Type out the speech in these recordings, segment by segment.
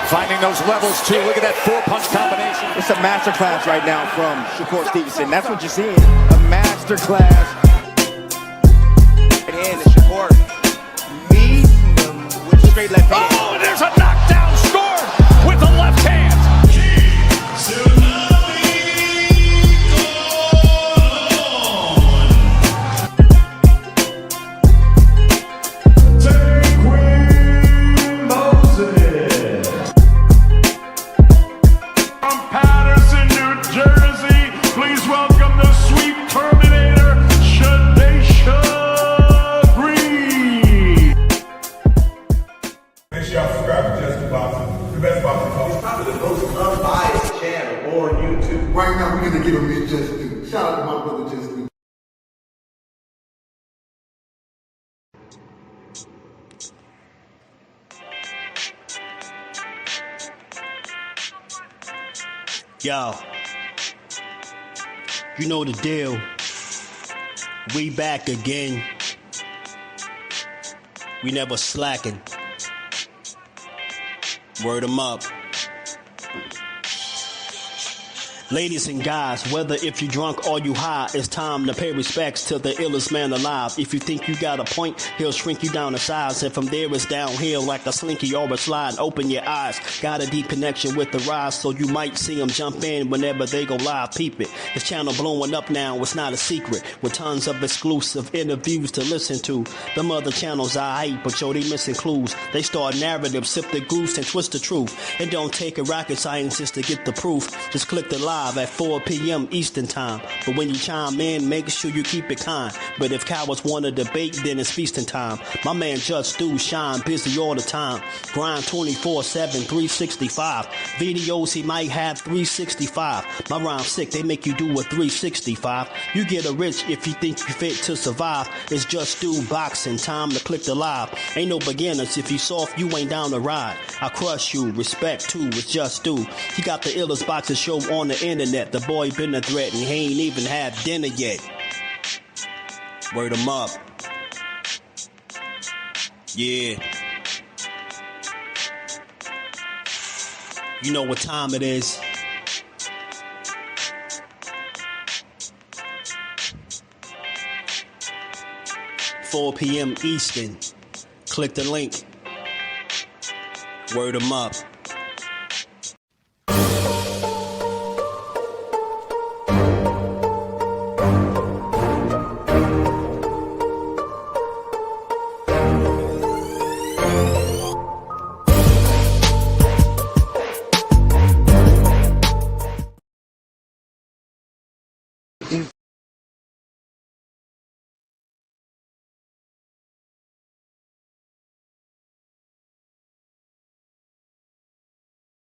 Finding those levels, too. Look at that four-punch combination. It's a masterclass right now from Shakur Stevenson. That's what you're seeing. A masterclass. And Shakur meeting them with straight left hand. Oh, and there's a knockdown scored with the left hand. Right now, we're going to give him his just due. Shout out to my brother, Just Due. Yo, you know the deal. We back again. We never slacking. Word 'em up. Ladies and guys, whether if you drunk or you high, it's time to pay respects to the illest man alive. If you think you got a point, he'll shrink you down to size. And from there it's downhill like a slinky or a slide. Open your eyes, got a deep connection with the rise, so you might see them jump in whenever they go live. Peep it, this channel blowing up now, it's not a secret. With tons of exclusive interviews to listen to. Them other channels I hate, but yo, they missing clues. They start narratives, sip the goose and twist the truth. It don't take a rocket scientist to get the proof. Just click the live at 4 p.m. Eastern time. But when you chime in, make sure you keep it kind. But if cowards want to debate, then it's feasting time. My man Just Do shine busy all the time. Grind 24/7, 365. Videos he might have 365. My rhyme's sick, they make you do a 365. You get a rich if you think you fit to survive. It's Just Do boxing, time to click the live. Ain't no beginners, if you soft, you ain't down to ride. I crush you, respect too, it's Just Do. He got the illest boxing show on the internet. The boy been a threat and he ain't even had dinner yet. Word 'em up. Yeah. You know what time it is. $4 p.m. Eastern. Click the link. Word 'em up.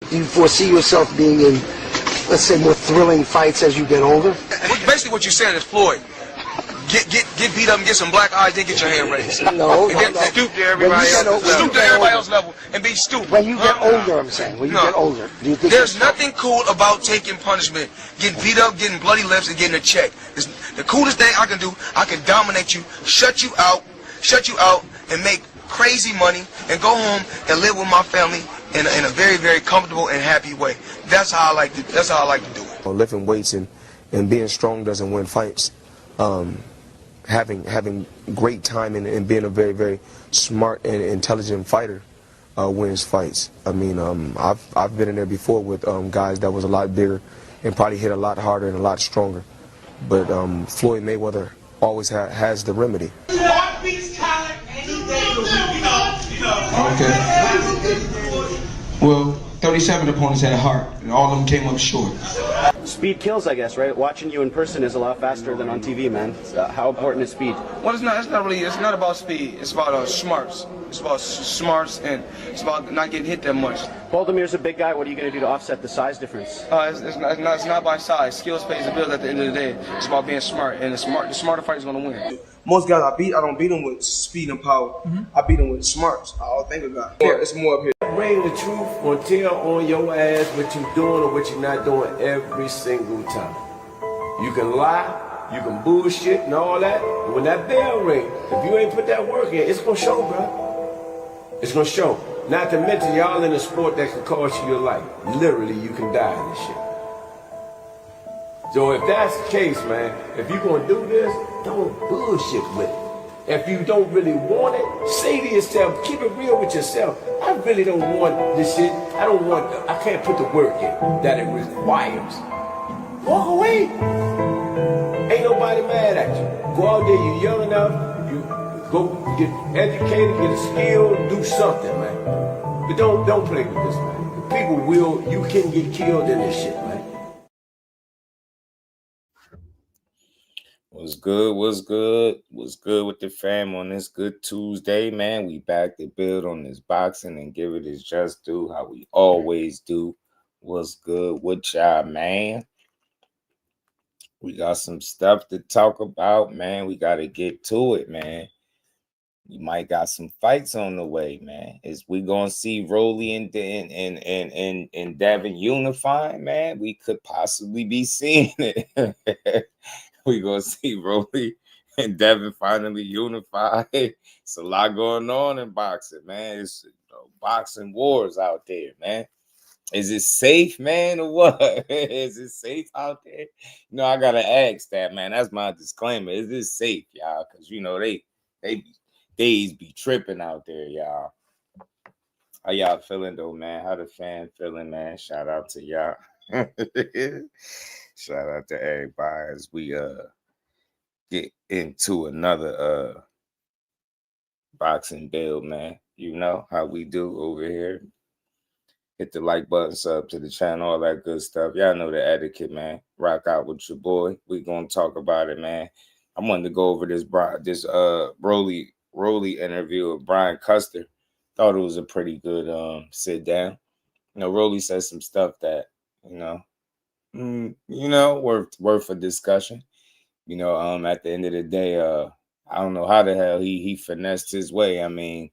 Do you foresee yourself being in, let's say, more thrilling fights as you get older? Basically what you're saying is, Floyd, get beat up and get some black eyes, then get your hand raised. No. Stoop to everybody else. Stoop to everybody else's level and be stupid. When you get older, I'm saying. When you get older. Do you think there's nothing cool about taking punishment, getting beat up, getting bloody lips, and getting a check. It's the coolest thing I can do. I can dominate you, shut you out, and make crazy money, and go home and live with my family in a very, very comfortable and happy way. That's how I like to do it. Lifting weights and being strong doesn't win fights. Having great timing and being a very, very smart and intelligent fighter wins fights. I mean, I've been in there before with guys that was a lot bigger and probably hit a lot harder and a lot stronger. But Floyd Mayweather always has the remedy. Okay. Well, 37 opponents had heart, and all of them came up short. Speed kills, I guess, right? Watching you in person is a lot faster than on TV, man. How important is speed? Well, it's not about speed. It's about smarts. It's about smarts, and it's about not getting hit that much. Baldamir's a big guy. What are you going to do to offset the size difference? It's not by size. Skills pays the bills at the end of the day. It's about being smart, and the smarter fighter is going to win. Most guys I don't beat them with speed and power. I beat them with smarts. I think about it. Yeah, it's more up here. Bring the truth or tell on your ass what you're doing or what you're not doing every single time. You can lie, you can bullshit and all that, but when that bell rings, if you ain't put that work in, it's gonna show, bro. It's gonna show. Not to mention y'all in a sport that can cost you your life. Literally, you can die in this shit. So if that's the case, man, if you're gonna do this, don't bullshit with it. If you don't really want it, say to yourself, keep it real with yourself. I really don't want this shit. I can't put the work in that it requires. Walk away. Ain't nobody mad at you. Go out there, you're young enough, you go get educated, get a skill, do something, man. But don't play with this, man. You can get killed in this shit, man. What's good? What's good? What's good with the fam on this good Tuesday, man? We back to build on this boxing and give it its just due, how we always do. What's good with y'all, man? We got some stuff to talk about, man. We got to get to it, man. We might got some fights on the way, man. Is we gonna see Rolly and Devin unifying, man? We could possibly be seeing it. We gonna see Rolly and Devin finally unified. It's a lot going on in boxing, man. It's boxing wars out there, man. Is it safe, man, or what? Is it safe out there? I gotta ask that, man. That's my disclaimer. Is it safe, y'all? Because they be tripping out there, y'all. How y'all feeling though, man? How the fan feeling, man? Shout out to y'all. Shout out to everybody as we get into another boxing build, man. You know how we do over here. Hit the like button, sub to the channel, all that good stuff. Y'all know the etiquette, man. Rock out with your boy. We gonna talk about it, man. I wanted to go over this Rolly interview with Brian Custer. Thought it was a pretty good sit down. Rolly said some stuff that worth a discussion. At the end of the day, I don't know how the hell he finessed his way. I mean,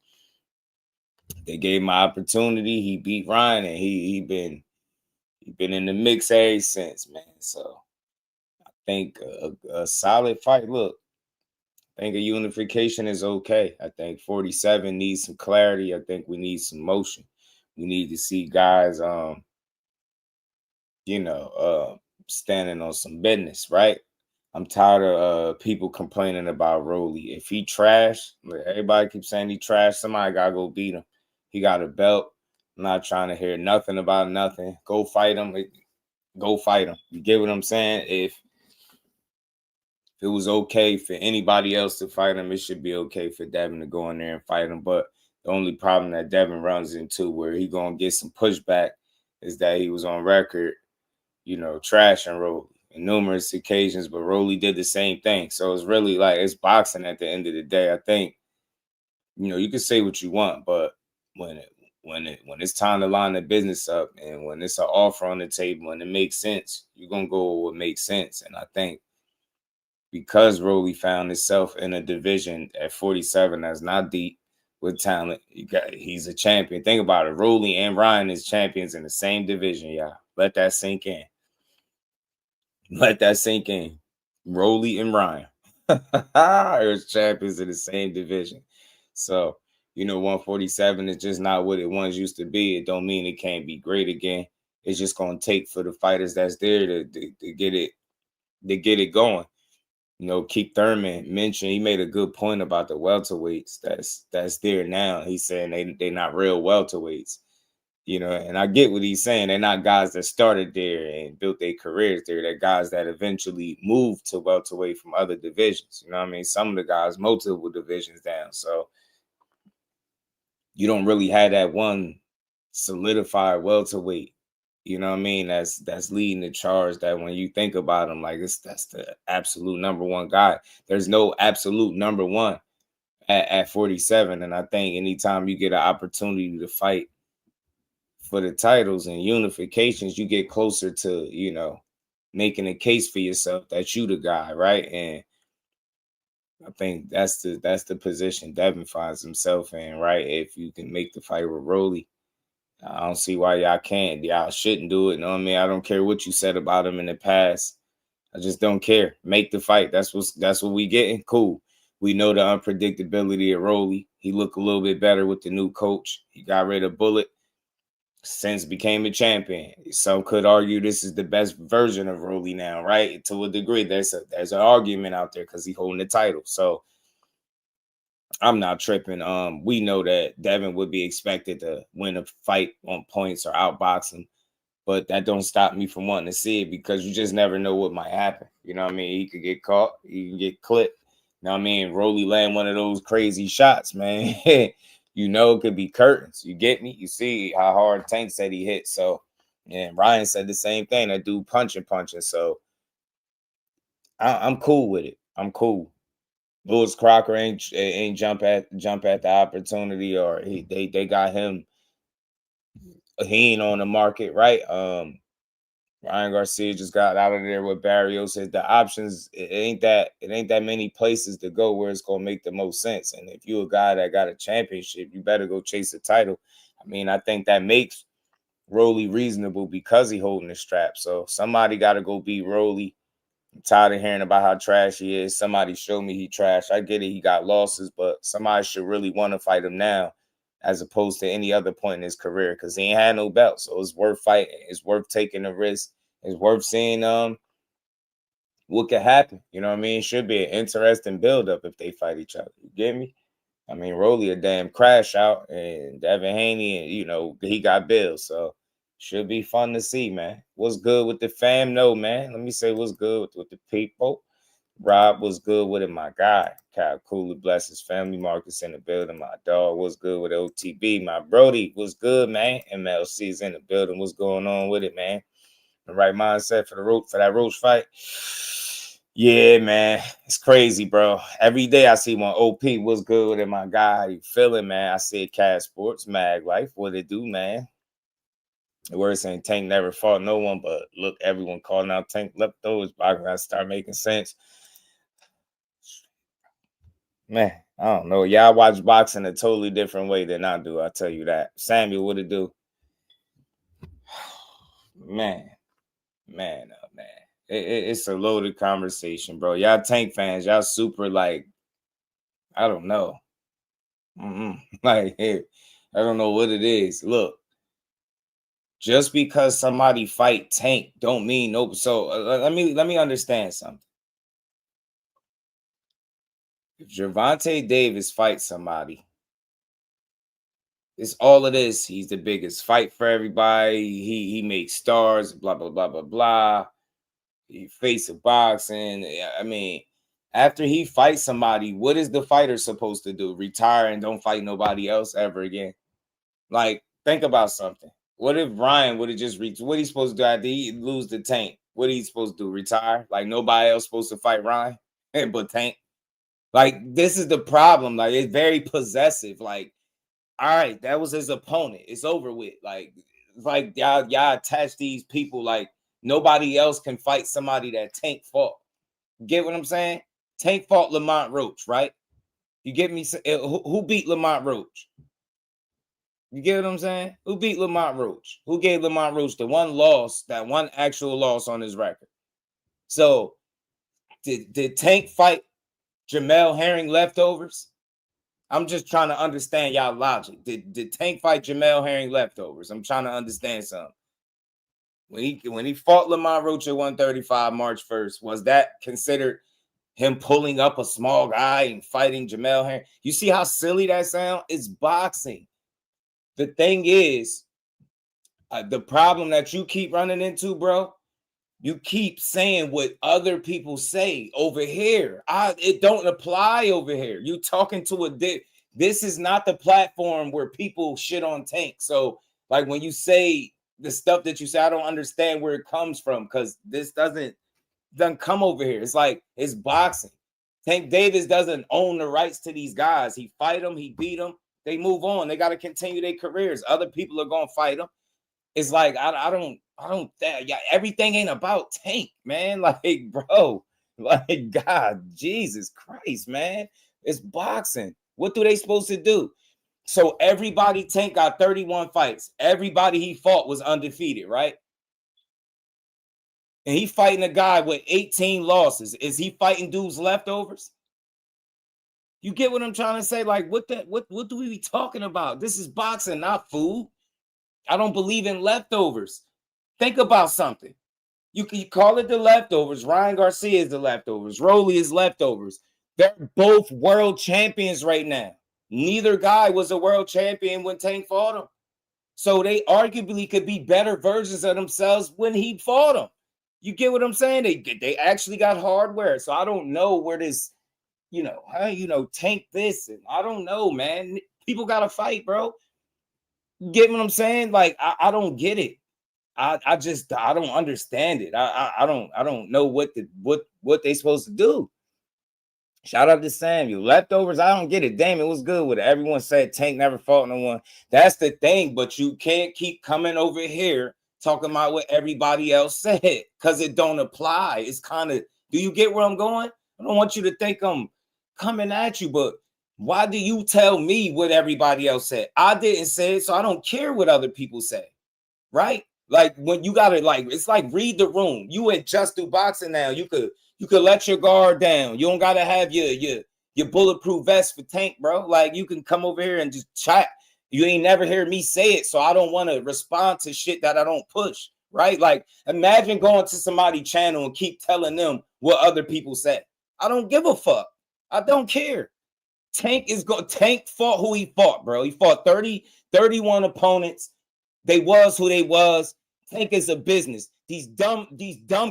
they gave him an opportunity. He beat Ryan, and he been in the mix ever since, man. So I think a solid fight. Look, I think a unification is okay. I think 47 needs some clarity. I think we need some motion. We need to see guys, standing on some business, right? I'm tired of people complaining about Rolly. If he trash, everybody keeps saying he trash, somebody got to go beat him. He got a belt. I'm not trying to hear nothing about nothing. Go fight him. Go fight him. You get what I'm saying? If it was okay for anybody else to fight him, it should be okay for Devin to go in there and fight him. But the only problem that Devin runs into where he going to get some pushback is that he was on record, trashing Rolly on numerous occasions, but Rolly did the same thing. So it's really like it's boxing at the end of the day. I think, you can say what you want, but when it's time to line the business up and when it's an offer on the table and it makes sense, you're going to go with what makes sense. And I think because Rolly found himself in a division at 47 that's not deep with talent, he's a champion. Think about it. Rolly and Ryan is champions in the same division, y'all. Let that sink in. Let that sink in. Rolly and Ryan are champions in the same division. So, 147 is just not what it once used to be. It don't mean it can't be great again. It's just going to take for the fighters that's there to get it going. Keith Thurman mentioned, he made a good point about the welterweights that's there now. He's saying they're not real welterweights. And I get what he's saying. They're not guys that started there and built their careers there. They're guys that eventually moved to welterweight from other divisions. You know what I mean? Some of the guys, multiple divisions down. So you don't really have that one solidified welterweight. You know what I mean? That's leading the charge that when you think about him, like that's the absolute number one guy. There's no absolute number one at 47. And I think anytime you get an opportunity to fight for the titles and unifications, you get closer to, making a case for yourself that you the guy, right? And I think that's the position Devin finds himself in, right? If you can make the fight with Rolly, I don't see why y'all can't. Y'all shouldn't do it. You know what I mean? I don't care what you said about him in the past. I just don't care. Make the fight. That's what we getting. Cool. We know the unpredictability of Rolly. He looked a little bit better with the new coach. He got rid of Bullet. Since became a champion. Some could argue this is the best version of Rolly now, right? To a degree, there's an argument out there because he's holding the title. So I'm not tripping. We know that Devin would be expected to win a fight on points or outbox him, but that don't stop me from wanting to see it because you just never know what might happen. You know what I mean? He could get caught, he can get clipped. You know what I mean? Rolly land one of those crazy shots, man. You know, it could be curtains. You get me? You see how hard Tank said he hit. So, and Ryan said the same thing. That dude punching. So, I'm cool with it. I'm cool. Lewis Crocker ain't jump at the opportunity, or they got him. He ain't on the market, right? Ryan Garcia just got out of there with Barrios. Said the options, it ain't that many places to go where it's gonna make the most sense. And if you're a guy that got a championship, you better go chase a title. I mean, I think that makes Rolly reasonable because he holding the strap. So somebody got to go beat Rolly. I'm tired of hearing about how trash he is. Somebody show me he trash. I get it, he got losses, but somebody should really want to fight him now, as opposed to any other point in his career, because he ain't had no belt. So it's worth fighting. It's worth taking the risk. It's worth seeing what could happen. You know what I mean? Should be an interesting build-up if they fight each other. You get me? I mean, Rolly a damn crash out, and Devin Haney, and you know, he got bills. So should be fun to see, man. What's good with the fam? No, man. Let me say what's good with the people. Rob, was good with it, my guy. Kyle Cooley, bless his family. Marcus in the building. My dog, what's good with OTB? My Brody, what's good, man? MLC's in the building. What's going on with it, man? The right mindset for that Roach fight. Yeah, man, it's crazy, bro. Every day I see one. OP, what's good with it, my guy? How you feeling, man? I see Cat Sports Mag Life. What it do, man? The word saying Tank never fought no one, but look, everyone calling out Tank leftovers. I gotta start making sense. Man, I don't know. Y'all watch boxing a totally different way than I do. I tell you that. Samuel, what it do? Man. It's a loaded conversation, bro. Y'all Tank fans, y'all super like, I don't know. Like, hey, I don't know what it is. Look, just because somebody fight Tank don't mean no. So let me understand something. If Gervonta Davis fights somebody, it's all it is. He's the biggest fight for everybody. He makes stars, blah, blah, blah, blah, blah. He face of boxing. I mean, after he fights somebody, what is the fighter supposed to do? Retire and don't fight nobody else ever again? Like, think about something. What if Ryan would have just reached? What he's supposed to do after he lose the Tank? What he's supposed to do? Retire? Like nobody else supposed to fight Ryan but Tank? Like, this is the problem. Like, it's very possessive. Like, all right, that was his opponent. It's over with. Like y'all attach these people like nobody else can fight somebody that Tank fought. Get what I'm saying? Tank fought Lamont Roach, right? You get me? Who beat Lamont Roach? You get what I'm saying? Who beat Lamont Roach? Who gave Lamont Roach the one loss, that one actual loss on his record? So did Tank fight Jamel Herring leftovers? I'm just trying to understand y'all logic. Did Tank fight Jamel Herring leftovers? I'm trying to understand something. When he fought Lamont Roach at 135 March 1st, was that considered him pulling up a small guy and fighting Jamel Herring? You see how silly that sounds? It's boxing. The thing is, the problem that you keep running into, bro, you keep saying what other people say over here. It don't apply over here. You talking to this is not the platform where people shit on Tank. So, like, when you say the stuff that you say, I don't understand where it comes from, because this doesn't come over here. It's like, it's boxing. Tank Davis doesn't own the rights to these guys. He fight them, he beat them. They move on. They got to continue their careers. Other people are gonna fight them. It's like I don't. Yeah, everything ain't about Tank, man. Like, bro, like, God, Jesus Christ, man. It's boxing. What do they supposed to do? So everybody, Tank got 31 fights. Everybody he fought was undefeated, right? And he fighting a guy with 18 losses. Is he fighting dudes leftovers? You get what I'm trying to say? Like, what do we be talking about? This is boxing, not food. I don't believe in leftovers. Think about something. You can call it the leftovers. Ryan Garcia is the leftovers. Rolly is leftovers. They're both world champions right now. Neither guy was a world champion when Tank fought him. So they arguably could be better versions of themselves when he fought them. You get what I'm saying? They actually got hardware. So I don't know where this, Tank this. And I don't know, man. People got to fight, bro. Get what I'm saying? Like, I don't get it. I don't understand it. I don't know what they supposed to do. Shout out to Samuel. Leftovers, I don't get it. Damn, it was good with it. Everyone said Tank never fought no one. That's the thing, but you can't keep coming over here talking about what everybody else said because it don't apply. It's kind of, do you get where I'm going? I don't want you to think I'm coming at you, but why do you tell me what everybody else said? I didn't say it, so I don't care what other people say, right? Like when you gotta it's like read the room. You at Just Do Boxing now. You could let your guard down. You don't gotta have your bulletproof vest for Tank, bro. Like you can come over here and just chat. You ain't never heard me say it, so I don't want to respond to shit that I don't push, right? Like imagine going to somebody's channel and keep telling them what other people say. I don't give a fuck. I don't care. Tank fought who he fought, bro. He fought 31 opponents. They was who they was. Tank is a business. These dumb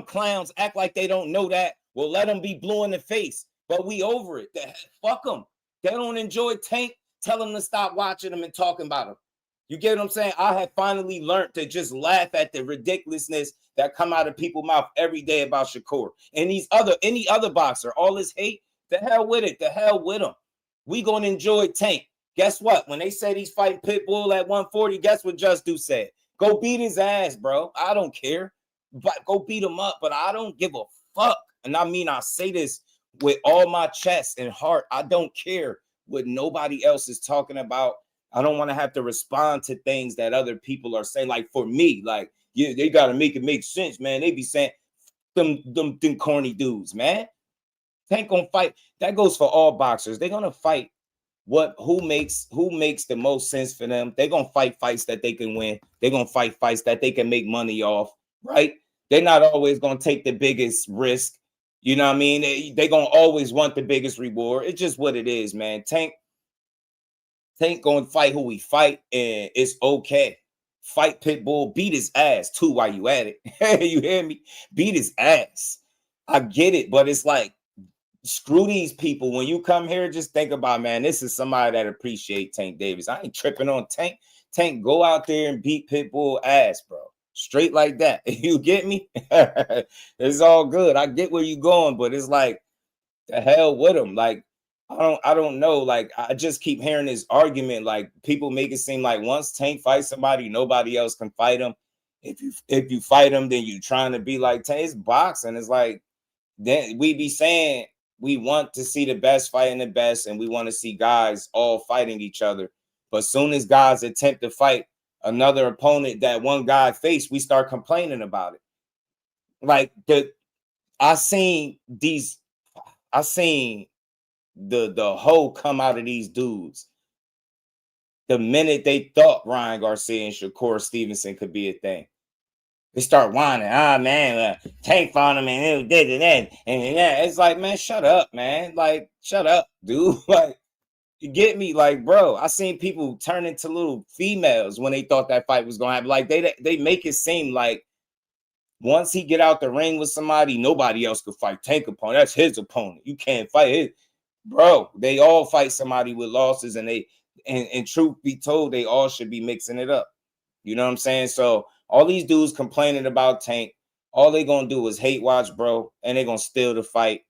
clowns act like they don't know that. Well, let them be blue in the face. But we over it. Fuck them. They don't enjoy Tank. Tell them to stop watching them and talking about them. You get what I'm saying? I have finally learned to just laugh at the ridiculousness that come out of people's mouth every day about Shakur. And any other boxer, all this hate, the hell with it. The hell with them. We gonna enjoy Tank. Guess what? When they said he's fighting Pitbull at 140, guess what Just Do said? Go beat his ass, bro. I don't care. But go beat him up. But I don't give a fuck. And I mean, I say this with all my chest and heart. I don't care what nobody else is talking about. I don't want to have to respond to things that other people are saying. Like for me, like, yeah, they got to make it make sense, man. They be saying them corny dudes, man. Tank gonna fight. That goes for all boxers. They're gonna fight who makes the most sense for them. They're gonna fight fights that they can win. They're gonna fight fights that they can make money off, right? They're not always gonna take the biggest risk. You know what I mean? They gonna always want the biggest reward. It's just what it is, man. Tank gonna fight who we fight, and it's okay. Fight Pitbull, beat his ass too while you at it. You hear me? Beat his ass. I get it, but it's like, screw these people. When you come here, just think about, man, this is somebody that appreciate Tank Davis. I ain't tripping on Tank. Tank, go out there and beat Pitbull ass, bro. Straight like that. You get me? It's all good. I get where you going, but it's like, the hell with him. Like, I don't know. Like, I just keep hearing this argument. Like, people make it seem like once Tank fights somebody, nobody else can fight him. If you fight him, then you trying to be like Tank. It's boxing. It's like, then we be saying we want to see the best fighting the best, and we want to see guys all fighting each other. But soon as guys attempt to fight another opponent that one guy faced, we start complaining about it. Like I seen the hoe come out of these dudes the minute they thought Ryan Garcia and Shakur Stevenson could be a thing. They start whining, man, Tank fought him and it did that. And yeah, it's like, man, shut up, man. Like, shut up, dude. Like, you get me? Like, bro, I seen people turn into little females when they thought that fight was gonna happen. Like, they make it seem like once he get out the ring with somebody, nobody else could fight Tank opponent. That's his opponent. You can't fight it. Bro, they all fight somebody with losses, and and truth be told, they all should be mixing it up. You know what I'm saying? So all these dudes complaining about Tank, all they gonna do is hate watch, bro, and they gonna steal the fight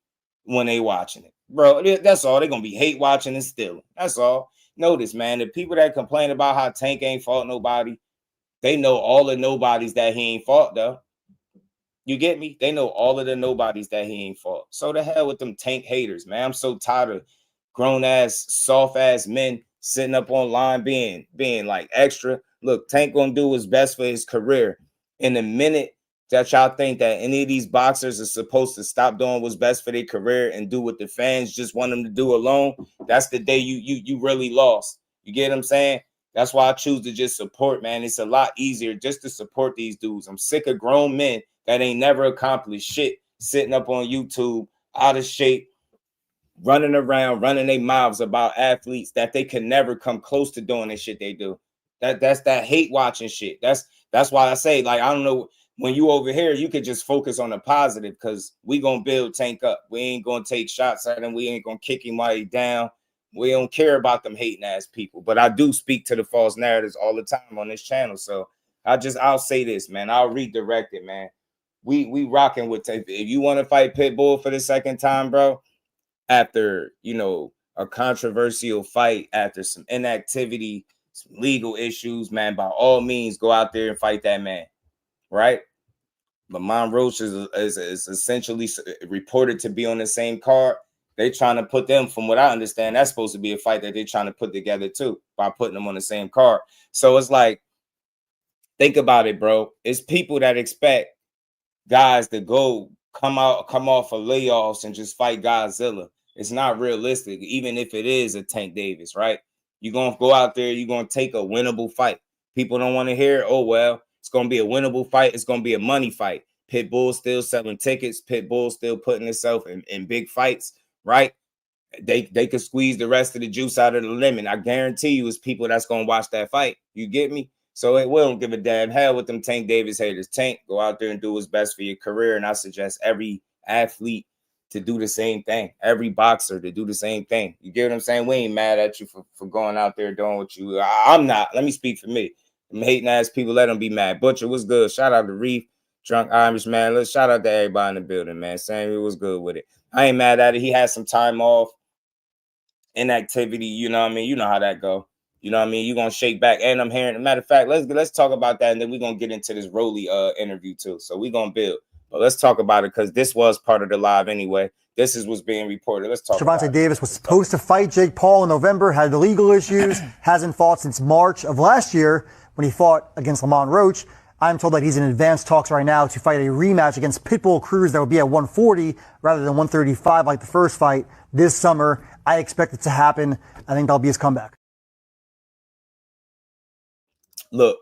when they watching it. Bro, that's all. They're gonna be hate watching and stealing. That's all. Notice, man, the people that complain about how Tank ain't fought nobody, they know all the nobodies that he ain't fought, though. You get me? They know all of the nobodies that he ain't fought. So the hell with them Tank haters, man. I'm so tired of grown-ass, soft-ass men sitting up online being like extra. Look, Tank gonna do his best for his career. In the minute that y'all think that any of these boxers are supposed to stop doing what's best for their career and do what the fans just want them to do alone, that's the day you really lost. You get what I'm saying? That's why I choose to just support, man. It's a lot easier just to support these dudes. I'm sick of grown men that ain't never accomplished shit, sitting up on YouTube, out of shape, running around, running their mouths about athletes that they can never come close to doing the shit they do. That's that hate watching shit. That's why I say, like, I don't know, when you over here, you could just focus on the positive, because we gonna build Tank up. We ain't gonna take shots at him. We ain't gonna kick him while he down. We don't care about them hating ass people. But I do speak to the false narratives all the time on this channel. So I'll say this, man. I'll redirect it, man. We rocking with Tank. If you want to fight Pitbull for the second time, bro, after, you know, a controversial fight, after some inactivity, some legal issues, man, by all means, go out there and fight that man, right? Lamont Roach is essentially reported to be on the same card. They trying to put them, from what I understand, that's supposed to be a fight that they're trying to put together too, by putting them on the same card. So it's like, think about it, bro. It's people that expect guys to come off of layoffs and just fight Godzilla. It's not realistic, even if it is a Tank Davis, right? You're going to go out there, you're going to take a winnable fight. People don't want to hear, oh, well, it's going to be a winnable fight. It's going to be a money fight. Pitbull still selling tickets. Pitbull still putting itself in big fights, right? They could squeeze the rest of the juice out of the lemon. I guarantee you it's people that's going to watch that fight. You get me? So we don't give a damn. Hell with them Tank Davis haters. Tank, go out there and do what's best for your career. And I suggest every athlete to do the same thing. Every boxer to do the same thing. You get what I'm saying? We ain't mad at you for going out there doing what you... I'm not. Let me speak for me. Them hating ass people, let them be mad. Butcher, what's good? Shout out to Reef, Drunk Irish, man. Let's shout out to everybody in the building, man. Samuel was good with it. I ain't mad at it. He had some time off, inactivity, you know what I mean? You know how that go. You know what I mean? You're going to shake back. And I'm hearing, matter of fact, let's talk about that. And then we're going to get into this Rolly interview too. So we're going to build. But let's talk about it, because this was part of the live anyway. This is what's being reported. Let's talk about it. Gervonta Davis was supposed to fight Jake Paul in November, had the legal issues, hasn't fought since March of last year when he fought against Lamont Roach. I'm told that he's in advanced talks right now to fight a rematch against Pitbull Cruz that would be at 140 rather than 135 like the first fight this summer. I expect it to happen. I think that'll be his comeback. Look,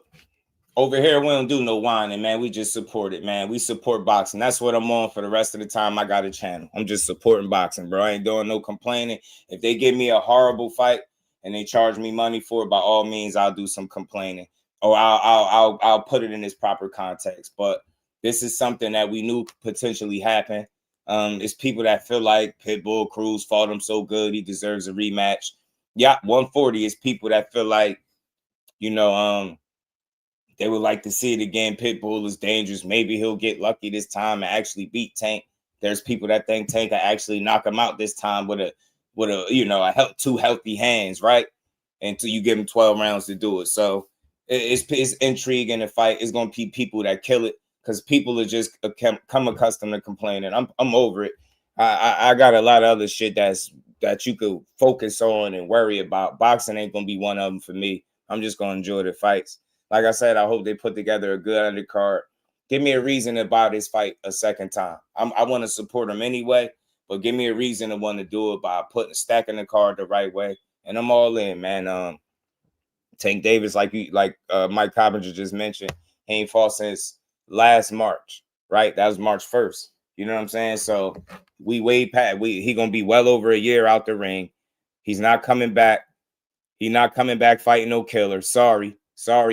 over here, we don't do no whining, man. We just support it, man. We support boxing. That's what I'm on for the rest of the time I got a channel. I'm just supporting boxing, bro. I ain't doing no complaining. If they give me a horrible fight and they charge me money for it, by all means, I'll do some complaining. Or I'll put it in its proper context. But this is something that we knew could potentially happen. It's people that feel like Pitbull Cruz fought him so good, he deserves a rematch. Yeah, 140 is people that feel like, you know, they would like to see it again. Pitbull is dangerous. Maybe he'll get lucky this time and actually beat Tank. There's people that think Tank can actually knock him out this time with a you know, two healthy hands, right? Until you give him 12 rounds to do it. So it's intrigue in the fight. It's gonna be people that kill it, because people are just come accustomed to complaining. I'm over it. I got a lot of other shit that you could focus on and worry about. Boxing ain't gonna be one of them for me. I'm just gonna enjoy the fights. Like I said, I hope they put together a good undercard. Give me a reason to buy this fight a second time. I want to support them anyway, but give me a reason to want to do it by stacking the card the right way. And I'm all in, man. Tank Davis, like Mike Coppinger just mentioned, he ain't fought since last March, right? That was March 1st. You know what I'm saying? So we way past. He gonna be well over a year out the ring. He's not coming back. He's not coming back fighting no killer. Sorry,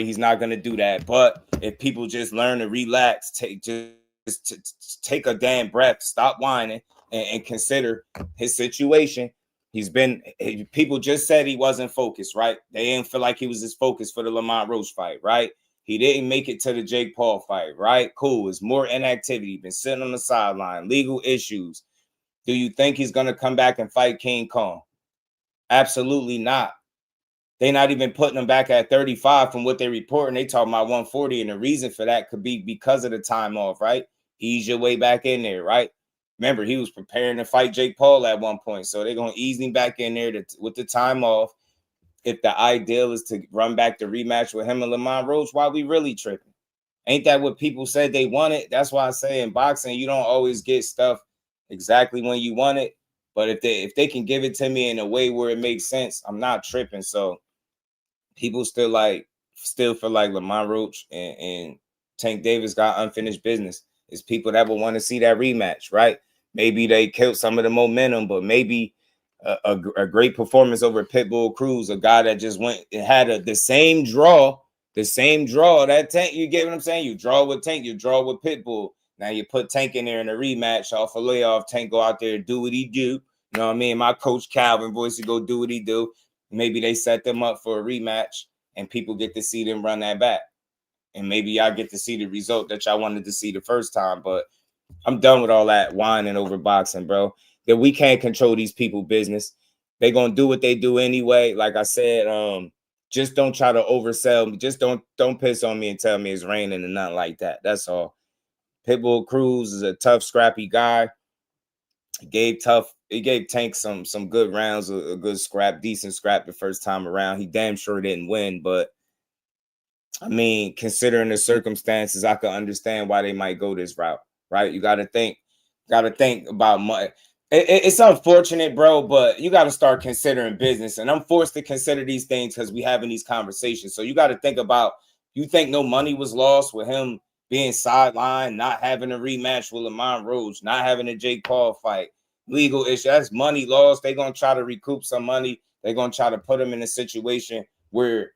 he's not gonna do that. But if people just learn to relax, take a damn breath, stop whining, and consider his situation. People just said he wasn't focused, right? They didn't feel like he was as focused for the Lamont Roach fight, right? He didn't make it to the Jake Paul fight, right? Cool. It's more inactivity. Been sitting on the sideline. Legal issues. Do you think he's going to come back and fight King Kong? Absolutely not. They're not even putting him back at 35 from what they're reporting. They talking about 140, and the reason for that could be because of the time off, right? Ease your way back in there, right? Remember, he was preparing to fight Jake Paul at one point, so they're going to ease him back in there with the time off. If the ideal is to run back the rematch with him and Lamont Roach, why we really tripping? Ain't that what people said they wanted? That's why I say in boxing, you don't always get stuff exactly when you want it. But if they can give it to me in a way where it makes sense, I'm not tripping. So people still feel like Lamont Roach and Tank Davis got unfinished business. It's people that will want to see that rematch, right? Maybe they killed some of the momentum, but maybe a great performance over Pitbull Cruz, a guy that just went and had the same draw that Tank. You get what I'm saying? You draw with Tank, you draw with Pitbull. Now you put Tank in there in a rematch off a layoff. Tank go out there and do what he do. You know what I mean? My coach Calvin voice to go do what he do. Maybe they set them up for a rematch and people get to see them run that back. And maybe y'all get to see the result that y'all wanted to see the first time. But I'm done with all that whining over boxing, bro. That we can't control these people business. They're going to do what they do anyway. Like I said, just don't try to oversell me. Just don't piss on me and tell me it's raining and nothing like that. That's all. Pitbull Cruz is a tough, scrappy guy. He gave Tank some good rounds, a good scrap, decent scrap the first time around. He damn sure didn't win, but I mean, considering the circumstances, I can understand why they might go this route, right? You got to think about money. It's unfortunate, bro, but you got to start considering business. And I'm forced to consider these things because we having these conversations. So you got to think about, you think no money was lost with him being sidelined, not having a rematch with Lamont Roach, not having a Jake Paul fight, legal issue. That's money lost. They're going to try to recoup some money. They're going to try to put him in a situation where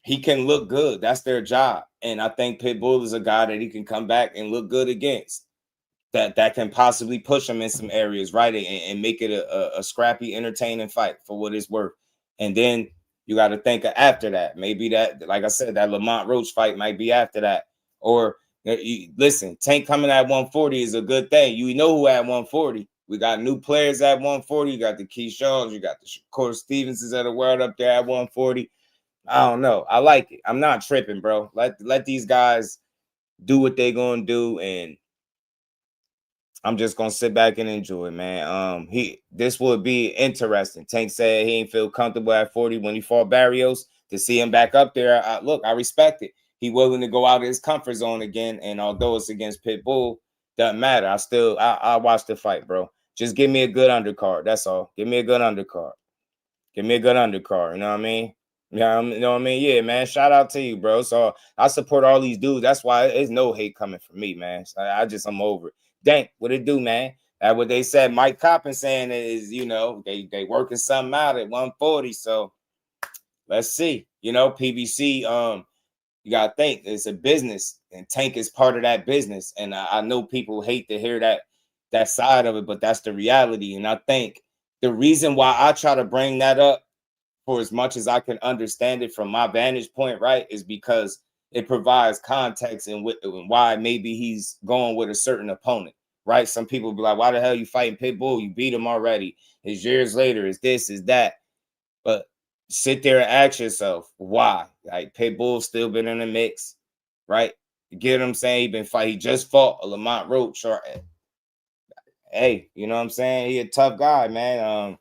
he can look good. That's their job. And I think Pitbull is a guy that he can come back and look good against. That can possibly push him in some areas, right? And make it a scrappy, entertaining fight for what it's worth. And then you got to think of after that. Maybe that, like I said, that Lamont Roach fight might be after that. Or listen, Tank coming at 140 is a good thing. You know who at 140. We got new players at 140. You got the Keyshawn, you got the Shakur Stevensons of the world up there at 140. I don't know. I like it. I'm not tripping, bro. Let these guys do what they gonna do, and I'm just gonna sit back and enjoy it, man. This would be interesting. Tank said he ain't feel comfortable at 40 when he fought Barrios. To see him back up there, I respect it. He willing to go out of his comfort zone again, and although it's against Pitbull, doesn't matter. I watch the fight, bro. Just give me a good undercard. That's all. Give me a good undercard. Give me a good undercard. You know what I mean? Yeah, you know what I mean? Yeah, man. Shout out to you, bro. So I support all these dudes. That's why there's no hate coming from me, man. So I'm over it. Dank, what it do, man? That's what they said. Mike Coppin saying is, you know, they working something out at 140. So let's see. You know, PBC, you gotta think it's a business, and Tank is part of that business. And I know people hate to hear that side of it, but that's the reality. And I think the reason why I try to bring that up, for as much as I can understand it from my vantage point, right, is because it provides context and why maybe he's going with a certain opponent, right? Some people be like, why the hell you fighting Pitbull? You beat him already. It's years later. It's this, is that. But sit there and ask yourself, why? Like, Pitbull's still been in the mix, right? You get what I'm saying? He just fought a Lamont Roach. Or, hey, you know what I'm saying? He a tough guy, man.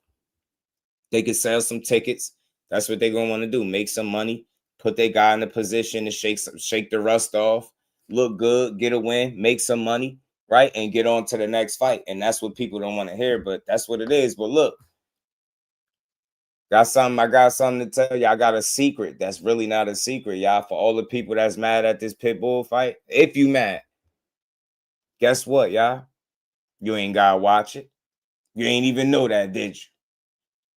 They could sell some tickets. That's what they're gonna want to do. Make some money, put their guy in a position to shake the rust off, look good, get a win, make some money, right? And get on to the next fight. And that's what people don't want to hear, but that's what it is. But look, I got something to tell you. I got a secret that's really not a secret, y'all. For all the people that's mad at this Pitbull fight, if you mad, guess what, y'all? You ain't gotta watch it. You ain't even know that, did you?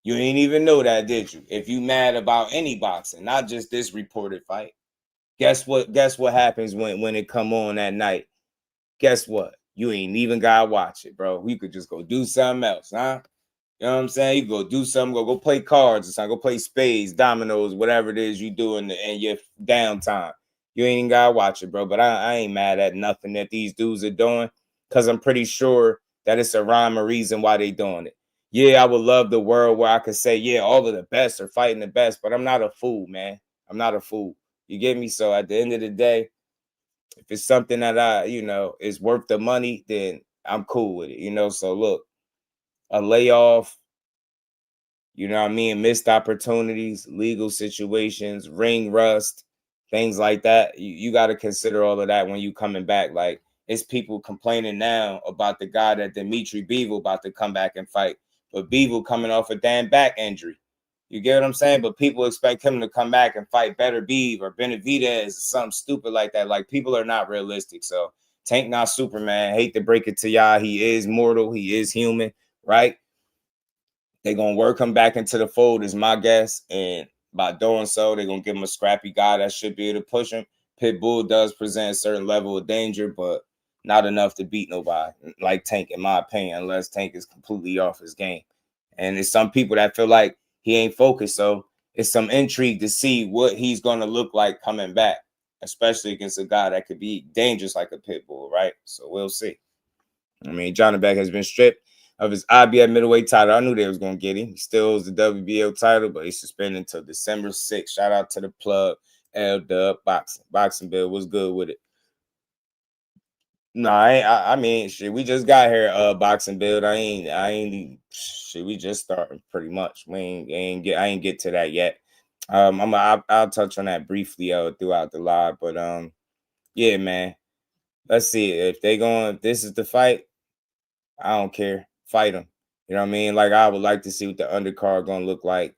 You ain't even know that, did you? If you mad about any boxing, not just this reported fight, guess what? Guess what happens when it come on that night? Guess what? You ain't even gotta watch it, bro. You could just go do something else, huh? You know what I'm saying? You go do something, go play cards or something, go play spades, dominoes, whatever it is you do in your downtime. You ain't even gotta watch it, bro. But I ain't mad at nothing that these dudes are doing, because I'm pretty sure that it's a rhyme or reason why they doing it. Yeah, I would love the world where I could say, yeah, all of the best are fighting the best, but I'm not a fool, man. I'm not a fool. You get me? So at the end of the day, if it's something that is worth the money, then I'm cool with it, So look, a layoff, you know what I mean? Missed opportunities, legal situations, ring rust, things like that. You got to consider all of that when you coming back. Like, it's people complaining now about the guy that Dimitri Bivol about to come back and fight, but Bivol coming off a damn back injury. You get what I'm saying? But people expect him to come back and fight Better Beav or Benavidez or something stupid like that. Like, people are not realistic. So Tank not Superman. Hate to break it to y'all. He is mortal. He is human, right? They're going to work him back into the fold is my guess. And by doing so, they're going to give him a scrappy guy that should be able to push him. Pitbull does present a certain level of danger, but not enough to beat nobody like Tank, in my opinion, unless Tank is completely off his game. And there's some people that feel like he ain't focused. So it's some intrigue to see what he's going to look like coming back, especially against a guy that could be dangerous like a Pitbull, right? So we'll see. I mean, Johnny Beck has been stripped of his IBF middleweight title. I knew they was going to get him. He still holds the WBO title, but he's suspended until December 6th. Shout out to the plug, L-Dub Boxing. Boxing Bill was good with it. No, I mean, shit, we just got here, Boxing Build. Shit, we just started pretty much. I ain't get to that yet. I'll touch on that briefly throughout the live, but yeah, man. Let's see if this is the fight. I don't care. Fight them. You know what I mean? Like, I would like to see what the undercard gonna look like.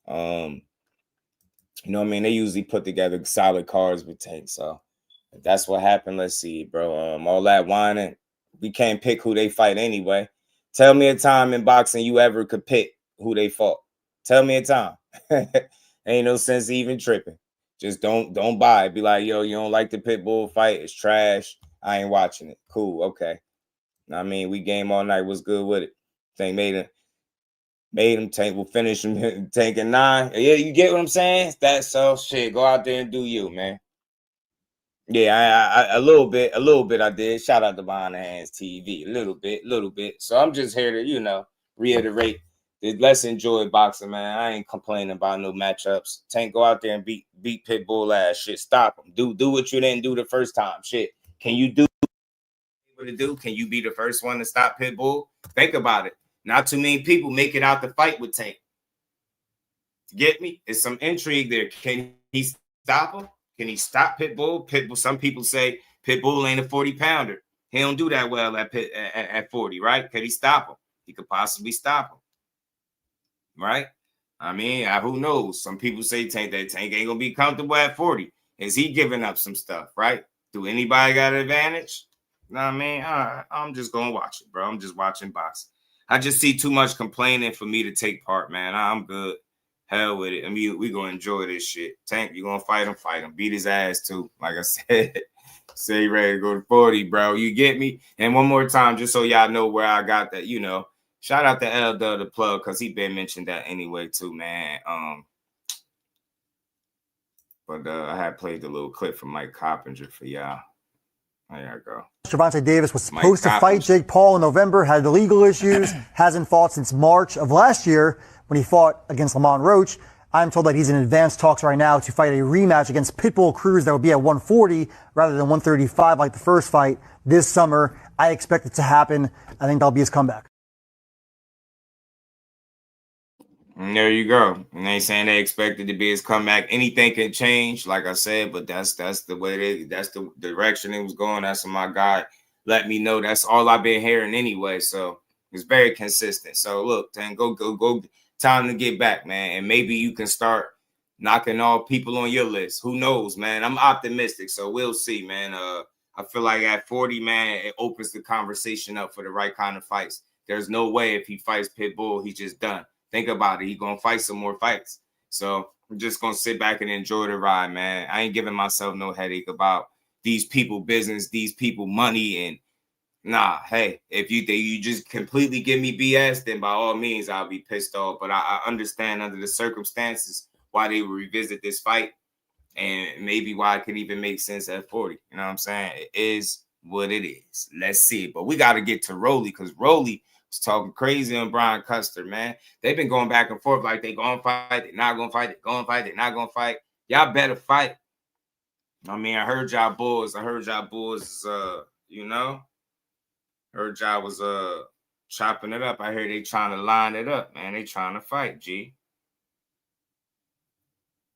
You know what I mean? They usually put together solid cards with Tank, so. If that's what happened, let's see, bro. All that whining, we can't pick who they fight anyway. Tell me a time in boxing you ever could pick who they fought. Tell me a time. Ain't no sense even tripping. Just don't buy it. Be like, yo, you don't like the Pitbull fight? It's trash. I ain't watching it. Cool, okay. I mean, we game all night. What's good with it? Tank made him. Tank will finish him. Tank in 9. Yeah, you get what I'm saying? That's so shit. Go out there and do you, man. Yeah, I a little bit I did. Shout out to Behind the Hands TV. A little bit. So I'm just here to, reiterate that let's enjoy boxing, man. I ain't complaining about no matchups. Tank, go out there and beat Pitbull ass. Shit, stop him. Do what you didn't do the first time. Shit. Can you do what to do? Can you be the first one to stop Pitbull? Think about it. Not too many people make it out the fight with Tank. Get me? It's some intrigue there. Can he stop him? Can he stop Pitbull? Pitbull. Some people say Pitbull ain't a 40-pounder. He don't do that well at 40, right? Can he stop him? He could possibly stop him, right? I mean, who knows? Some people say Tank ain't gonna be comfortable at 40. Is he giving up some stuff, right? Do anybody got an advantage? No, I mean, I'm just gonna watch it, bro. I'm just watching boxing. I just see too much complaining for me to take part, man. I'm good. Hell with it. I mean, we gonna enjoy this shit. Tank, you gonna fight him. Beat his ass too. Like I said, say ready to go to 40, bro. You get me? And one more time, just so y'all know where I got that, shout out to L the plug, because he been mentioned that anyway too, man. But I had played the little clip from Mike Coppinger for y'all. There you go. Gervonta Davis was supposed to fight Jake Paul in November, had legal issues, hasn't fought since March of last year when he fought against Lamont Roach. I'm told that he's in advanced talks right now to fight a rematch against Pitbull Cruz that would be at 140 rather than 135 like the first fight this summer. I expect it to happen. I think that'll be his comeback. And there you go. And they saying they expect it to be his comeback. Anything can change, like I said, but that's the way that's the direction it was going. That's what my guy let me know. That's all I've been hearing anyway. So it's very consistent. So look, then go. Time to get back, man. And maybe you can start knocking all people on your list. Who knows, man? I'm optimistic, so we'll see, man. I feel like at 40, man, it opens the conversation up for the right kind of fights. There's no way if he fights Pitbull, he's just done. Think about it. He's going to fight some more fights. So I'm just going to sit back and enjoy the ride, man. I ain't giving myself no headache about these people business, these people money, and nah, hey, if you just completely give me BS, then by all means, I'll be pissed off. But I understand under the circumstances why they would revisit this fight and maybe why it could even make sense at 40. You know what I'm saying? It is what it is. Let's see. But we got to get to Rolly, because Rolly was talking crazy on Brian Custer, man. They've been going back and forth like they going to fight, they're not going to fight, they're going to fight, they're not going to fight. Y'all better fight. I mean, I heard y'all boys, heard y'all was chopping it up. I heard they trying to line it up, man. They trying to fight, G.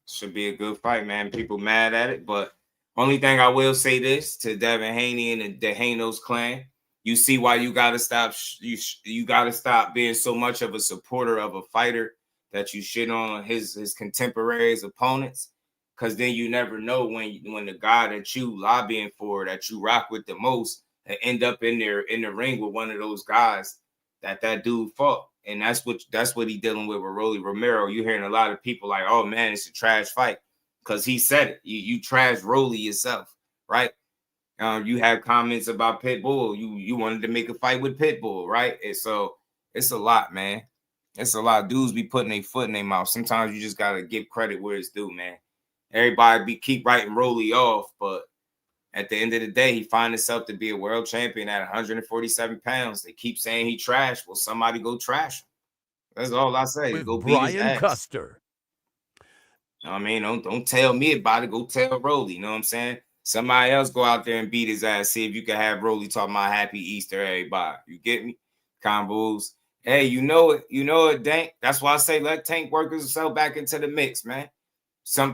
Should be a good fight, man. People mad at it, but only thing I will say this to Devin Haney and the Hanos clan, you see why you gotta stop. You gotta stop being so much of a supporter of a fighter that you shit on his contemporaries opponents, because then you never know when the guy that you lobbying for, that you rock with the most, end up in the ring with one of those guys that dude fought. And that's what he dealing with Rolly Romero. You're hearing a lot of people like, oh man, it's a trash fight, because he said it. You trash Rolly yourself, right? You had comments about Pitbull. You wanted to make a fight with Pitbull, right? And so it's a lot, man. It's a lot. Dudes be putting their foot in their mouth. Sometimes you just gotta give credit where it's due, man. Everybody keep writing Rolly off, but at the end of the day, he find himself to be a world champion at 147 pounds. They keep saying he trash. Well, somebody go trash him. That's all I say. With Go beat his Brian ass. Custer. I mean, don't tell me about it. Go tell Rolly. You know what I'm saying? Somebody else go out there and beat his ass. See if you can have Rolly talking about Happy Easter, everybody. You get me? Combos. Hey, you know it, Dank. That's why I say let Tank work himself back into the mix, man.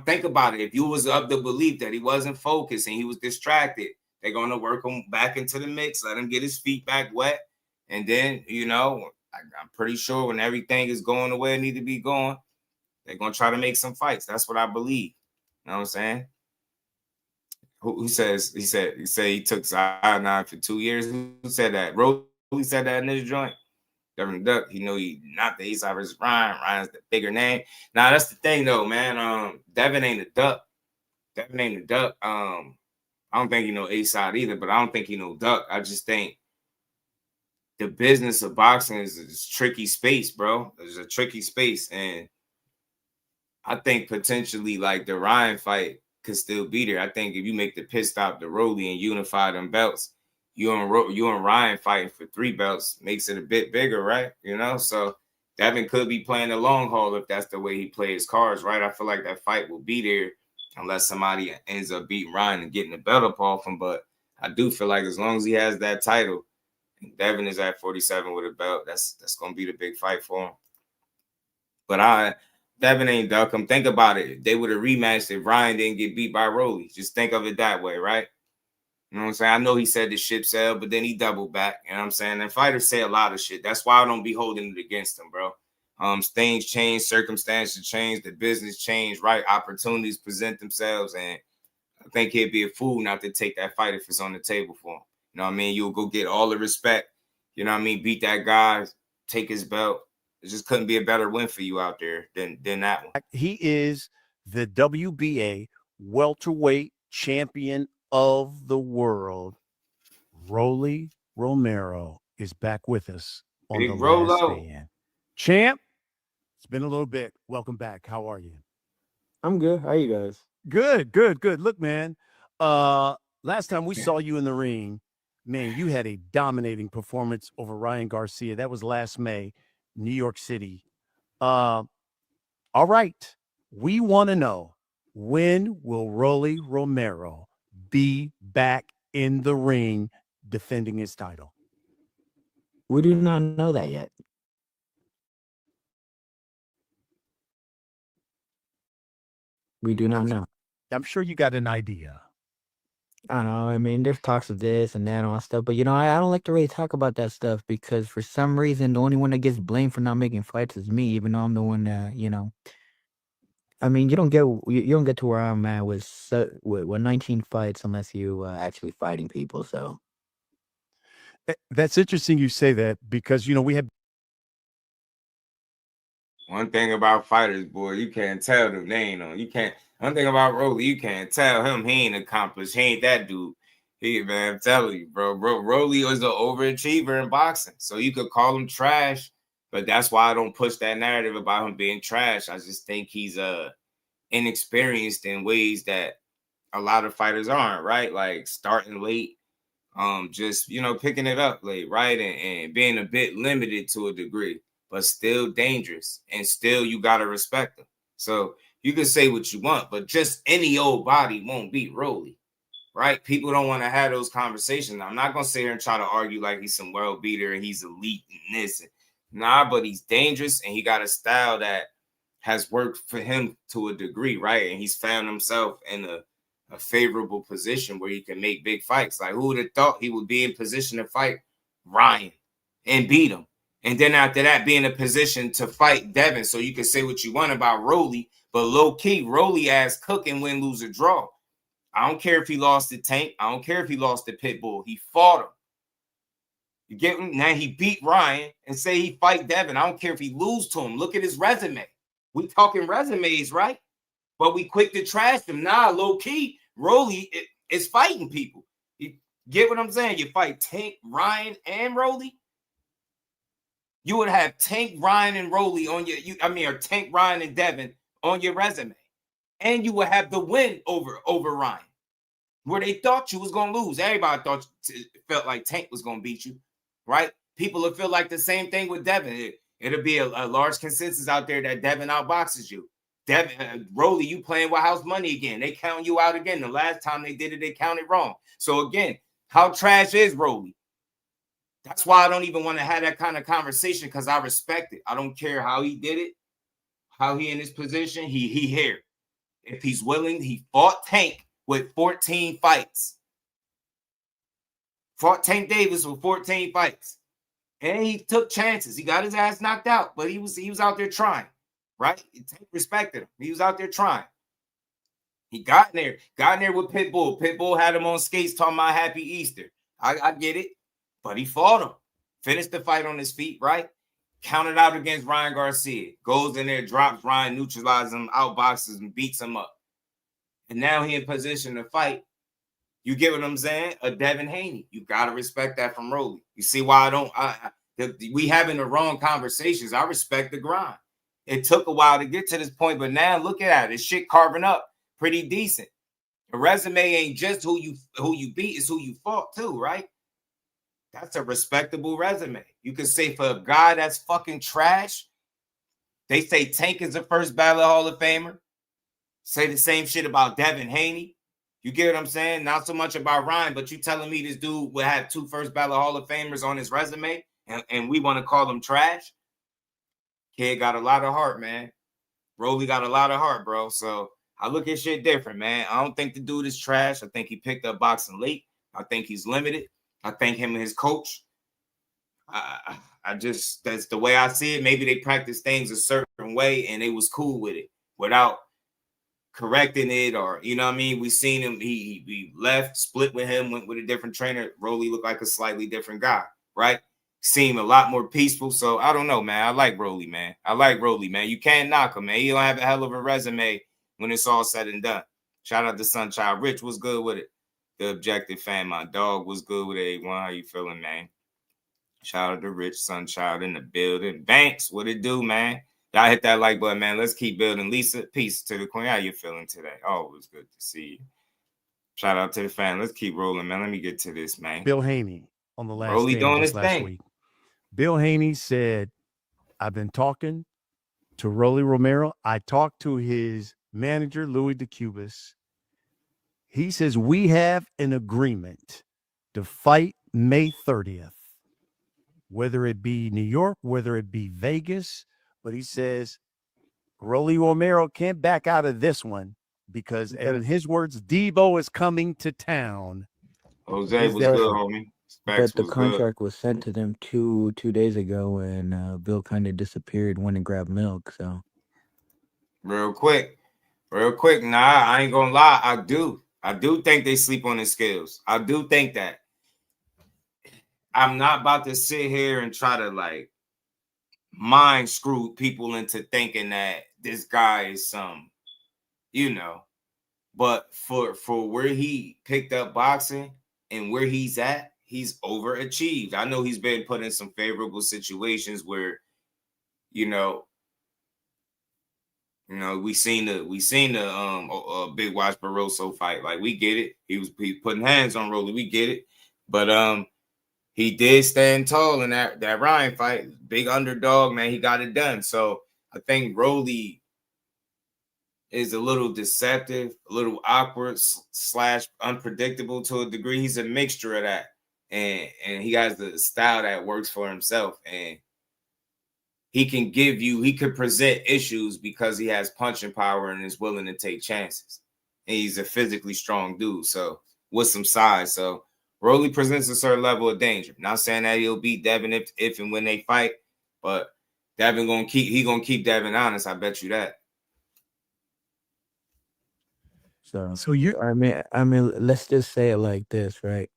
Think about it. If you was of the belief that he wasn't focused and he was distracted, they're gonna work him back into the mix, let him get his feet back wet, and then I'm pretty sure when everything is going the way it need to be going, they're gonna try to make some fights. That's what I believe. You know what I'm saying? Who says he said he took cyanide for 2 years? Who said that? Rolly said that in this joint. Devin Duck, he not the East Side versus Ryan. Ryan's the bigger name. Now that's the thing though, man. Devin ain't a duck. Devin ain't a duck. I don't think he know East Side either, but I don't think he know Duck. I just think the business of boxing is a tricky space, bro. It's a tricky space, and I think potentially like the Ryan fight could still be there. I think if you make the pit stop to Rolly and unify them belts, you and Ryan fighting for 3 belts makes it a bit bigger, right? So Devin could be playing the long haul if that's the way he plays cards, right? I feel like that fight will be there unless somebody ends up beating Ryan and getting the belt up off him. But I do feel like as long as he has that title, and Devin is at 47 with a belt, that's gonna be the big fight for him. But Devin ain't duck him. Think about it. They would have rematched if Ryan didn't get beat by Rolly. Just think of it that way, right? You know what I'm saying? I know he said the ship sailed, but then he doubled back. You know what I'm saying? And fighters say a lot of shit. That's why I don't be holding it against them, bro. Things change, circumstances change, the business change, right? Opportunities present themselves, and I think he'd be a fool not to take that fight if it's on the table for him. You know what I mean? You'll go get all the respect. You know what I mean? Beat that guy, take his belt. It just couldn't be a better win for you out there than that one. He is the WBA welterweight champion of the world. Rolly Romero is back with us on Big the Rolo. Last Stand. Champ, it's been a little bit. Welcome back. How are you? I'm good. How are you guys? Good. Look, man, last time we saw you in the ring, man, you had a dominating performance over Ryan Garcia. That was last May, New York City. All right. We want to know, when will Rolly Romero be back in the ring defending his title? We do not know that yet. We do not know. I'm sure you got an idea. I don't know. I mean, there's talks of this and that and all that stuff, but I don't like to really talk about that stuff because for some reason, the only one that gets blamed for not making fights is me, even though I'm the one that, I mean, you don't get to where I'm at with 19 fights unless you actually fighting people. So that's interesting you say that because, we have. One thing about fighters, boy, you can't tell them they ain't on. You can't. One thing about Rolly, you can't tell him he ain't accomplished. He ain't that dude. Man, I'm telling you, bro. Rolly was an overachiever in boxing. So you could call him trash, but that's why I don't push that narrative about him being trash. I just think he's inexperienced in ways that a lot of fighters aren't, right? Like starting late, just picking it up late, right? And being a bit limited to a degree, but still dangerous. And still you gotta respect him. So you can say what you want, but just any old body won't beat Rolly, right? People don't want to have those conversations. I'm not going to sit here and try to argue like he's some world beater and he's elite and this. Nah, but he's dangerous and he got a style that has worked for him to a degree, right? And he's found himself in a favorable position where he can make big fights. Like, who would have thought he would be in position to fight Ryan and beat him? And then after that, be in a position to fight Devin. So you can say what you want about Rolly, but low-key, Rolly ass cooking win, lose, or draw. I don't care if he lost to Tank. I don't care if he lost to Pitbull. He fought him. You get me? Now he beat Ryan and say he fight Devin. I don't care if he lose to him. Look at his resume. We talking resumes, right? But we quick to trash him. Nah, low-key, Rolly is fighting people. You get what I'm saying? You fight Tank, Ryan, and Rolly. You would have Tank, Ryan, and Rolly on or Tank, Ryan, and Devin on your resume. And you would have the win over Ryan, where they thought you was going to lose. Everybody felt like Tank was going to beat you, right? People will feel like the same thing with Devin. It'll be a large consensus out there that Devin outboxes you. Devin, Rolly, you playing with house money again. They count you out again. The last time they did it, they counted wrong. So again, how trash is Rolly? That's why I don't even want to have that kind of conversation, because I respect it. I don't care how he did it, how he in his position. He here. If he's willing, he fought Tank with 14 fights. Fought Tank Davis with 14 fights. And he took chances. He got his ass knocked out, but he was out there trying, right? Tank respected him. He was out there trying. He got in there with Pitbull. Pitbull had him on skates talking about Happy Easter. I get it, but he fought him. Finished the fight on his feet, right? Counted out against Ryan Garcia. Goes in there, drops Ryan, neutralizes him, outboxes him, beats him up. And now he in position to fight. You get what I'm saying? A Devin Haney. You got to respect that from Rolly. You see why we having the wrong conversations. I respect the grind. It took a while to get to this point, but now look at it. This shit carving up pretty decent. A resume ain't just who you beat, it's who you fought too, right? That's a respectable resume. You can say for a guy that's fucking trash, they say Tank is the first ballot Hall of Famer. Say the same shit about Devin Haney. You get what I'm saying? Not so much about Ryan, but you telling me this dude will have 2 first ballot Hall of Famers on his resume, and we want to call them trash? Kid got a lot of heart, man. Rolly got a lot of heart, bro. So I look at shit different, man. I don't think the dude is trash. I think he picked up boxing late. I think he's limited. I think him and his coach. That's the way I see it. Maybe they practice things a certain way and they was cool with it without correcting it, or you know what I mean. We seen him. He left, split with him, went with a different trainer. Rolly looked like a slightly different guy, right? Seemed a lot more peaceful. So I don't know, man. I like Rolly, man. You can't knock him, man. He don't have a hell of a resume when it's all said and done. Shout out to Sunchild. Rich was good with it. The Objective fan, my dog was good with A1. How you feeling, man? Shout out to Rich Sunchild in the building. Banks, what it do, man? Y'all hit that like button, man. Let's keep building. Lisa, peace to the queen. How you feeling today? Always good to see you. Shout out to the fan. Let's keep rolling, man. Let me get to this, man. Bill Haney on the last Rolly doing his last thing. week. Bill Haney said, I've been talking to Rolly Romero. I talked to his manager, Louis DeCubas. He says we have an agreement to fight May 30th, whether it be New York, whether it be Vegas. But he says Rolly Romero can't back out of this one because, in his words, Debo is coming to town. Jose was good, homie. But the contract was sent to them two days ago, and Bill kind of disappeared, went and grabbed milk. So real quick. Nah, I ain't gonna lie. I do think they sleep on his skills. I do think that. I'm not about to sit here and try to like mind screw people into thinking that this guy is some, but for where he picked up boxing and where he's at, he's overachieved. I know he's been put in some favorable situations where, we seen the Big Watch Barroso fight. Like, we get it. He putting hands on Rolly. We get it. But he did stand tall in that Ryan fight. Big underdog, man. He got it done. So I think Rolly is a little deceptive, a little awkward / unpredictable to a degree. He's a mixture of that. And he has the style that works for himself. And he could present issues because he has punching power and is willing to take chances. And he's a physically strong dude, so with some size. So Rolly presents a certain level of danger. Not saying that he'll beat Devin if and when they fight, but Devin gonna keep Devin honest. I bet you that. So I mean, let's just say it like this, right?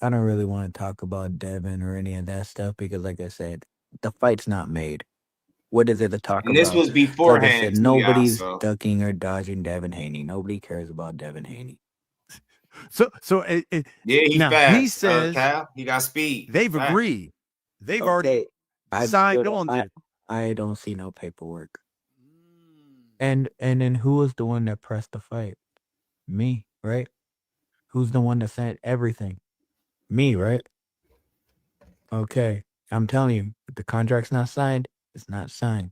I don't really want to talk about Devin or any of that stuff because, like I said, the fight's not made. What is it to talk And this about? was Like I beforehand said, too, y'all. nobody's So ducking or dodging Devin Haney. Nobody cares about Devin Haney. So yeah, he's now fast. he says Cal, he got speed. they've Fast. agreed. They've already signed on to it. I don't see no paperwork. And then who was the one that pressed the fight? Me, right? Who's the one that sent everything? Me, right? Okay. I'm telling you, if the contract's not signed, it's not signed.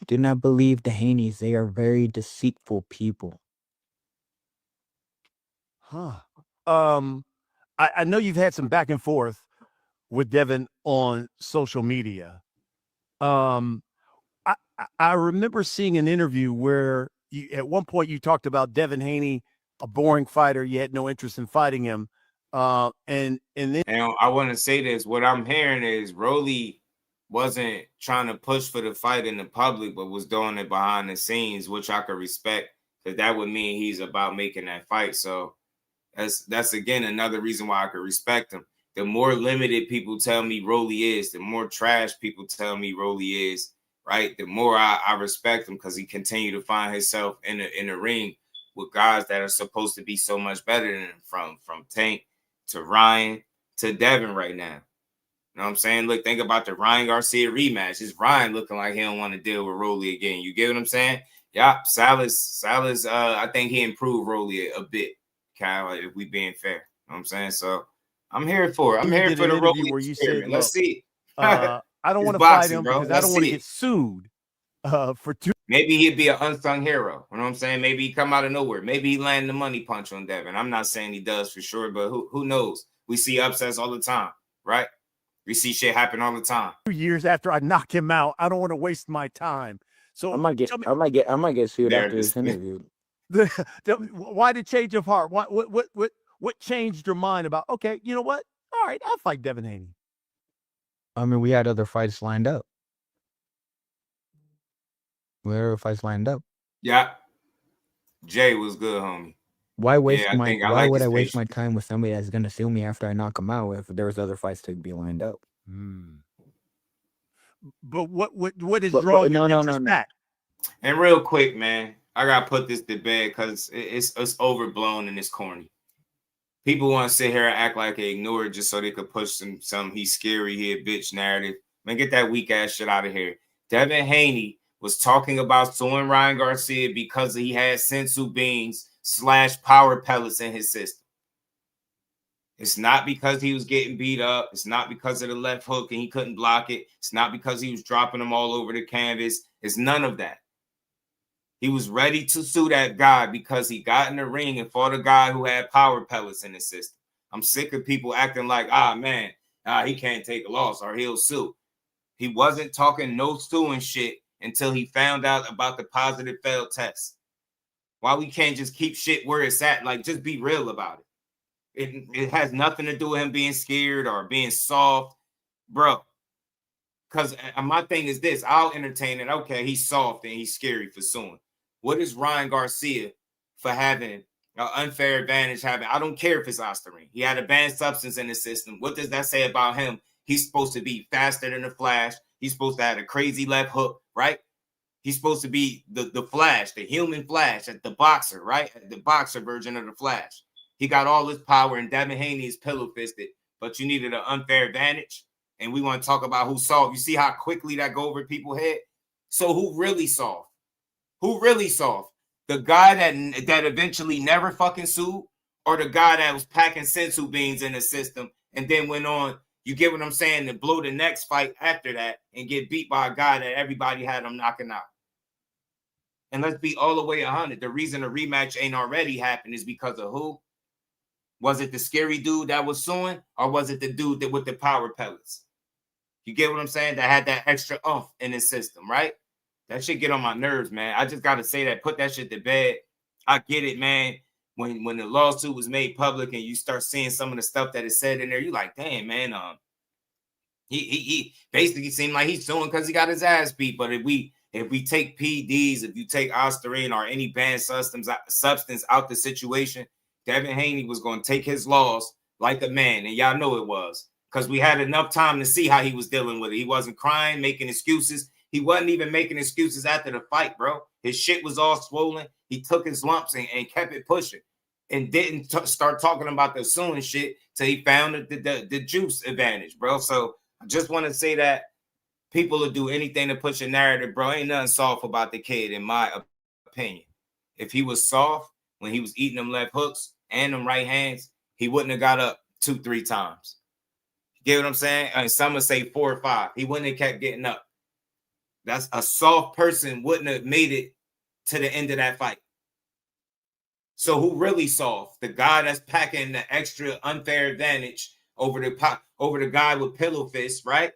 Do not believe the Haneys. They are very deceitful people. Huh. I know you've had some back and forth with Devin on social media. I remember seeing an interview where at one point you talked about Devin Haney, a boring fighter. You had no interest in fighting him. And then I want to say this. What I'm hearing is Rolly wasn't trying to push for the fight in the public, but was doing it behind the scenes, which I could respect, because that would mean he's about making that fight. So that's again another reason why I could respect him. The more limited people tell me Rolly is, the more trash people tell me Rolly is, right? The more I respect him, because he continued to find himself in the ring with guys that are supposed to be so much better than him, from Tank to Ryan to Devin right now. You know what I'm saying? Look, think about the Ryan Garcia rematch. It's Ryan looking like he don't want to deal with Rolly again. You get what I'm saying? Yeah, Salas, I think he improved Rolly a bit, Kyle, if we being fair. You know what I'm saying? So I'm here for it. I'm here for the Rolly where you experiment. said, Let's see. I don't want to fight him because I don't want to get sued for two. Maybe he'd be an unsung hero. You know what I'm saying? Maybe he come out of nowhere. Maybe he land the money punch on Devin. I'm not saying he does for sure, but who knows? We see upsets all the time, right? We see shit happen all the time. 2 years after I knock him out, I don't want to waste my time. So I might get sued after this interview. Why the change of heart? What changed your mind about? Okay, you know what? All right, I'll fight Devin Haney. I mean, we had other fights lined up. Yeah. Jay was good, homie. Why waste why would I waste my time with somebody that's gonna sue me after I knock him out if there was other fights to be lined up? But what is drawing your interest back? And real quick, man, I gotta put this to bed because it's overblown and it's corny. People want to sit here and act like they ignore it just so they could push some he's scary, he a bitch narrative. Man, get that weak ass shit out of here. Devin Haney was talking about suing Ryan Garcia because he had sensu beans / power pellets in his system. It's not because he was getting beat up. It's not because of the left hook and he couldn't block it. It's not because he was dropping them all over the canvas. It's none of that. He was ready to sue that guy because he got in the ring and fought a guy who had power pellets in his system. I'm sick of people acting like, he can't take a loss or he'll sue. He wasn't talking no suing shit until he found out about the positive failed test. Why we can't just keep shit where it's at? Like, just be real about it. It has nothing to do with him being scared or being soft, bro. Because my thing is this, I'll entertain it. Okay, he's soft and he's scary for suing. What is Ryan Garcia for having an unfair advantage? I don't care if it's Osterine. He had a banned substance in his system. What does that say about him? He's supposed to be faster than the Flash. He's supposed to have a crazy left hook, right? He's supposed to be the Flash, the human Flash, the boxer, right? The boxer version of the Flash. He got all this power, and Devin Haney is pillow-fisted, but you needed an unfair advantage, and we want to talk about who's soft. You see how quickly that go over people's head? So who really soft? Who really soft? The guy that eventually never fucking sued, or the guy that was packing sensu beans in the system and then went on, you get what I'm saying, to blow the next fight after that and get beat by a guy that everybody had him knocking out. And let's be all the way 100. The reason the rematch ain't already happened is because of who? Was it the scary dude that was suing, or was it the dude with the power pellets? You get what I'm saying? That had that extra oomph in his system, right? That shit get on my nerves, man. I just gotta say that. Put that shit to bed. I get it, man. When the lawsuit was made public and you start seeing some of the stuff that is said in there, you like, damn, man. He basically seemed like he's suing because he got his ass beat. But if we take PDs, if you take Ostarine or any banned substance out the situation, Devin Haney was going to take his loss like a man, and y'all know it was because we had enough time to see how he was dealing with it. He wasn't crying, making excuses. He wasn't even making excuses after the fight, bro. His shit was all swollen. He took his lumps and kept it pushing and didn't start talking about the suing shit till he found the juice advantage, bro. So I just want to say that people will do anything to push a narrative, bro. Ain't nothing soft about the kid, in my opinion. If he was soft when he was eating them left hooks and them right hands, he wouldn't have got up 2-3 times. You get what I'm saying? And some would say 4 or 5. He wouldn't have kept getting up. That's a soft person wouldn't have made it to the end of that fight. So who really soft? The guy that's packing the extra unfair advantage over the guy with pillow fists, right?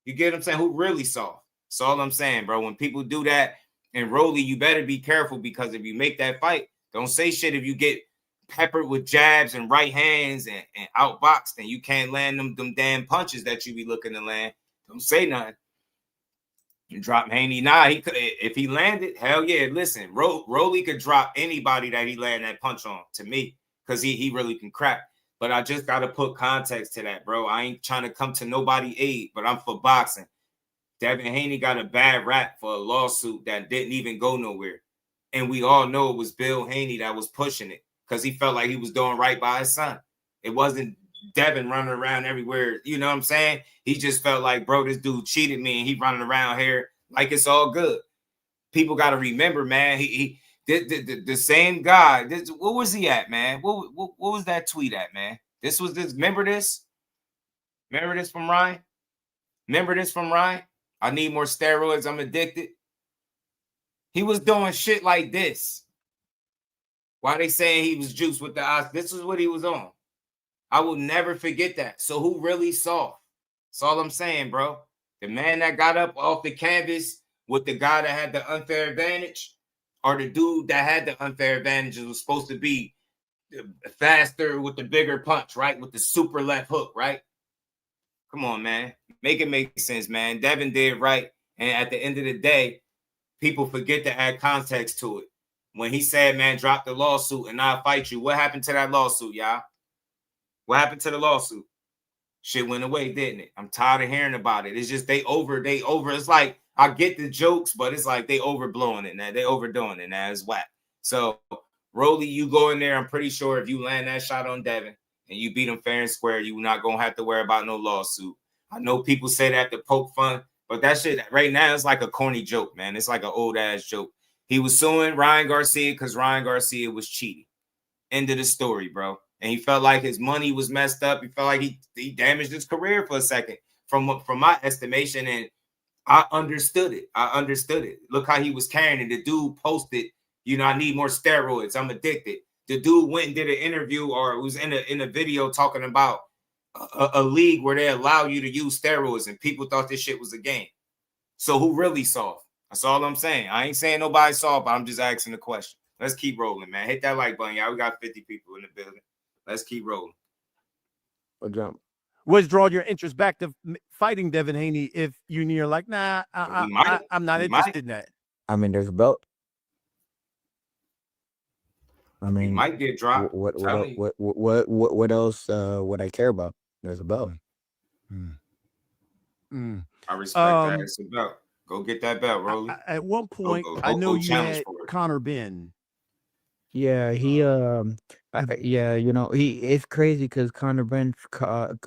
You get what I'm saying? Who really soft? That's all I'm saying, bro. When people do that and Rolly, you better be careful because if you make that fight, don't say shit if you get peppered with jabs and right hands and outboxed and you can't land them damn punches that you be looking to land. Don't say nothing. You drop Haney. Nah, he could if he landed, hell yeah. Listen, Rolly could drop anybody that he land that punch on to me because he really can crack. But I just got to put context to that, bro. I ain't trying to come to nobody aid, but I'm for boxing. Devin Haney got a bad rap for a lawsuit that didn't even go nowhere. And we all know it was Bill Haney that was pushing it because he felt like he was doing right by his son. It wasn't Devin running around everywhere. You know what I'm saying? He just felt like, bro, this dude cheated me and he running around here like it's all good. People got to remember, man, the same guy. What was he at, man? What was that tweet at, man? Remember this? Remember this from Ryan? Remember this from Ryan? I need more steroids. I'm addicted. He was doing shit like this. Why they saying he was juiced with the eyes? This is what he was on. I will never forget that. So who really soft? That's all I'm saying, bro. The man that got up off the canvas with the guy that had the unfair advantage, or the dude that had the unfair advantage was supposed to be faster with the bigger punch, right? With the super left hook, right? Come on, man. Make it make sense, man. Devin did right. And at the end of the day, people forget to add context to it. When he said, man, drop the lawsuit and I'll fight you, what happened to that lawsuit, y'all? What happened to the lawsuit? Shit went away, didn't it? I'm tired of hearing about it. It's just they over. It's like, I get the jokes, but it's like they overblowing it now. They overdoing it now. It's whack. So, Rolly, you go in there. I'm pretty sure if you land that shot on Devin and you beat him fair and square, you're not going to have to worry about no lawsuit. I know people say that to poke fun, but that shit right now is like a corny joke, man. It's like an old-ass joke. He was suing Ryan Garcia because Ryan Garcia was cheating. End of the story, bro. And he felt like his money was messed up. He felt like he damaged his career for a second from my estimation. And I understood it. Look how he was carrying it. The dude posted, I need more steroids. I'm addicted. The dude went and did an interview or was in a video talking about a league where they allow you to use steroids and people thought this shit was a game. So who really soft? That's all I'm saying. I ain't saying nobody soft, but I'm just asking the question. Let's keep rolling, man. Hit that like button, y'all. We got 50 people in the building. Let's keep rolling. A jump. What's drawn your interest back to fighting Devin Haney if you're like, nah, I'm not interested in that? I mean, there's a belt. I mean, he might get dropped. What else would I care about? There's a belt. I respect that. It's a belt. Go get that belt, Rolly. At one point, I know you had Connor Ben. Yeah, it's crazy because Conor Benn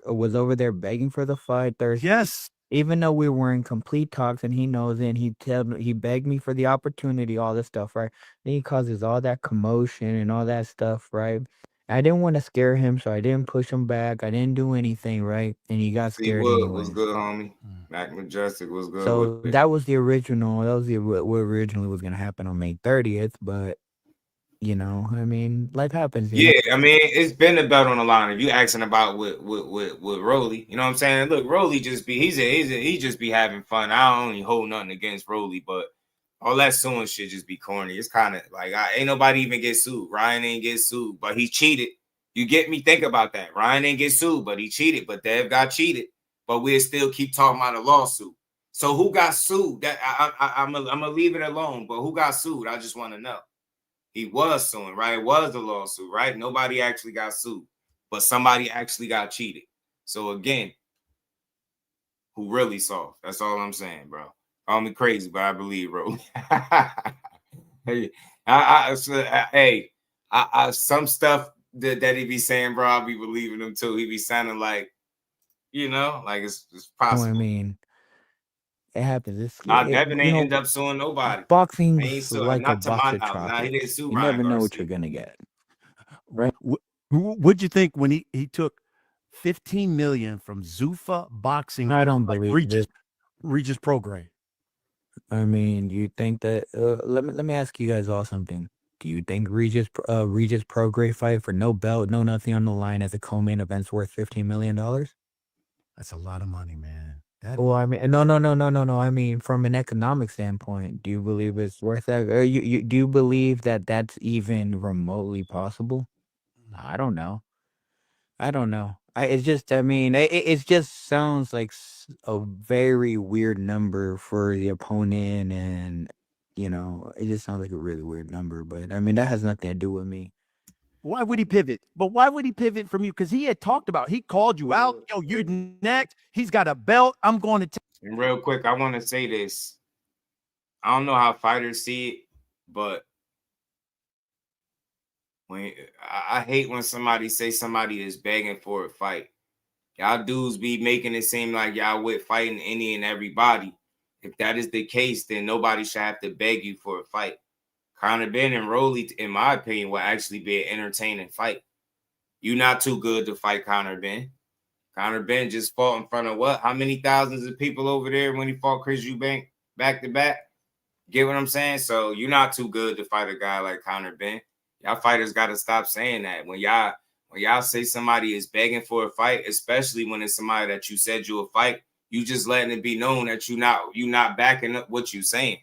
was over there begging for the fight Thursday. Yes. Even though we were in complete talks and he knows it, and he begged me for the opportunity, all this stuff, right? Then he causes all that commotion and all that stuff, right? I didn't want to scare him, so I didn't push him back. I didn't do anything, right? And he got scared anyway. Was good, homie. Mac Majestic was good. So that was the original. That was what originally was going to happen on May 30th, but You know, I mean, life happens. You know? Yeah, I mean, it's been a belt on the line. If you asking about with Rolly, you know what I'm saying? Look, Rolly just be he just be having fun. I don't only hold nothing against Rolly, but all that suing shit just be corny. It's kind of like ain't nobody even get sued. Ryan ain't get sued, but he cheated. You get me? Think about that. Ryan ain't get sued, but he cheated. But Dev got cheated. But we'll still keep talking about a lawsuit. So who got sued? That I'm gonna leave it alone. But who got sued? I just want to know. He was suing, right? It was a lawsuit, right? Nobody actually got sued, but somebody actually got cheated. So again, who really saw? That's all I'm saying, bro. Call me crazy, but I believe, bro. Hey, some stuff that he be saying, bro, I'll be believing him too. He be sounding like, you know, like it's possible. I mean, it happens. Devin ain't end up suing nobody. Boxing's Like like a to my box of knowledge. Nah, he didn't chocolates. sue You Ryan never know what Garcia. you're gonna get, right? What'd you think when he took $15 million from Zuffa Boxing? I don't believe this. Regis Prograis. I mean, do you think that? Let me ask you guys all something. Do you think Regis Prograis fight for no belt, no nothing on the line as a co-main event's worth $15 million? That's a lot of money, man. Well, I mean, no. I mean, from an economic standpoint, do you believe it's worth that? Or do you believe that that's even remotely possible? I don't know. It's just, I mean, it just sounds like a very weird number for the opponent, and you know, it just sounds like a really weird number. But I mean, that has nothing to do with me. Why would he pivot? But why would he pivot from you? Because he had talked about, he called you out. Yo, you're next. He's got a belt. I'm going to. And real quick, I want to say this. I don't know how fighters see it, but when I hate when somebody say somebody is begging for a fight. Y'all dudes be making it seem like y'all with fighting any and everybody. If that is the case, then nobody should have to beg you for a fight. Conor Ben and Rolly, in my opinion, will actually be an entertaining fight. You're not too good to fight Conor Ben. Conor Ben just fought in front of what? How many thousands of people over there when he fought Chris Eubank back to back? Get what I'm saying? So you're not too good to fight a guy like Conor Ben. Y'all fighters got to stop saying that. When y'all say somebody is begging for a fight, especially when it's somebody that you said you'll fight, you just letting it be known that you not backing up what you saying.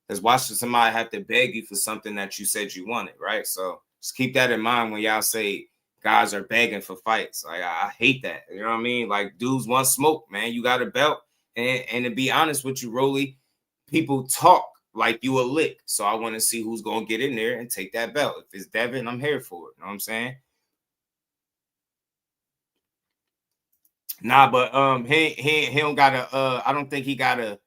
Because why should somebody have to beg you for something that you said you wanted, right? So just keep that in mind when y'all say guys are begging for fights. Like I hate that. You know what I mean? Like dudes want smoke, man. You got a belt. And to be honest with you, Rolly, people talk like you a lick. So I want to see who's going to get in there and take that belt. If it's Devin, I'm here for it. You know what I'm saying? Nah, but he don't gotta I don't think he gotta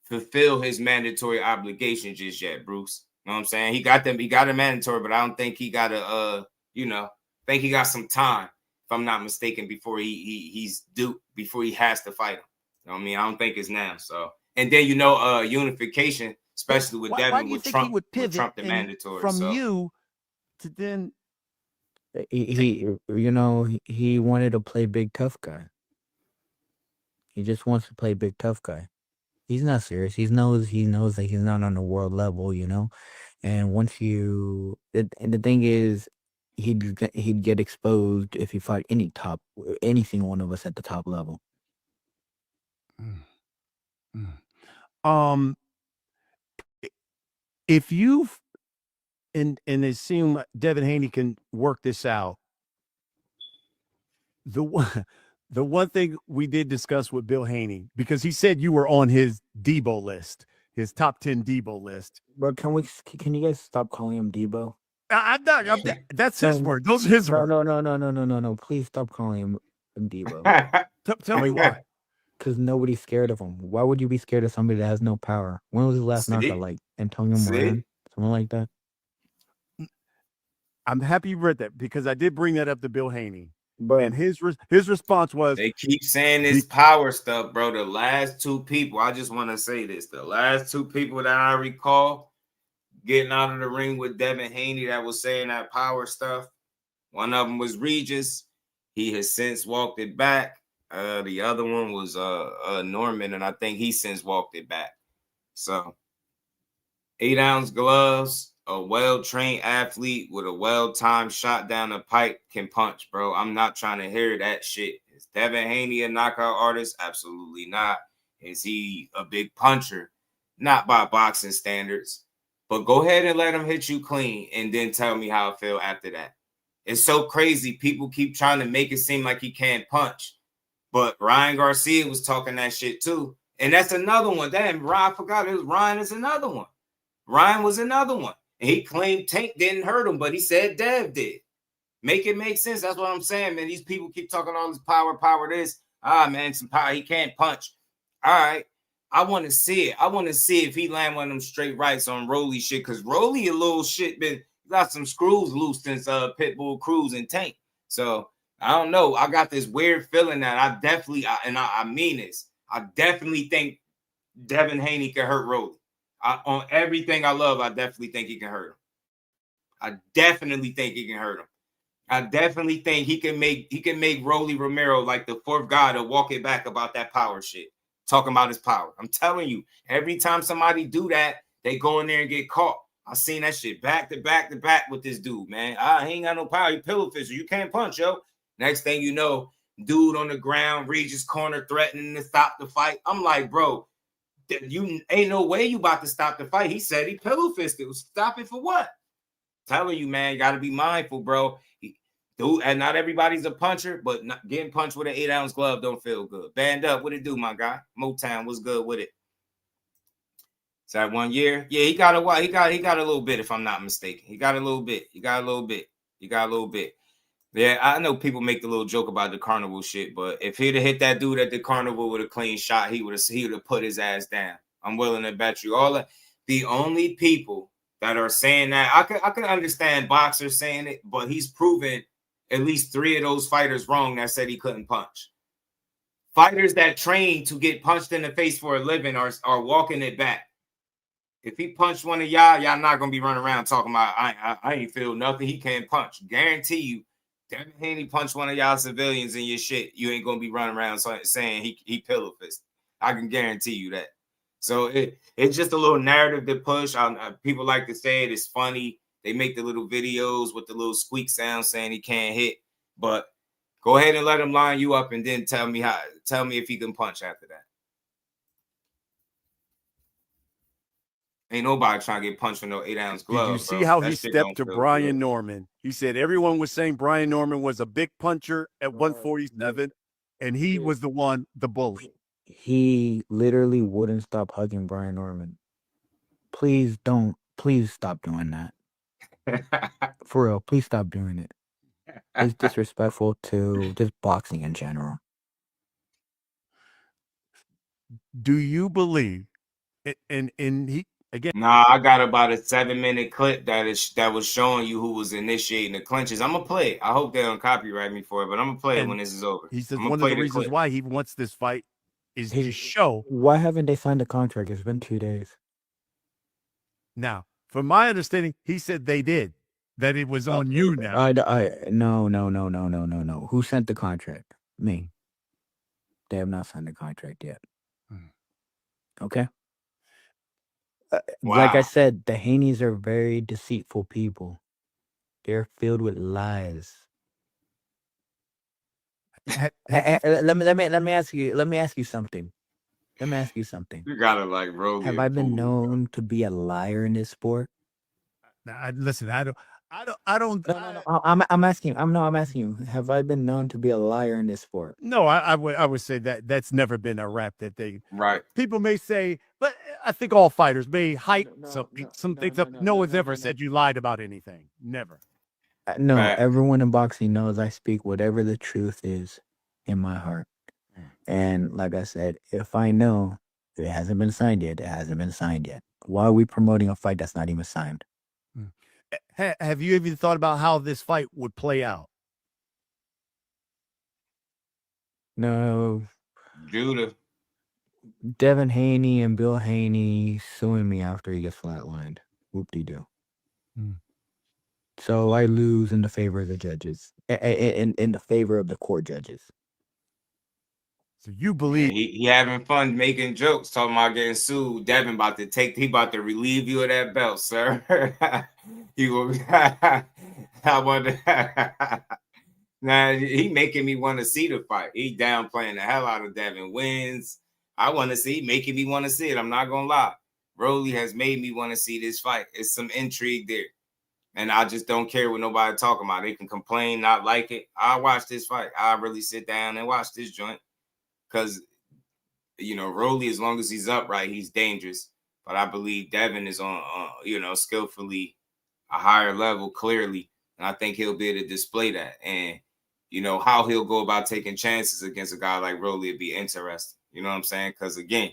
fulfill his mandatory obligation just yet, Bruce. You know what I'm saying? He got a mandatory, but I don't think he gotta think he got some time, if I'm not mistaken, before he's due, before he has to fight him. You know what I mean? I don't think it's now. So and then unification, especially with Devin, why do you with think Trump, he would pivot with Trump the mandatory from you to then? He wanted to play big tough guy. He just wants to play big tough guy. He's not serious. He knows that he's not on the world level, you know. And once and the thing is, he'd get exposed if he fought any single one of us at the top level. If you and assume Devin Haney can work this out, the one thing we did discuss with Bill Haney, because he said you were on his Debo list, his top 10 Debo list. But can you guys stop calling him Debo? That's his word. Those are his words. No. Please stop calling him Debo. Tell me why. Because nobody's scared of him. Why would you be scared of somebody that has no power? When was his last knockout? Like Antonio Moran? Something like that? I'm happy you read that, because I did bring that up to Bill Haney. And his response was, they keep saying this power stuff, bro. The last two people, I just want to say this. The last two people that I recall getting out of the ring with Devin Haney that was saying that power stuff, one of them was Regis. He has since walked it back. The other one was Norman, and I think he since walked it back. So 8-ounce gloves, a well-trained athlete with a well-timed shot down the pipe can punch, bro. I'm not trying to hear that shit. Is Devin Haney a knockout artist? Absolutely not. Is he a big puncher? Not by boxing standards. But go ahead and let him hit you clean and then tell me how I feel after that. It's so crazy. People keep trying to make it seem like he can't punch. But Ryan Garcia was talking that shit too. And that's another one. Damn, Ryan, I forgot. Ryan is another one. Ryan was another one. And he claimed Tank didn't hurt him, but he said Dev did. Make it make sense. That's what I'm saying, man. These people keep talking all this power this. Man, some power. He can't punch. All right. I want to see it. I want to see if he land one of them straight rights on Rolly shit, because Rolly a little shit, but got some screws loose since Pitbull, Cruz, and Tank. So I don't know. I got this weird feeling that I definitely, I mean this, I definitely think Devin Haney can hurt Rolly. On everything I love, I definitely think he can hurt him. I definitely think he can hurt him. I definitely think he can make Rolly Romero like the fourth guy to walk it back about that power shit. Talking about his power. I'm telling you, every time somebody do that, they go in there and get caught. I seen that shit back to back to back with this dude, man. He ain't got no power. He pillow fisher. You can't punch, yo. Next thing you know, dude on the ground, Regis corner threatening to stop the fight. I'm like, bro, you ain't no way you about to stop the fight. He said he pillow fisted. Stop it for what? Telling you, man, you got to be mindful, bro. Dude, and not everybody's a puncher, but getting punched with an 8-ounce glove don't feel good. Band up, what it do, my guy? Motown was good with it. Is that 1 year? Yeah, he got a while. He got a little bit, if I'm not mistaken. He got a little bit. Yeah, I know people make the little joke about the carnival shit, but if he'd have hit that dude at the carnival with a clean shot, he would have put his ass down. I'm willing to bet you all that. The only people that are saying that, I can understand boxers saying it, but he's proven at least 3 of those fighters wrong that said he couldn't punch. Fighters that train to get punched in the face for a living are walking it back. If he punched one of y'all not gonna be running around talking about I ain't feel nothing. He can't punch. Guarantee you, Devin Haney punched one of y'all civilians in your shit, you ain't gonna be running around saying he pillow fist. I can guarantee you that. So it's just a little narrative to push. People like to say it. It's funny. They make the little videos with the little squeak sound saying he can't hit. But go ahead and let him line you up and then tell me if he can punch after that. Ain't nobody trying to get punched with no 8-ounce glove. Did you see how he stepped to Brian Norman? He said everyone was saying Brian Norman was a big puncher at 147, and he was the bully. He literally wouldn't stop hugging Brian Norman. Please stop doing that. For real, please stop doing it. It's disrespectful to just boxing in general. Do you believe? And he again. Nah, I got about a 7-minute clip that was showing you who was initiating the clinches. I'm gonna play it. I hope they don't copyright me for it, but I'm gonna play it when this is over. He says one of the reasons why he wants this fight is to show. Why haven't they signed the contract? It's been 2 days. Now, from my understanding, he said they did. That it was on you now. No. Who sent the contract? Me. They have not signed the contract yet. Okay. Wow. Like I said, the Haneys are very deceitful people. They're filled with lies. Let me ask you something. You gotta like roll. Have I been known to be a liar in this sport? Listen, I don't. No. I'm asking you. Have I been known to be a liar in this sport? No, I would say that's never been a rap that they. Right. People may say, but I think all fighters may hype some things up. No one's ever said you lied about anything. Never. No, everyone in boxing knows I speak whatever the truth is in my heart. And like I said, if I know it hasn't been signed yet, it hasn't been signed yet. Why are we promoting a fight that's not even signed? Have you even thought about how this fight would play out? No. Judah. Devin Haney and Bill Haney suing me after he gets flatlined. Whoop-de-doo. So I lose in the favor of the judges. In the favor of the court judges. So you believe he having fun making jokes, talking about getting sued. Devin he about to relieve you of that belt, sir. He will. I wonder. Now he making me want to see the fight. He downplaying the hell out of Devin. Wins. I want to see, making me want to see it. I'm not gonna lie. Rolly has made me want to see this fight. It's some intrigue there. And I just don't care what nobody talking about. They can complain, not like it. I watch this fight. I really sit down and watch this joint. Because, you know, Rolly, as long as he's upright, he's dangerous. But I believe Devin is on, you know, skillfully a higher level, clearly. And I think he'll be able to display that. And, you know, how he'll go about taking chances against a guy like Rolly would be interesting. You know what I'm saying? Because, again,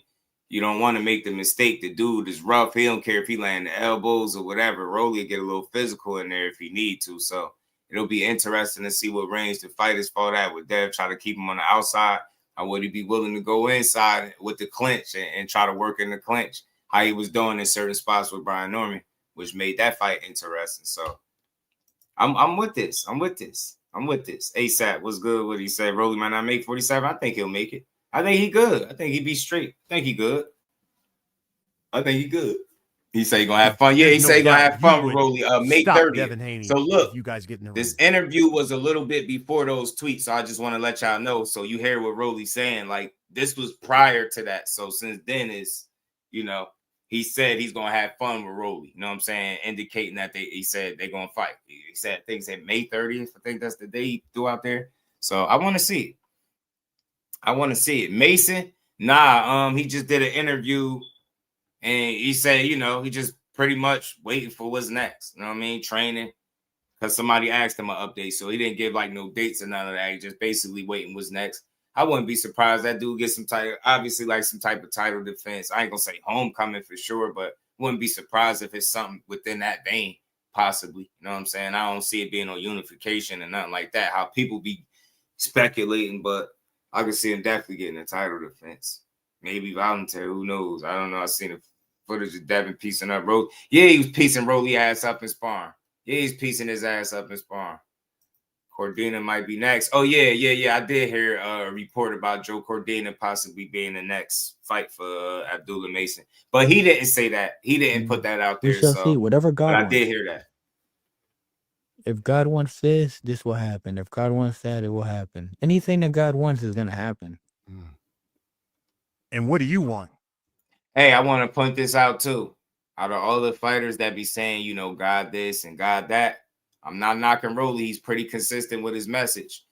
you don't want to make the mistake. The dude is rough. He don't care if he land the elbows or whatever. Rolly will get a little physical in there if he need to. So it'll be interesting to see what range the fighters fought at. With Dev try to keep him on the outside, or would he be willing to go inside with the clinch and try to work in the clinch, how he was doing in certain spots with Brian Norman, which made that fight interesting. So I'm with this. I'm with this. ASAP was good what he said. Rolly might not make 47. I think he'll make it. I think he good. I think he be straight. I think he good. He say he gonna have fun. Yeah, he say he gonna have fun with Rolly. May 30th. Devin Haney. So look, you guys get in the this ring. interview was a little bit before those tweets. So I just want to let y'all know. So you hear what Rolly's saying. Like, this was prior to that. So since then is, you know, he said he's gonna have fun with Rolly. You know what I'm saying? Indicating that he said they're gonna fight. He said, I think he said May 30th. I think that's the day he threw out there. So I want to see it. Mason, he just did an interview and he said, you know, he just pretty much waiting for what's next. You know what I mean? Training. Because somebody asked him an update. So he didn't give like no dates or none of that. He just basically waiting what's next. I wouldn't be surprised that dude gets some type, obviously like some type of title defense. I ain't gonna say homecoming for sure, but wouldn't be surprised if it's something within that vein, possibly. You know what I'm saying? I don't see it being no unification and nothing like that. How people be speculating, but I could see him definitely getting a title defense. Maybe voluntary, who knows? I don't know. I seen the footage of Devin piecing up Rolly. Yeah, he was piecing Rolly ass up in sparring. Yeah, he's piecing his ass up in sparring. Cordina might be next. Oh, yeah. I did hear a report about Joe Cordina possibly being the next fight for Abdullah Mason. But he didn't say that. He didn't put that out there. We shall see. Whatever God wants. I did hear that. If God wants this will happen. If God wants that, it will happen. Anything that God wants is going to happen. And what do you want? Hey, I want to point this out too. Out of all the fighters that be saying, you know, God this and God that, I'm not knocking Rolly. He's pretty consistent with his message.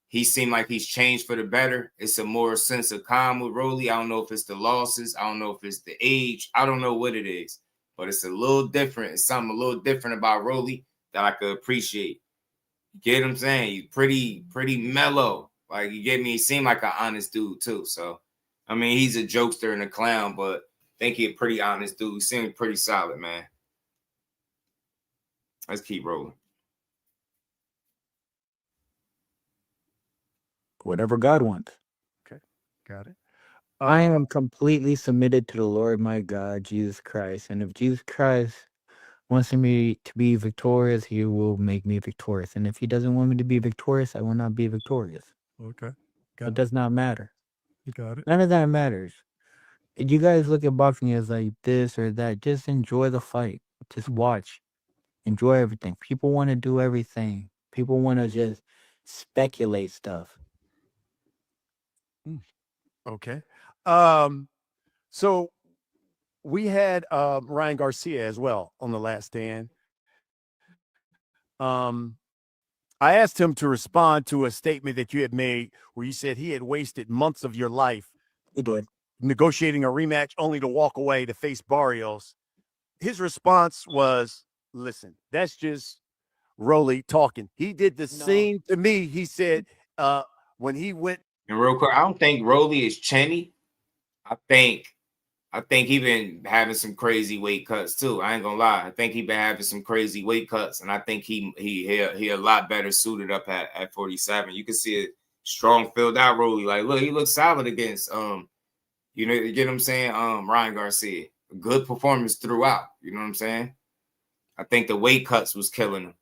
He seemed like he's changed for the better. It's a more sense of calm with Rolly. I don't know if it's the losses. I don't know if it's the age. I don't know what it is. But it's a little different. It's something a little different about Rolly that I could appreciate. You get what I'm saying? He's pretty mellow. Like, you get me? He seemed like an honest dude too. So, I mean, he's a jokester and a clown, but I think he's a pretty honest dude. He seemed pretty solid, man. Let's keep rolling. Whatever God wants. Okay, got it. I am completely submitted to the Lord my God, Jesus Christ. And if Jesus Christ wants me to be victorious, he will make me victorious. And if he doesn't want me to be victorious, I will not be victorious. Okay. It does not matter. You got it. None of that matters. You guys look at boxing as like this or that. Just enjoy the fight. Just watch. Enjoy everything. People want to do everything. People want to just speculate stuff. Okay. So we had Ryan Garcia as well on The Last Stand. I asked him to respond to a statement that you had made where you said he had wasted months of your life negotiating a rematch only to walk away to face Barrios. His response was, listen, that's just Rolly talking. He did the same to me. He said when he went. And real quick, I don't think Rolly is chenny. I think he been having some crazy weight cuts too. I ain't gonna lie. I think he been having some crazy weight cuts, and I think he a lot better suited up at 47. You can see a strong filled out Rolly. Like, look, he looks solid against you know, you get what I'm saying? Ryan Garcia. Good performance throughout. You know what I'm saying? I think the weight cuts was killing him.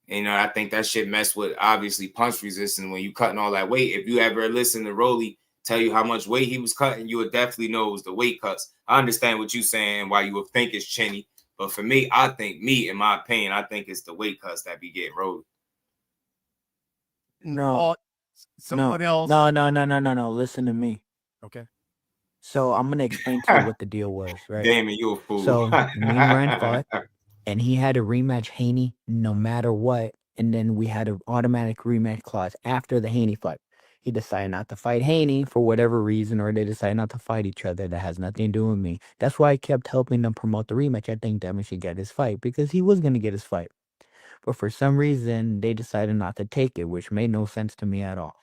And, you know, I think that shit messed with obviously punch resistance when you cutting all that weight. If you ever listen to Rolly tell you how much weight he was cutting, you would definitely know it was the weight cuts. I understand what you're saying, why you would think it's Chinny. But for me, in my opinion, I think it's the weight cuts that be getting rolled. No, someone else. No. Listen to me. Okay. So I'm gonna explain to you what the deal was, right? Damn it, you a fool. So me and Ryan fought, and he had to rematch Haney no matter what, and then we had an automatic rematch clause after the Haney fight. He decided not to fight Haney for whatever reason, or they decided not to fight each other. That has nothing to do with me. That's why I kept helping them promote the rematch. I think Devin should get his fight because he was gonna get his fight. But for some reason, they decided not to take it, which made no sense to me at all.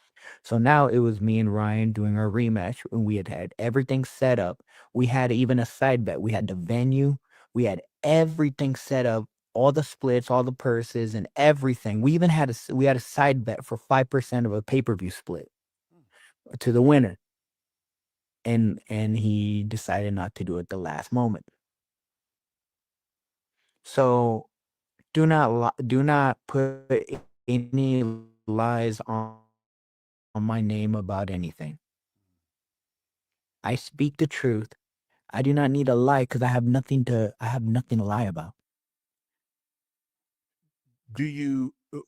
So now it was me and Ryan doing our rematch, and we had everything set up. We had even a side bet. We had the venue. We had everything set up, all the splits, all the purses, and everything. We even had a side bet for 5% of a pay-per-view split to the winner. And he decided not to do it the last moment. So do not put any lies on my name about anything. I speak the truth. I do not need a lie because I have nothing to lie about.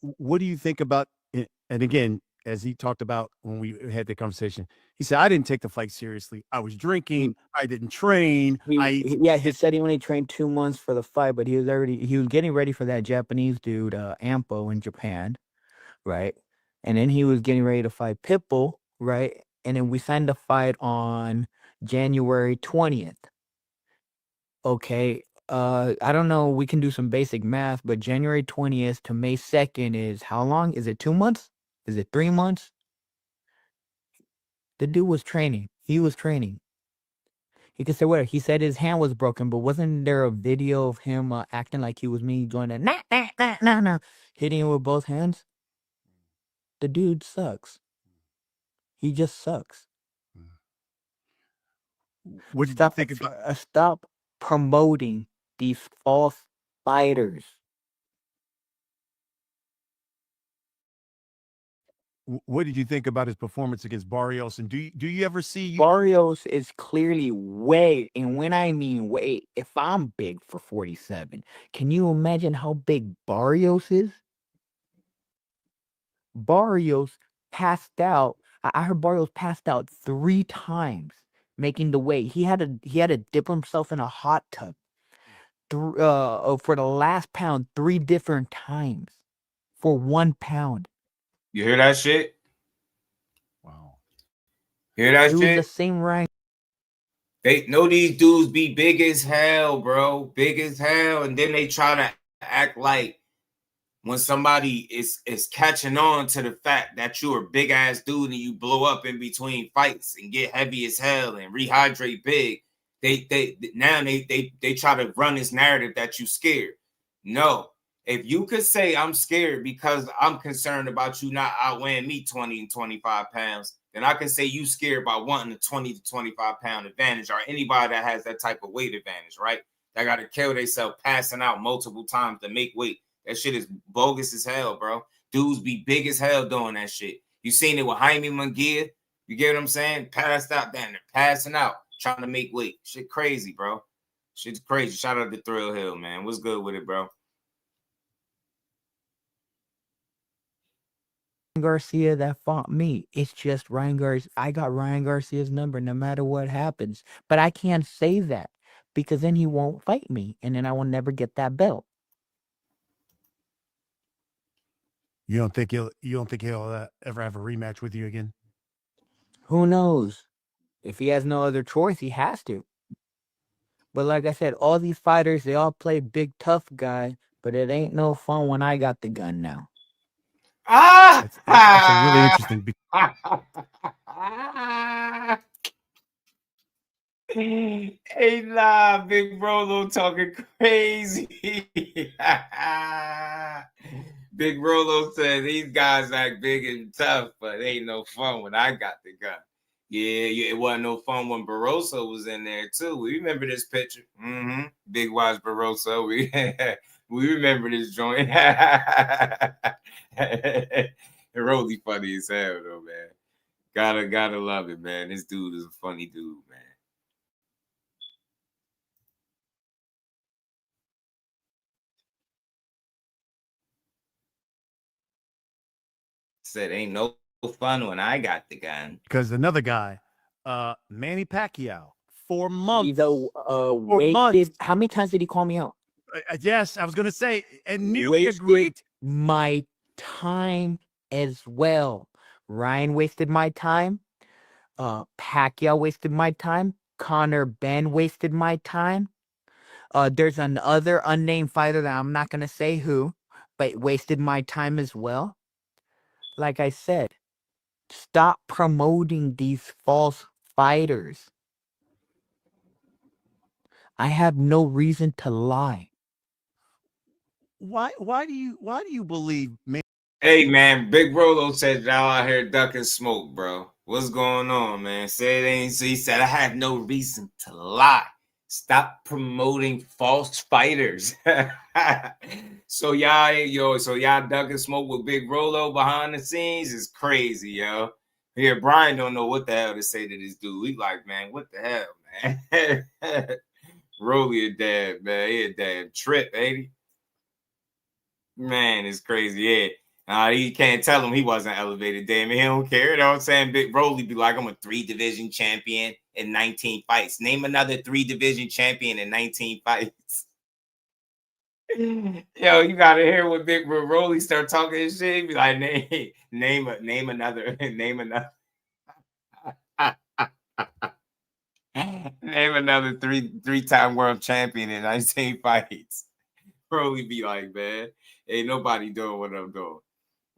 What do you think about it? And again, as he talked about when we had the conversation, he said, I didn't take the fight seriously. I was drinking. I didn't train. He said he only trained 2 months for the fight, but he was getting ready for that Japanese dude, Ampo in Japan, right? And then he was getting ready to fight Pitbull, right? And then we signed the fight on January 20th. Okay. I don't know. We can do some basic math, but January 20th to May 2nd is how long? Is it 2 months? Is it 3 months? The dude was training. He was training. He could say what? He said his hand was broken, but wasn't there a video of him acting like he was me going to nah, hitting him with both hands? The dude sucks. He just sucks. What did you think about? Stop promoting these false fighters. What did you think about his performance against Barrios? And do you ever see Barrios is clearly way, and when I mean way, if I'm big for 47, can you imagine how big Barrios is? Barrios passed out. I heard Barrios passed out 3 times making the weight. He had to dip himself in a hot tub for the last pound 3 different times for 1 pound. You hear that shit? Wow. Hear that It was shit? the same rank. They know these dudes be big as hell, bro. Big as hell. And then they try to act like when somebody is catching on to the fact that you're a big ass dude and you blow up in between fights and get heavy as hell and rehydrate big, they try to run this narrative that you scared. No. If you could say I'm scared because I'm concerned about you not outweighing me 20 and 25 pounds, then I can say you scared by wanting a 20 to 25 pound advantage, or anybody that has that type of weight advantage, right? That got to kill themselves passing out multiple times to make weight. That shit is bogus as hell, bro. Dudes be big as hell doing that shit. You seen it with Jaime Munguia? You get what I'm saying? Passed out down there, passing out, trying to make weight. Shit crazy, bro. Shit's crazy. Shout out to Thrill Hill, man. What's good with it, bro? Garcia that fought me. It's just Ryan Garcia. I got Ryan Garcia's number no matter what happens. But I can't say that because then he won't fight me and then I will never get that belt. You don't think he'll ever have a rematch with you again? Who knows? If he has no other choice, he has to. But like I said, all these fighters, they all play big tough guy, but it ain't no fun when I got the gun now. That's really interesting. Hey, nah, Big Rolo talking crazy. Big Rolo said these guys act big and tough, but ain't no fun when I got the gun. Yeah, it wasn't no fun when Barroso was in there too. We remember this picture. Big Wise Barroso. We remember this joint. Rolly funny as hell though, man. Gotta love it, man. This dude is a funny dude, man. Said ain't no fun when I got the gun. Because another guy, Manny Pacquiao, 4 months. He's wasted. How many times did he call me out? Yes, I was gonna say, and nearly agreed. My time as well. Ryan wasted my time. Pacquiao wasted my time. Conor Ben wasted my time. There's another unnamed fighter that I'm not gonna say who, but wasted my time as well. Like I said, stop promoting these false fighters. I have no reason to lie. Why do you believe me? Hey man, Big Rolo said y'all out here ducking smoke, bro. What's going on, man? Say it ain't. So he said I have no reason to lie. Stop promoting false fighters. So y'all ducking smoke with Big Rolo behind the scenes is crazy, yo. Here, Brian don't know what the hell to say to this dude. He like, man, what the hell, man? Rolly a dad, man. He a damn trip, ain't he? Man, it's crazy. Yeah. You can't tell him he wasn't elevated. Damn it, he don't care. You know what I'm saying? Big Rolly be like, I'm a 3-division champion in 19 fights. Name another 3-division champion in 19 fights. Yo, you gotta hear what Big Rolly start talking his shit. He be like, name another, name another. Name another three-time world champion in 19 fights. Rolly be like, man, ain't nobody doing what I'm doing.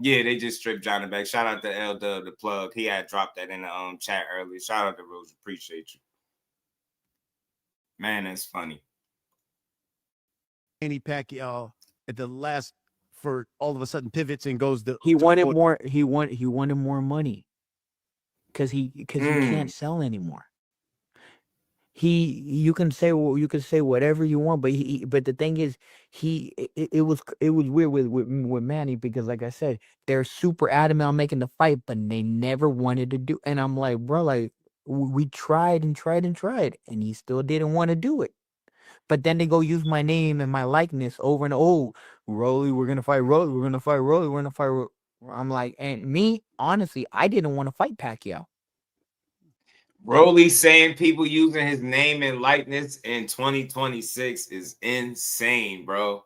Yeah, they just stripped Johnny back. Shout out to L Dub, the plug. He had dropped that in the chat earlier. Shout out to Rose. Appreciate you. Man, that's funny. Manny Pacquiao at the last for all of a sudden pivots and goes to he wanted more. He wanted more money because he can't sell anymore. You can say whatever you want, but the thing is, it was weird with Manny because, like I said, they're super adamant on making the fight, but they never wanted to do. And I'm like, bro, like we tried and tried and tried, and he still didn't want to do it. But then they go use my name and my likeness over and Rolly, we're gonna fight Rolly, we're gonna fight Rolly, we're gonna fight. I'm like, and me, honestly, I didn't want to fight Pacquiao. Rolly saying people using his name and likeness in 2026 is insane, bro.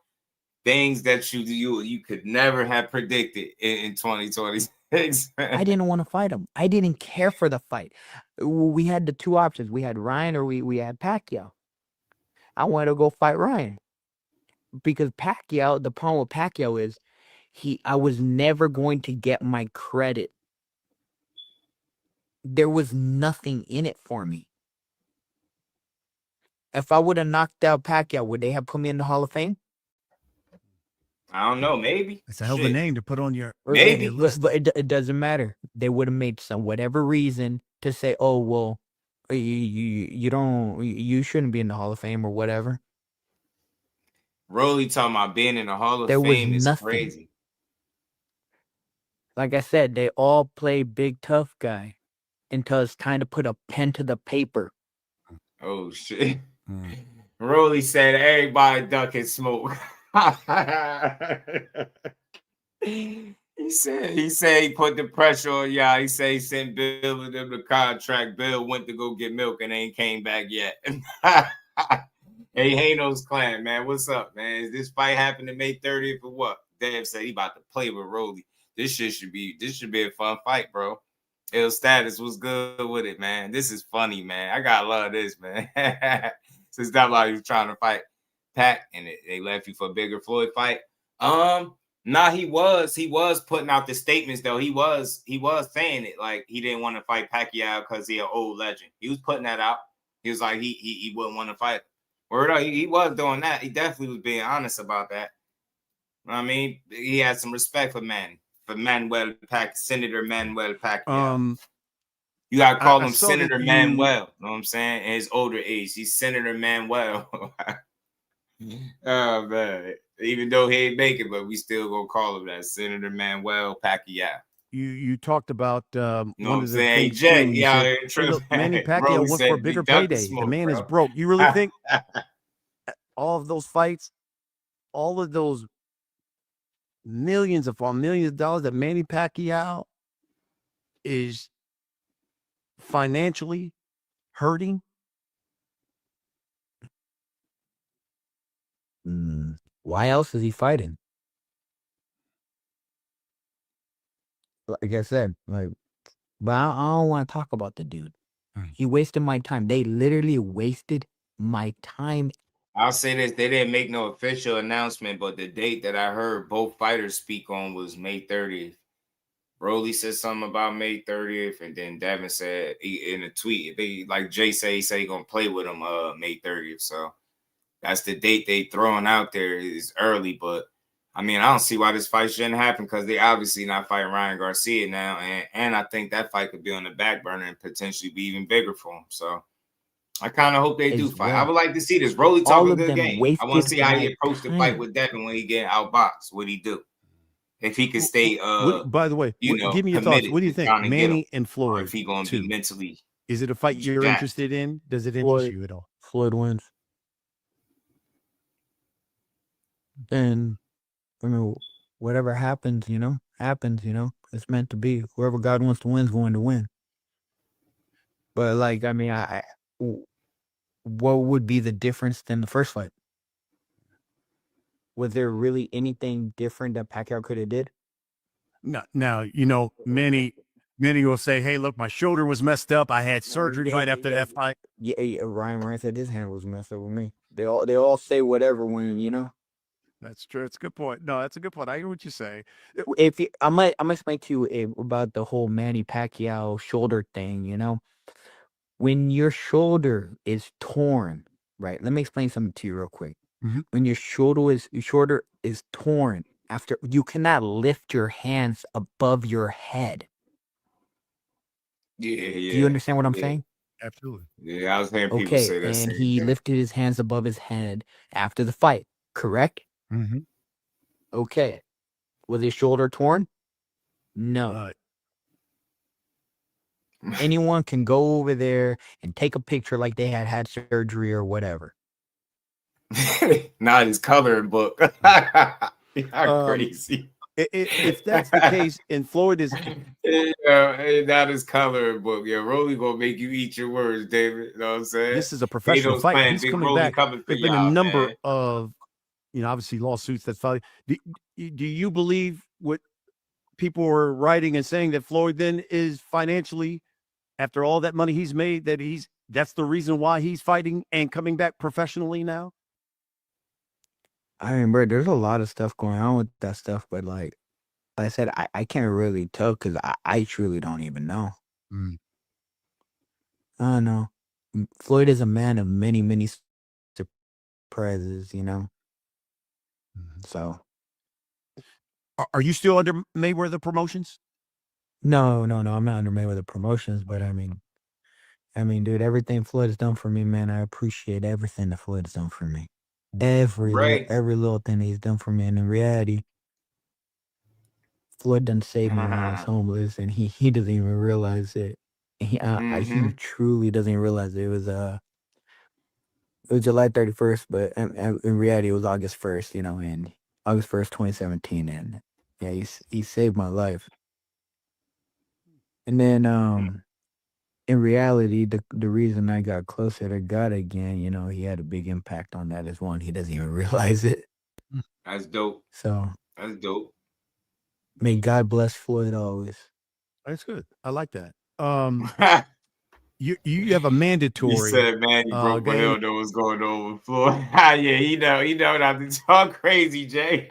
Things that you could never have predicted in 2026. I didn't want to fight him. I didn't care for the fight. We had the two options. We had Ryan or we had Pacquiao. I wanted to go fight Ryan because Pacquiao, the problem with Pacquiao is I was never going to get my credit. There was nothing in it for me. If I would have knocked out Pacquiao, would they have put me in the Hall of Fame? I don't know. Maybe it's a hell of a name to put on your maybe, but it doesn't matter. They would have made some whatever reason to say, "Oh well, you shouldn't be in the Hall of Fame or whatever." Rolly talking about being in the Hall of Fame is crazy. Like I said, they all play big tough guy until it's time to put a pen to the paper. Oh shit! Rolly said everybody ducking smoke. He said he put the pressure on y'all. He said he sent Bill with them the contract. Bill went to go get milk and ain't came back yet. Hey, Hano's clan, man. What's up, man? Is this fight happening May 30th or what? Dev said he about to play with Rolly. This should be a fun fight, bro. Ill Status was good with it, man. This is funny, man. I gotta love this, man. Since that like he was trying to fight Pac and they left you for a bigger Floyd fight. Nah, he was putting out the statements though. He was saying it like he didn't want to fight Pacquiao because he's an old legend. He was putting that out. He was like he wouldn't want to fight. Word up, he was doing that. He definitely was being honest about that. I mean, he had some respect for Manuel Pacquiao, Senator Manuel Pacquiao. You gotta call him Senator Manuel. You know what I'm saying? In his older age, he's Senator Manuel. Oh man, even though he ain't make it, but we still gonna call him that, Senator Manuel Pacquiao. you talked about You know what one I'm of the saying? Hey, things too. Jay, You he out said, here "Hey, look, Manny tripping. Pacquiao Rolly went for a said, bigger deduct the payday. The smoke, man is bro. broke." You really think all of those fights, all of those millions upon millions of dollars that Manny Pacquiao is financially hurting? Why else is he fighting? Like I said, but I don't want to talk about the dude. He wasted my time. They literally wasted my time. I'll say this: they didn't make no official announcement, but the date that I heard both fighters speak on was May 30th. Rolly said something about May 30th, and then Devin said in a tweet, they like Jay say he gonna play with him May 30th. So that's the date they throwing out there. Is early, but I mean I don't see why this fight shouldn't happen because they obviously not fighting Ryan Garcia now, and I think that fight could be on the back burner and potentially be even bigger for him. So I kind of hope they do As fight. I well. would like to see this. Rolly talk All a of good them game. I want to wasted see how he my approached the fight time. with Devin when he get outboxed. What he do? If he could stay, By the way, give me your thoughts. committed What do you to think, trying to get him, Manny and or if Floyd he gonna be 2? mentally Is it a fight you're jacked. interested in? Does it interest you at all? Floyd wins. Then, I mean, whatever happens, happens. It's meant to be. Whoever God wants to win is going to win. But like, I mean, what would be the difference than the first fight? Was there really anything different that Pacquiao could have did? Now, Manny will say, "Hey, look, my shoulder was messed up. I had surgery right after that fight." Yeah, Ryan said his hand was messed up with me. They all say whatever when. That's true. It's a good point. No, that's a good point. I hear what you say. If you, I'm gonna explain to you about the whole Manny Pacquiao shoulder thing. When your shoulder is torn, right? Let me explain something to you real quick. When your shoulder is torn, after you cannot lift your hands above your head. Yeah. Do you understand what I'm saying? Absolutely. Yeah, I was hearing people Okay, say that. and he lifted his hands above his head after the fight, correct? Mm-hmm. Okay. Was his shoulder torn? No. Anyone can go over there and take a picture like they had surgery or whatever. Not his coloring book. You're crazy. If that's the case, and Floyd is not his coloring book. Yeah, Rolly gonna make you eat your words, David. You know what I'm saying? this is a professional Kato's fight. playing He's Big coming Rolly back. coming for There's been a y'all, number man. of, obviously lawsuits that's filed. Do you believe what people were writing and saying that Floyd then is financially, after all that money he's made, that's the reason why he's fighting and coming back professionally now? I mean, bro, there's a lot of stuff going on with that stuff, but like I said, I can't really tell because I truly don't even know. I don't know. Floyd is a man of many, many surprises, So. Are you still under Mayweather Promotions? No, I'm not under Mayweather Promotions, but I mean, dude, everything Floyd has done for me, man, I appreciate everything that Floyd has done for me. Every little thing that he's done for me, and in reality, Floyd done saved me when I was homeless, and he doesn't even realize it. He truly doesn't even realize it. It was July 31st, but in reality, it was August 1st, and August 1st, 2017, and yeah, he saved my life. And then in reality, the reason I got closer to God again, he had a big impact on that as well. He doesn't even realize it. That's dope. So that's dope. May God bless Floyd always. That's good. I like that. You have a mandatory. You said, man, you broke, but he'll know what's going on with Floyd. Yeah, he know not to talk crazy, Jay.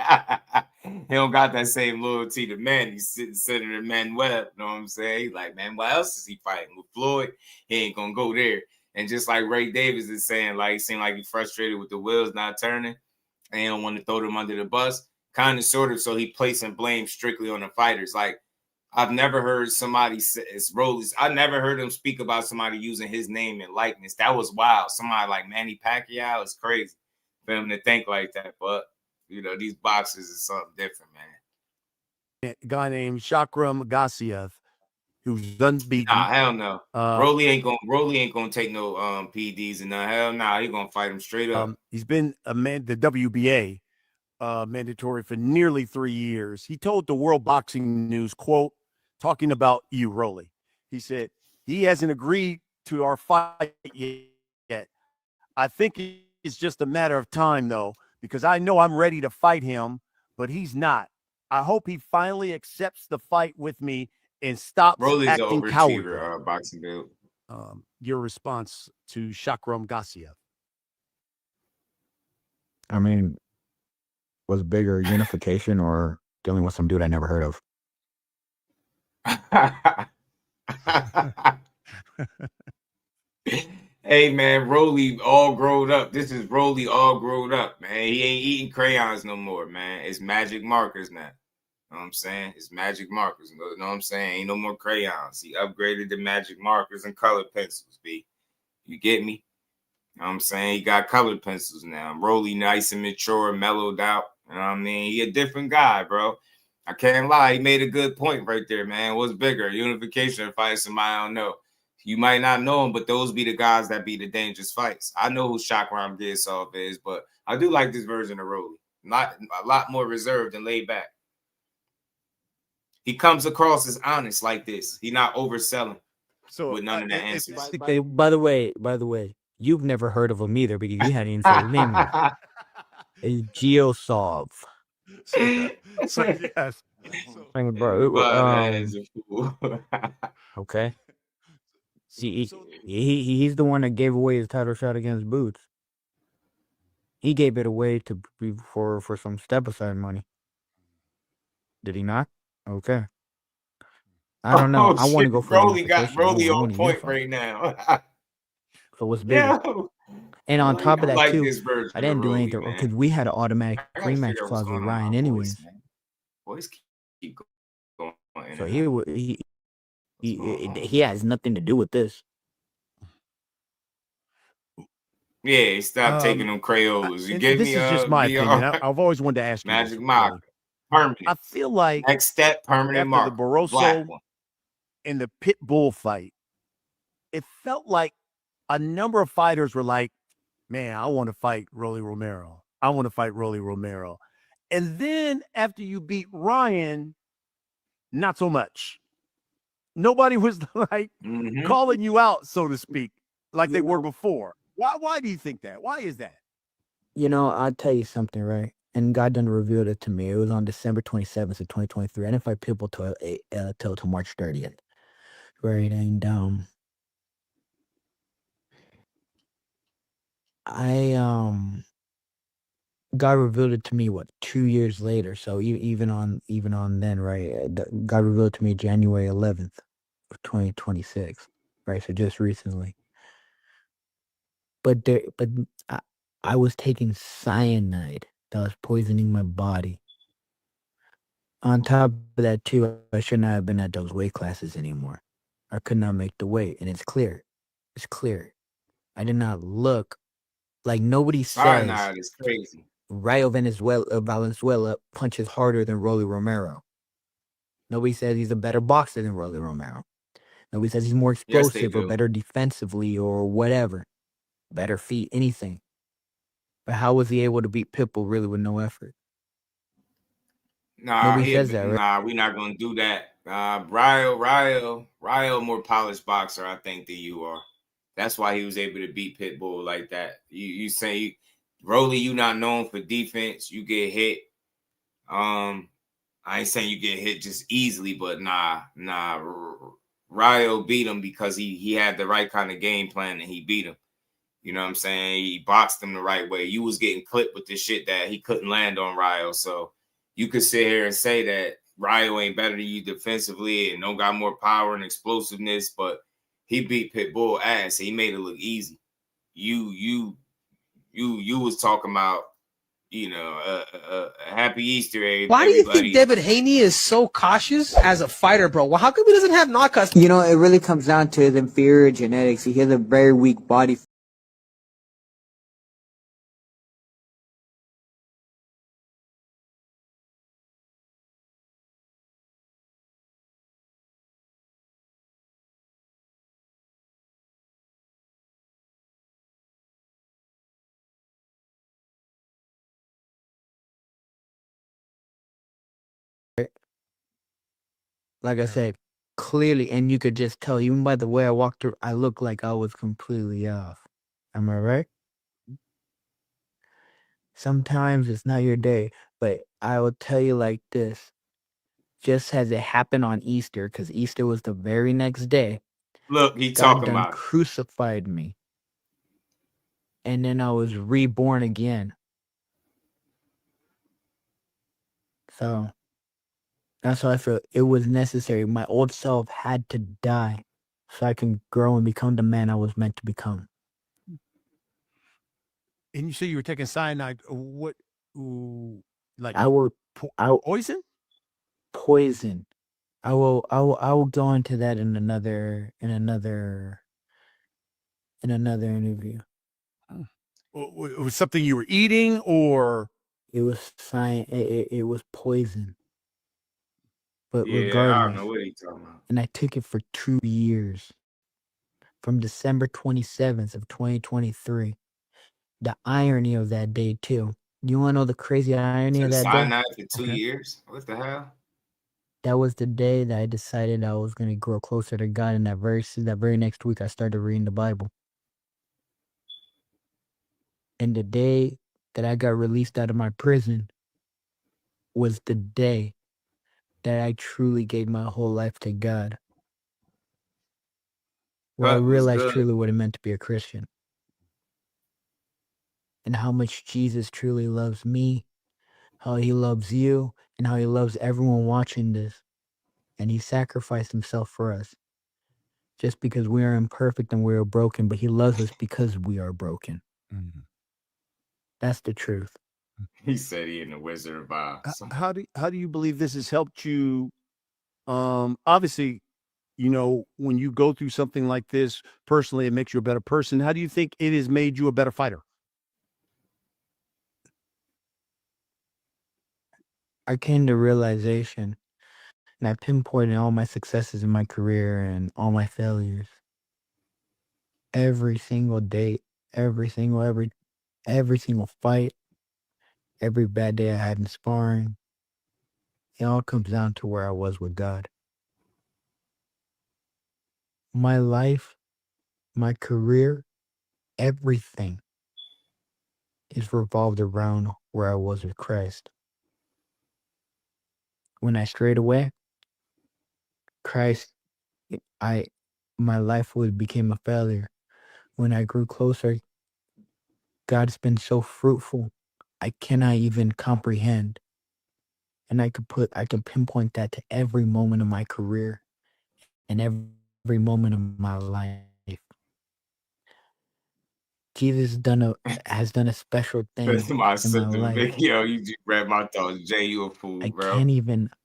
He don't got that same loyalty to men. He's Senator Manuel. You know what I'm saying? He's like, man, what else is he fighting with Floyd? He ain't gonna go there. And just like Ray Davis is saying, like, he seemed like he's frustrated with the wheels not turning, and he don't want to throw them under the bus. Kind of, sort of. So he placing blame strictly on the fighters, like. I've never heard somebody say it's Rollies. I never heard him speak about somebody using his name and likeness. That was wild. Somebody like Manny Pacquiao is crazy for him to think like that. But these boxers is something different, man. guy named Shakram Gassiev, who's unbeaten. Nah, hell no. Rolly ain't gonna take no PDs and none. Hell nah, he gonna fight him straight up. He's been the WBA mandatory for nearly 3 years. He told the World Boxing News, quote, talking about you, Rolly. He said, he hasn't agreed to our fight yet. I think it's just a matter of time, though, because I know I'm ready to fight him, but he's not. I hope he finally accepts the fight with me and stops Rolly's an acting overachiever, cowardly. boxing build. Your response to Shakram Gassiev? I mean, was bigger, unification or dealing with some dude I never heard of? Hey man, Rolly all grown up. This is Rolly all grown up, man. He ain't eating crayons no more, man. It's magic markers now. Know what I'm saying? It's magic markers. You know what I'm saying? Ain't no more crayons. He upgraded the magic markers and colored pencils, B. You get me? You know what I'm saying? He got colored pencils now. Rolly nice and mature, mellowed out. You know what I mean? He a different guy, bro. I can't lie. He made a good point right there, man. What's bigger? Unification or fight somebody I don't know? You might not know him, but those be the guys that be the dangerous fights. I know who Shakram Gassiev is, but I do like this version of Rolly. Not a lot more reserved and laid back. He comes across as honest like this. He not overselling with none of the answers. By the way, you've never heard of him either because you hadn't even said his name yet. It's Geosov. So yes. Bro, okay. See, he's the one that gave away his title shot against Boots. He gave it away for some step aside money. Did he not? Okay. I don't know. I want to go for Rolly got Rolly I on want a point unified. right now. So what's bigger? And on top of that, like too, this version I didn't of do Rolly, anything man. because we had an automatic I gotta rematch figure out what's clause with going on Ryan, with my anyways. voice, man. Voice keep going. So he has nothing to do with this. Yeah, he stopped taking them Crayolas. You get this me? is just my opinion. VR? I've always wanted to ask you Magic this, mark. Rolly. Permanent. I feel like Next step, permanent after the mark. Black Barroso one. and the Pit Bull fight, it felt like a number of fighters were like, man, I want to fight Rolly Romero. I want to fight Rolly Romero. And then after you beat Ryan, not so much. Nobody was like calling you out, so to speak, like they were before. Why do you think that? Why is that? You know, I'll tell you something, right? And God done revealed it to me. It was on December 27th of 2023. I didn't fight people till March 30th. Right, and God revealed it to me 2 years later. So even on then, right? God revealed it to me January 11th of 2026, right? So just recently. But I was taking cyanide that was poisoning my body. On top of that, too, I should not have been at those weight classes anymore. I could not make the weight, and it's clear. It's clear. I did not look like nobody says. Cyanide is crazy. Rayo Valenzuela punches harder than Rolly Romero. Nobody says he's a better boxer than Rolly Romero. Nobody says he's more explosive or better defensively or whatever. Better feet, anything. But how was he able to beat Pitbull really with no effort? Nah, Nobody says that, right? Nah, we're not gonna do that. Ryo, more polished boxer, I think, than you are. That's why he was able to beat Pitbull like that. You say, Rolly, you not known for defense. You get hit. I ain't saying you get hit just easily, but nah. Ryo beat him because he had the right kind of game plan and he beat him. You know what I'm saying? He boxed him the right way. You was getting clipped with the shit that he couldn't land on Ryo. So you could sit here and say that Ryo ain't better than you defensively and don't got more power and explosiveness, but he beat Pitbull ass. He made it look easy. You was talking about, a happy Easter egg. Why do you think Devin Haney is so cautious as a fighter, bro? Well, how come he doesn't have knockouts? You know, it really comes down to the inferior genetics. He has a very weak body Like I said, clearly, and you could just tell even by the way I walked through, I looked like I was completely off. Am I right? Sometimes it's not your day, but I will tell you like this. Just as it happened on Easter, because Easter was the very next day, Look, he God talking done about it. crucified me. And then I was reborn again. So that's why I feel it was necessary. My old self had to die so I can grow and become the man I was meant to become. And you say you were taking cyanide. What? Like I will poison? Poison. I will go into that in another interview. It was something you were eating, or it was it was poison. But Yeah, I regardless, don't know what he talking about. and I took it for 2 years. From December 27th of 2023. The irony of that day too. You want to know the crazy irony of that day? Cyanide for 2 years? What the hell? That was the day that I decided I was going to grow closer to God, and that very next week I started reading the Bible. And the day that I got released out of my prison was the day that I truly gave my whole life to God. Where I realized truly what it meant to be a Christian. And how much Jesus truly loves me, how he loves you, and how he loves everyone watching this. And he sacrificed himself for us. Just because we are imperfect and we are broken, but he loves us because we are broken. Mm-hmm. That's the truth. He said he in the Wizard of Oz. How do you believe this has helped you? Obviously, you know, when you go through something like this personally, it makes you a better person. How do you think it has made you a better fighter? I came to realization, and I pinpointed all my successes in my career and all my failures. Every single day, every single fight, every bad day I had in sparring, it all comes down to where I was with God. My life, my career, everything is revolved around where I was with Christ. When I strayed away, my life became a failure. When I grew closer, God's been so fruitful, I cannot even comprehend. And I can pinpoint that to every moment of my career and every moment of my life. Jesus has done a special thing That's my in my life. video. You just read my thoughts. Jay, you a fool, bro.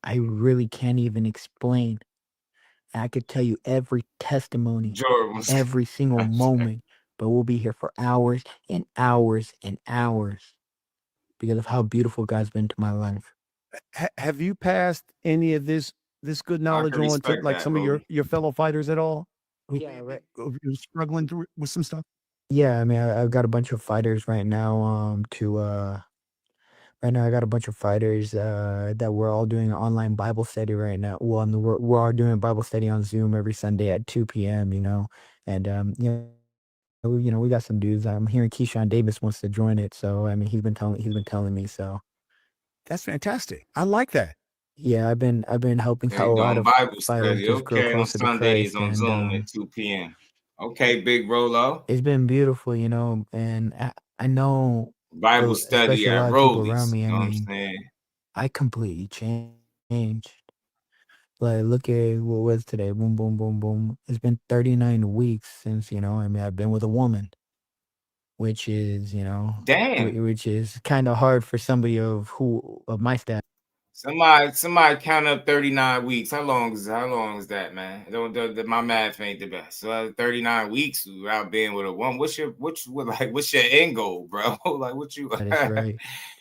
I really can't even explain. I could tell you every testimony, every single moment, but we'll be here for hours and hours and hours because of how beautiful God's been to my life. Have you passed any of this good knowledge on to like some of your fellow fighters at all? Yeah, right. You're struggling through with some stuff. Yeah, I mean, I've got a bunch of fighters right now. Right now I got a bunch of fighters that we're all doing an online Bible study right now. Well, we're all doing a Bible study on Zoom every Sunday at 2 p.m. You know, and we got some dudes. I'm hearing Keyshawn Davis wants to join it, so I mean he's been telling me so. That's fantastic. I like that. Yeah, I've been helping out a lot of Bible fighters study. just grow Okay, on closer to Sundays Christ on and Zoom at 2 p.m. Okay, Big Rolo. It's been beautiful, you know, and I know Bible study especially a lot at of people around Rollies. me. You know I what I'm mean, saying? I completely changed. Like, look at what was today. Boom, boom, boom, boom. It's been 39 weeks since, you know, I mean, I've been with a woman, which is, you know, Damn. which is kind of hard for somebody of my status. Somebody count up 39 weeks. How long is that, man? My math ain't the best. So 39 weeks without being with a woman. What's your end goal, bro? Like what you That is right.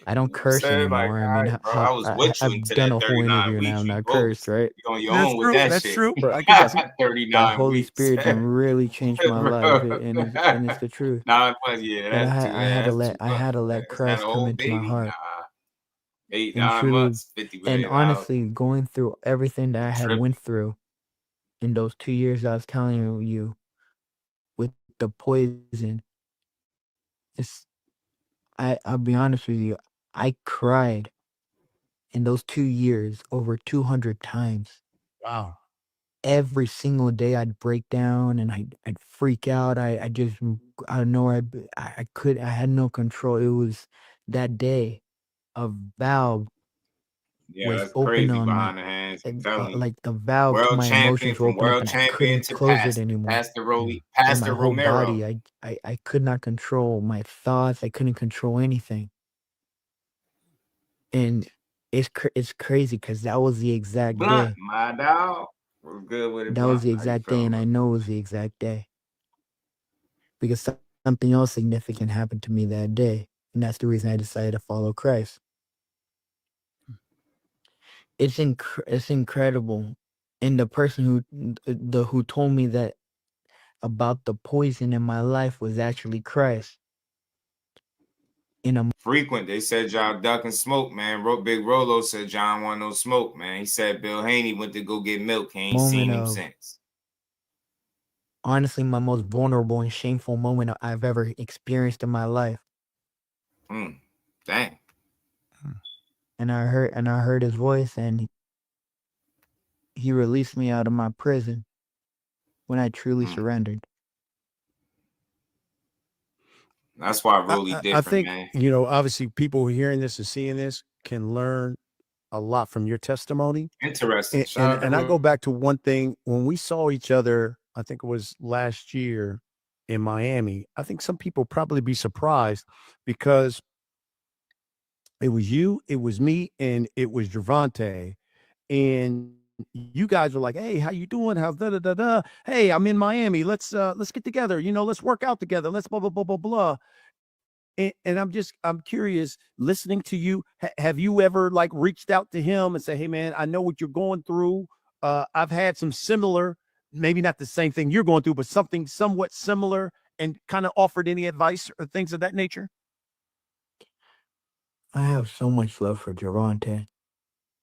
I don't curse anymore. Like, I mean, right, bro, I was with you I've until done that a whole 39 interview now. weeks. I'm You not broke. cursed, right? You're on your own with that shit. True. I can see 39 the Holy weeks. Spirit done really changed my life, and it's the truth. Nah, but yeah, But that's too I had to let much. Christ come into my heart. 8, And 9 truly, months, 50 and million. honestly, going through everything that I had Tripping. went through in those 2 years I was telling you with the poison, it's I'll be honest with you, I cried in those 2 years over 200 times. Wow. Every single day I'd break down and I'd freak out. I just I don't know I had no control. It was that day a valve Yeah, was that's open crazy on me, behind the hands. I'm and telling you. like the valve to World my champion, emotions were from open up, world and I champion couldn't to close it pastor. anymore. In my Pastor whole Romero. body, I could not control my thoughts. I couldn't control anything, and it's crazy because that was the exact Blunt, day. my dog. We're good with it, That was Blunt. the How you exact day, feeling, and I bro? know it was the exact day because something else significant happened to me that day, and that's the reason I decided to follow Christ. It's incredible, and the person who told me that about the poison in my life was actually Christ. In a Frequent, they said y'all ducking smoke, man. Big Rolo said John want no smoke, man. He said Bill Haney went to go get milk. He ain't moment seen him of since. honestly my most vulnerable and shameful moment I've ever experienced in my life. Dang. And I heard his voice, and he released me out of my prison when I truly surrendered. That's why really I different, think, man. obviously people who are hearing this and seeing this can learn a lot from your testimony. Interesting. And, Shout and, out to and I go back to one thing when we saw each other, I think it was last year in Miami. I think some people probably be surprised because it was you, it was me, and it was Gervonta. And you guys were like, "Hey, how you doing? How's da da da da? Hey, I'm in Miami. Let's get together. Let's work out together. Let's blah blah blah blah blah." And I'm curious, listening to you, have you ever like reached out to him and say, "Hey, man, I know what you're going through. I've had some similar, maybe not the same thing you're going through, but something somewhat similar," and kind of offered any advice or things of that nature? I have so much love for Gervonta.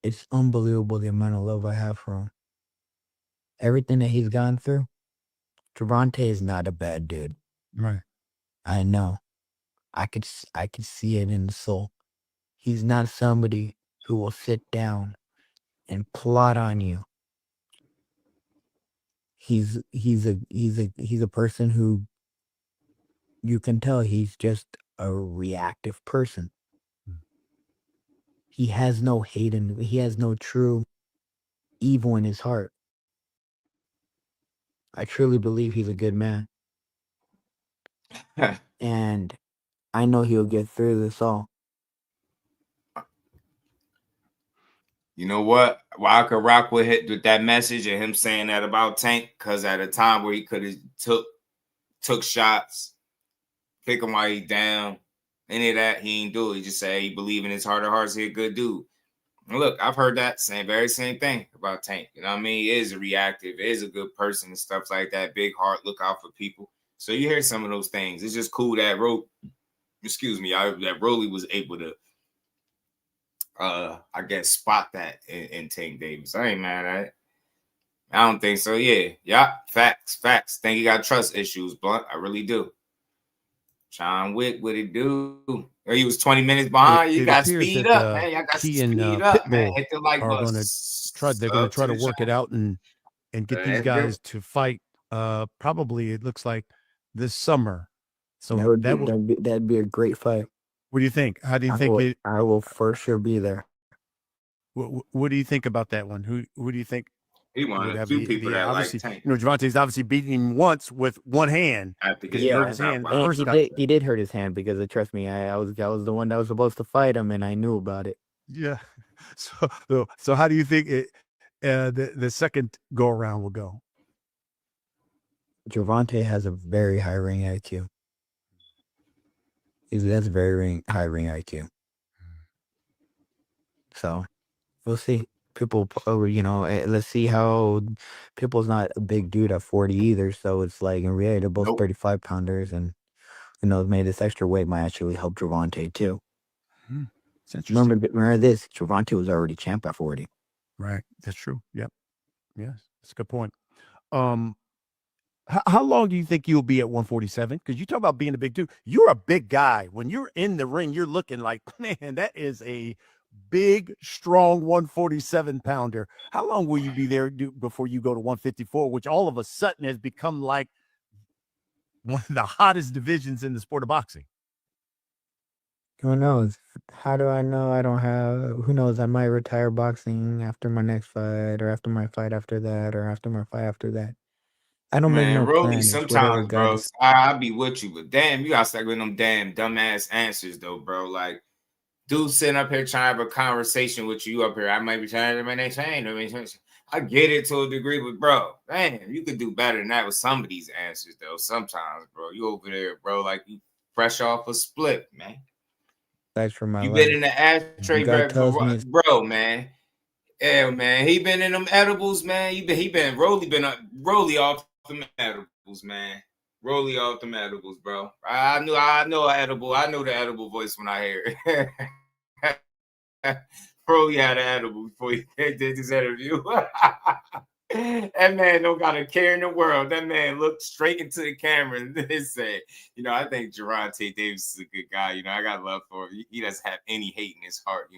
It's unbelievable the amount of love I have for him. Everything that he's gone through, Gervonta is not a bad dude. Right. I know. I could see it in the soul. He's not somebody who will sit down and plot on you. He's a person who you can tell he's just a reactive person. He has no hate he has no true evil in his heart. I truly believe he's a good man. And I know he'll get through this all. You know what? Why I could rock with that message and him saying that about Tank, because at a time where he could have took shots, pick him while he down, any of that, he ain't do it. He just say he believe in his heart of hearts, he a good dude. And look, I've heard that very same thing about Tank. You know what I mean? He is a reactive, he is a good person and stuff like that. Big heart, look out for people. So you hear some of those things. It's just cool that that Rolly was able to I guess spot that in Tank Davis. I ain't mad at it. I don't think so. Yeah. Facts. Think he got trust issues, Blunt. I really do. John Wick, what it do? He was 20 minutes behind. You It got appears speed that up, man. Y'all got Key and speed up, man. Pitbull Hit the like are button. going to they're going to try to work it out and get these guys to fight. Probably it looks like this summer. So that'd be a great fight. What do you think? How do you think I will for sure be there. What do you think about that one? Who do you think? He wanted a few people that like Tank. Gervonta's obviously beating him once with one hand. He hurt his hand. He did hurt his hand because trust me, I was the one that was supposed to fight him, and I knew about it. Yeah. So how do you think the second go around will go? Gervonta has a very high ring IQ. He has very high ring IQ. So we'll see. People, let's see how Pitbull's not a big dude at 40 either. So it's like in reality, they're both 35 pounders, and maybe this extra weight might actually help Gervonta too. Remember this, Gervonta was already champ at 40. Right. That's true. Yep. Yes. That's a good point. How long do you think you'll be at 147? Because you talk about being a big dude. You're a big guy. When you're in the ring, you're looking like, man, that is a big, strong 147 pounder. How long will you be there before you go to 154, which all of a sudden has become like one of the hottest divisions in the sport of boxing? Who knows? How do I know I don't have? Who knows? I might retire boxing after my next fight, or after my fight after that, or after my fight after that. I don't make Man, no Rolly, plan. It's whatever sometimes, God bro, I be with you, but damn, you gotta start with them damn dumbass answers, though, bro. Like, dude sitting up here trying to have a conversation with you up here. I might be trying to maintain. I get it to a degree, but bro, man, you could do better than that with some of these answers, though. Sometimes, bro, you over there, bro, like you fresh off a split, man. That's for my You life. been in the ashtray, God tells me bro, man. Yeah, man, he been in them edibles, man. Rolly been off them edibles, man. Rolly off them edibles, bro. I know an edible. I know the edible voice when I hear it. Rolly had an edible before he did this interview. That man don't got a care in the world. That man looked straight into the camera and said, I think Gervonta Davis is a good guy. I got love for him. He doesn't have any hate in his heart.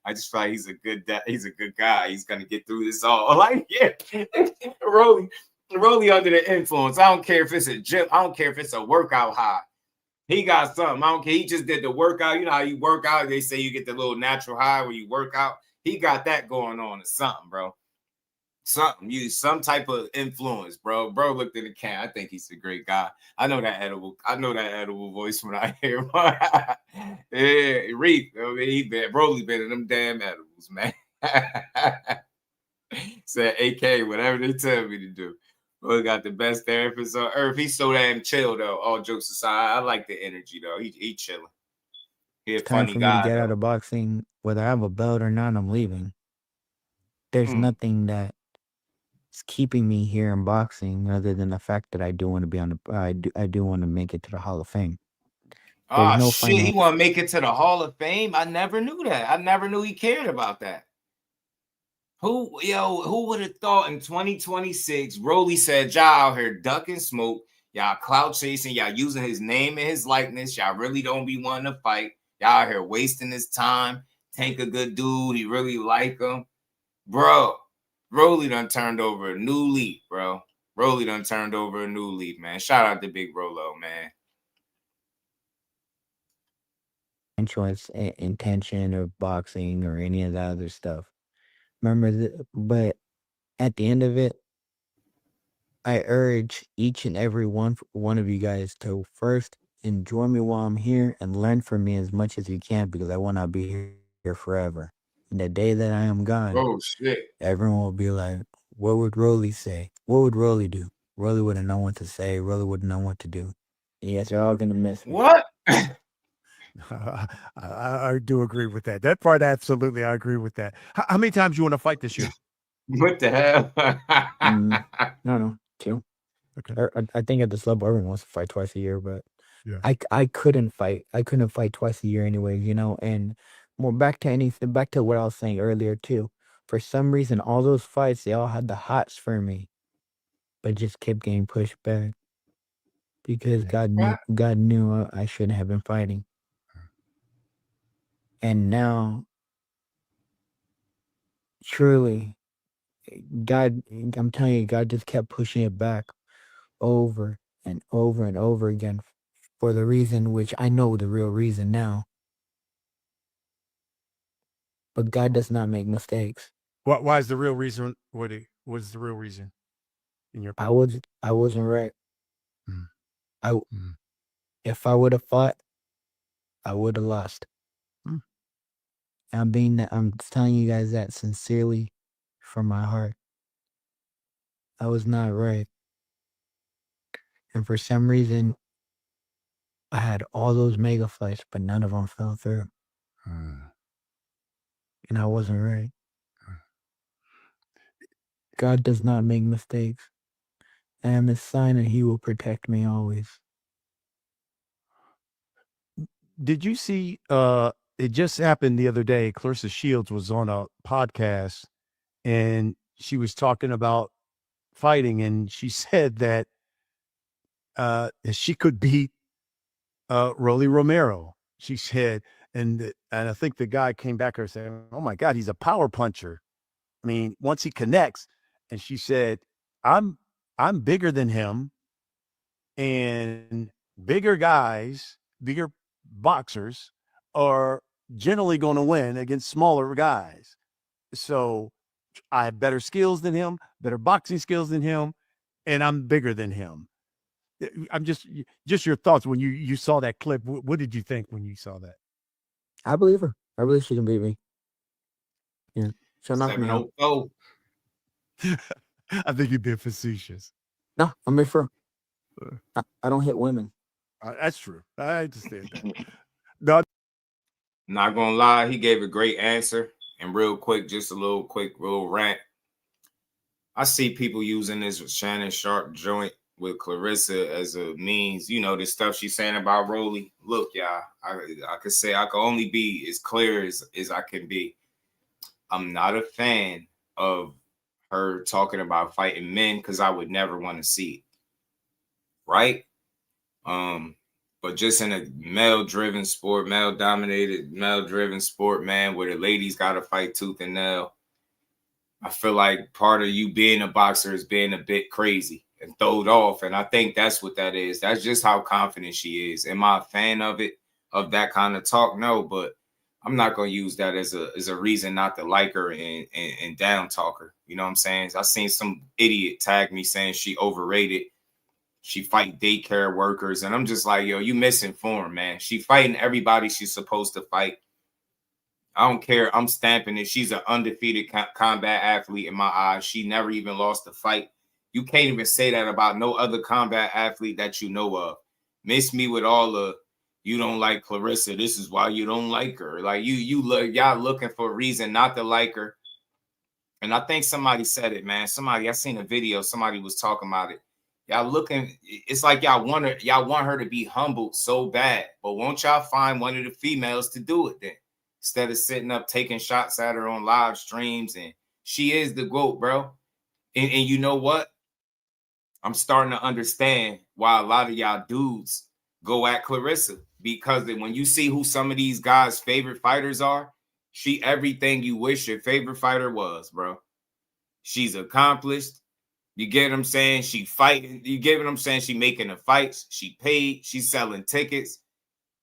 I just feel like he's a good guy. He's gonna get through this all. Like, yeah, Rolly under the influence. I don't care if it's a gym. I don't care if it's a workout high. He got something. I don't care. He just did the workout. You know how you work out? They say you get the little natural high when you work out. He got that going on or something, bro. Use some type of influence, bro. Bro looked in the can. I think he's a great guy. I know that edible voice when I hear him. Yeah, Reef. I mean, Broly been in them damn edibles, man. Said AK, whatever they tell me to do. Bro got the best therapist on earth. He's so damn chill, though. All jokes aside, I like the energy, though. He chilling. He a it's time funny for me guy, to get though. out of boxing. Whether I have a belt or not, I'm leaving. There's nothing that is keeping me here in boxing other than the fact that I do want to be on the. I do want to make it to the Hall of Fame. Oh, no shit. He want to make it to the Hall of Fame? I never knew that. I never knew he cared about that. Who would have thought in 2026, Rolly said, y'all out here ducking smoke, y'all clout chasing, y'all using his name and his likeness, y'all really don't be wanting to fight, y'all out here wasting his time. Tank a good dude, he really like him. Bro, Rolly done turned over a new leaf, bro. Rolly done turned over a new leaf, man. Shout out to Big Rolo, man. Intention of boxing or any of that other stuff. But at the end of it, I urge each and every one of you guys to first enjoy me while I'm here and learn from me as much as you can, because I will not be here forever. And the day that I am gone, oh shit, everyone will be like, what would Rolly say? What would Rolly do? Rolly wouldn't know what to say. Rolly wouldn't know what to do. Yes, you're all gonna miss me. What? I do agree with that. That part, absolutely, I agree with that. How many times you want to fight this year? What the hell? No, 2. Okay. I think at this level, everyone wants to fight twice a year, but yeah. I couldn't fight. I couldn't fight twice a year anyways, and more back to what I was saying earlier too. For some reason, all those fights, they all had the hots for me, but just kept getting pushed back because God knew I shouldn't have been fighting. And now, truly, God, I'm telling you, God just kept pushing it back over and over and over again for the reason which I know the real reason now. But God does not make mistakes. Why is the real reason? What is the real reason in your opinion? I wasn't right. If I would have fought, I would have lost. I'm telling you guys that sincerely from my heart. I was not right. And for some reason, I had all those mega fights, but none of them fell through. And I wasn't right. God does not make mistakes. I am His sign and He will protect me always. Did you see it just happened the other day. Clarissa Shields was on a podcast and she was talking about fighting, and she said that she could beat Rolly Romero. She said, and I think the guy came back her saying, "Oh my God, he's a power puncher. I mean, once he connects." And she said, "I'm bigger than him, and bigger guys, bigger boxers are generally going to win against smaller guys. So I have better skills than him, better boxing skills than him, and I'm bigger than him." I'm just your thoughts when you saw that clip. What did you think when you saw that? I believe her. I believe she can beat me. Yeah, she'll knock me out. 7-0. I think you've been facetious. No, I'm here for. I don't hit women. That's true. I understand that. No, Not gonna lie, he gave a great answer. And real quick, just a little rant. I see people using this Shannon Sharp joint with Clarissa as a means, the stuff she's saying about Rolly. Look, y'all, I could say I could only be as clear as I can be. I'm not a fan of her talking about fighting men because I would never want to see it. Right? But just in a male-driven sport, male-dominated, male-driven sport, man, where the ladies got to fight tooth and nail, I feel like part of you being a boxer is being a bit crazy and throwed off. And I think that's what that is. That's just how confident she is. Am I a fan of it, of that kind of talk? No, but I'm not going to use that as a reason not to like her and down talk her. You know what I'm saying? I seen some idiot tag me saying she overrated. She fight daycare workers. And I'm just like, yo, you misinformed, man. She fighting everybody she's supposed to fight. I don't care. I'm stamping it. She's an undefeated combat athlete in my eyes. She never even lost a fight. You can't even say that about no other combat athlete that you know of. Miss me with all the, you don't like Clarissa, this is why you don't like her. Like y'all looking for a reason not to like her. And I think somebody said it, man. I seen a video, somebody was talking about it. Y'all looking, it's like y'all want her to be humbled so bad. But won't y'all find one of the females to do it then? Instead of sitting up taking shots at her on live streams. And she is the GOAT, bro. And you know what? I'm starting to understand why a lot of y'all dudes go at Clarissa. Because when you see who some of these guys' favorite fighters are, she everything you wish your favorite fighter was, bro. She's accomplished. You get what I'm saying? She fighting. You get what I'm saying? She making the fights. She paid. She's selling tickets.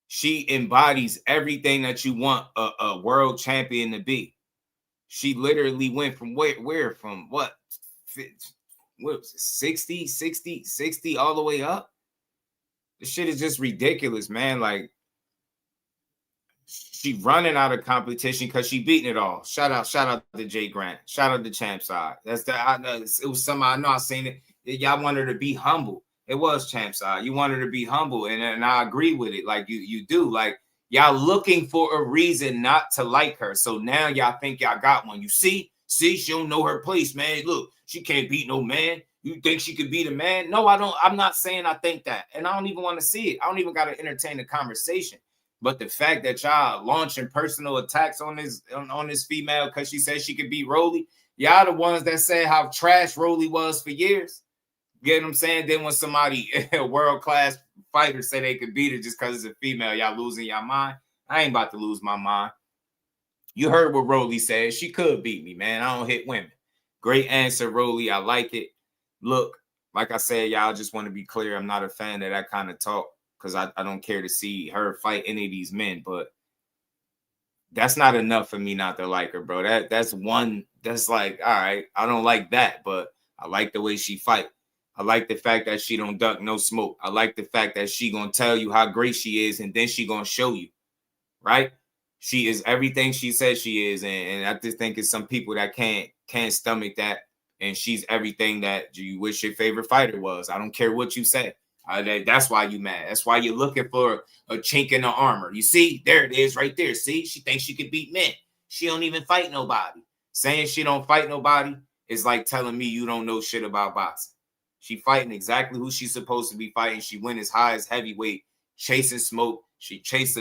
She embodies everything that you want a world champion to be. She literally went from where from what was it, 60 all the way up? This shit is just ridiculous, man. Like, she running out of competition because she beating it all. Shout out to Jay Grant. Shout out to Champ Side. That's it was somebody I know. I seen it. Y'all want her to be humble. It was Champ Side. You want her to be humble, and I agree with it. Like you do. Like, y'all looking for a reason not to like her. So now y'all think y'all got one. You see, she don't know her place, man. Look, she can't beat no man. You think she could beat a man? No, I don't. I'm not saying I think that, and I don't even want to see it. I don't even got to entertain the conversation. But the fact that y'all launching personal attacks on this female because she said she could beat Rolly, y'all the ones that said how trash Rolly was for years. Get what I'm saying? Then when somebody, a world-class fighter, say they could beat her just because it's a female, y'all losing your mind? I ain't about to lose my mind. You heard what Rolly said. She could beat me, man. I don't hit women. Great answer, Rolly. I like it. Look, like I said, y'all just want to be clear. I'm not a fan of that kind of talk because I don't care to see her fight any of these men. But that's not enough for me not to like her, bro. That's one. That's like, all right, I don't like that, but I like the way she fight. I like the fact that she don't duck no smoke. I like the fact that she gonna tell you how great she is, and then she gonna show you, right? She is everything she says she is, and I just think it's some people that can't stomach that, and she's everything that you wish your favorite fighter was. I don't care what you say. That's why you mad. That's why you're looking for a chink in the armor. You see, there it is right there. See, she thinks she could beat men. She don't even fight nobody. Saying she don't fight nobody is like telling me you don't know shit about boxing. She fighting exactly who she's supposed to be fighting. She went as high as heavyweight, chasing smoke. She chased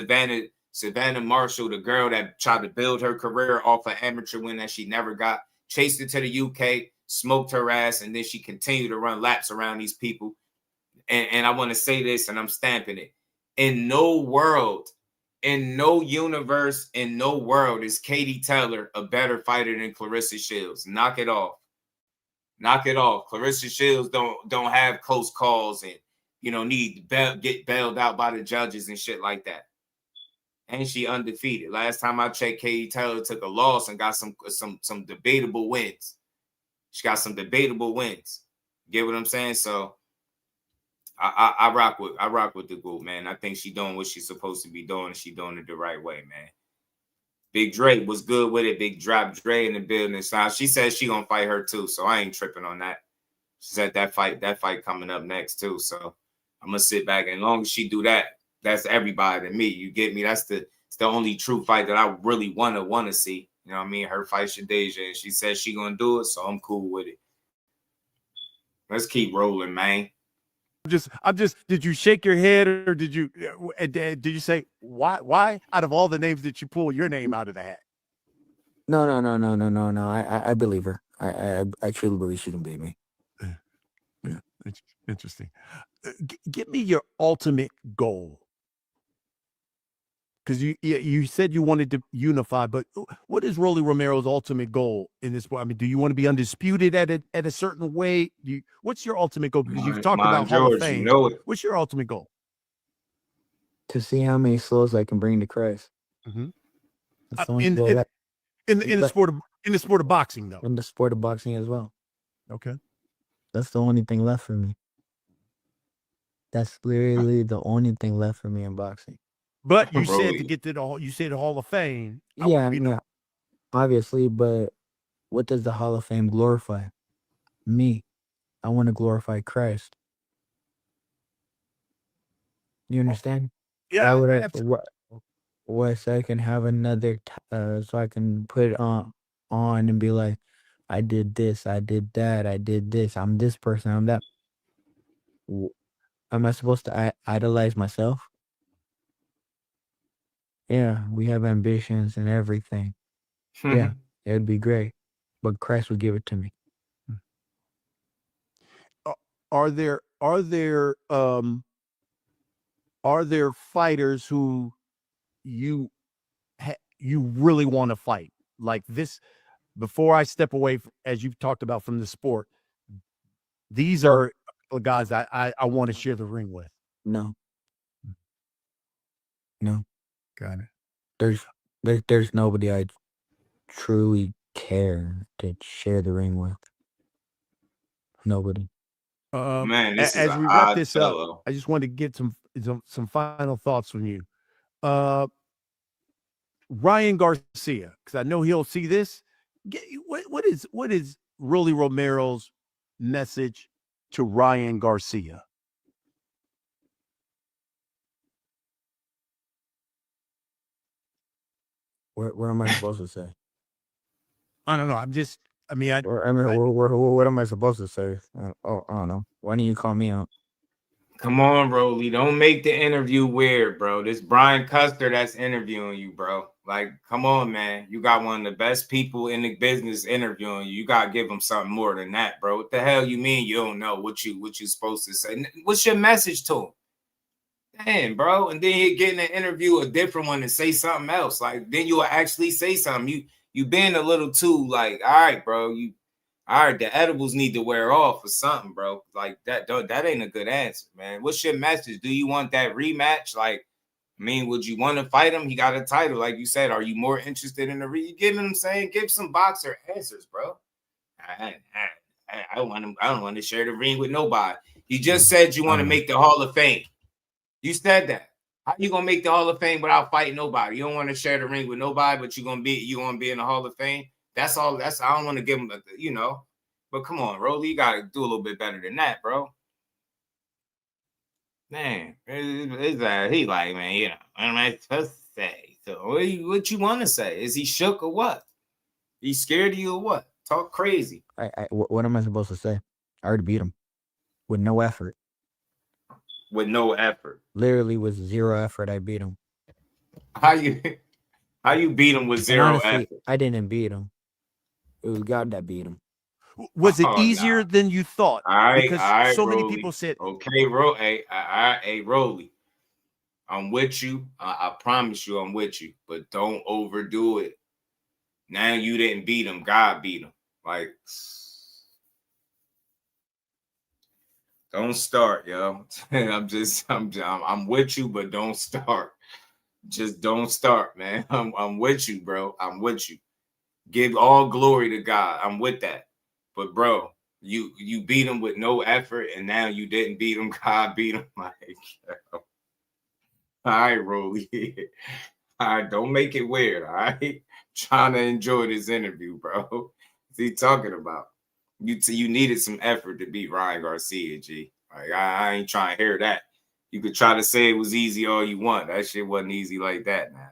Savannah Marshall, the girl that tried to build her career off an amateur win that she never got, chased her to the UK, smoked her ass, and then she continued to run laps around these people. And I want to say this, and I'm stamping it. In no world, in no universe, in no world is Katie Taylor a better fighter than Clarissa Shields. Knock it off. Knock it off. Clarissa Shields don't have close calls and, you know, need to get bailed out by the judges and shit like that. And she undefeated. Last time I checked, Katie Taylor took a loss and got some debatable wins. She got some debatable wins. Get what I'm saying? So I rock with the GOAT, man. I think she doing what she's supposed to be doing, and she doing it the right way, man. Big Dre was good with it. Big Drop Dre in the building. So she said she gonna fight her too. So I ain't tripping on that. She said that fight coming up next too. So I'm gonna sit back, and as long as she do that, that's everybody to me. You get me? It's the only true fight that I really wanna see. You know what I mean? Her fight Shadeja, and she said she gonna do it, so I'm cool with it. Let's keep rolling, man. I'm just. Did you shake your head, or did you say why? Out of all the names that you pull, your name out of the hat? No. I believe her. I truly believe she can beat me. Yeah, interesting. Give me your ultimate goal. Because you said you wanted to unify, but what is Rolly Romero's ultimate goal in this? I mean, do you want to be undisputed at a certain way? What's your ultimate goal? Because you've talked about Hall of Fame. You know it. What's your ultimate goal? To see how many souls I can bring to Christ. Mm-hmm. In the sport of boxing, though. In the sport of boxing as well. Okay. That's the only thing left for me. That's literally the only thing left for me in boxing. But you said to get to the Hall of Fame. Yeah, obviously, but what does the Hall of Fame glorify? Me. I want to glorify Christ. You understand? Yeah. What so I can have another, so I can put it on and be like, I did this, I did that, I did this, I'm this person, I'm that. Am I supposed to idolize myself? Yeah, we have ambitions and everything. Yeah, it would be great, but Christ would give it to me. Are there fighters who you really want to fight like this? Before I step away, as you've talked about from the sport, these are guys I want to share the ring with. No. Got it. There's nobody I truly care to share the ring with. Nobody. Man, as we wrap this up, I just wanted to get some final thoughts from you. Ryan Garcia, because I know he'll see this. What is Rolly Romero's message to Ryan Garcia? What am I supposed to say? I don't know. What am I supposed to say? I don't know. Why didn't you call me out? Come on, Rolly. Don't make the interview weird, bro. This Brian Custer that's interviewing you, bro. Like, come on, man. You got one of the best people in the business interviewing you. You got to give him something more than that, bro. What the hell you mean you don't know what you supposed to say? What's your message to him? Damn, bro. And then you get in an interview, a different one, and say something else. Like, then you'll actually say something. You being a little too, like, all right, bro. All right, the edibles need to wear off or something, bro. Like, that ain't a good answer, man. What's your message? Do you want that rematch? Like, I mean, would you want to fight him? He got a title, like you said. Are you more interested in the you get what I'm saying? Give some boxer answers, bro. I don't want to share the ring with nobody. You just said you want to make the Hall of Fame. You said that. How you gonna make the Hall of Fame without fighting nobody? You don't want to share the ring with nobody, but you gonna be in the Hall of Fame. That's all. I don't want to give him, But come on, Rolly, you gotta do a little bit better than that, bro. Man, it's he like, man, what am I supposed to say? So what you want to say? Is he shook or what? He's scared of you or what? Talk crazy. What am I supposed to say? I already beat him with no effort. With no effort. Literally with zero effort, I beat him. How you beat him with And zero honestly, effort? I didn't beat him. It was God that beat him. Was it Oh easier nah. than you thought? All right, Because so many people Rolly. said, Okay, hey, Rolly. I'm with you. I promise you, I'm with you. But don't overdo it. Now you didn't beat him. God beat him. Like, don't start, yo. I'm with you, but don't start. Just don't start, man. I'm with you, bro. I'm with you. Give all glory to God. I'm with that. But bro, you beat him with no effort, and now you didn't beat him. God beat him. Like, all right, Rolly. All right, don't make it weird. All right, trying to enjoy this interview, bro. What's he talking about? You needed some effort to beat Ryan Garcia, G. Like I ain't trying to hear that. You could try to say it was easy all you want. That shit wasn't easy like that, man.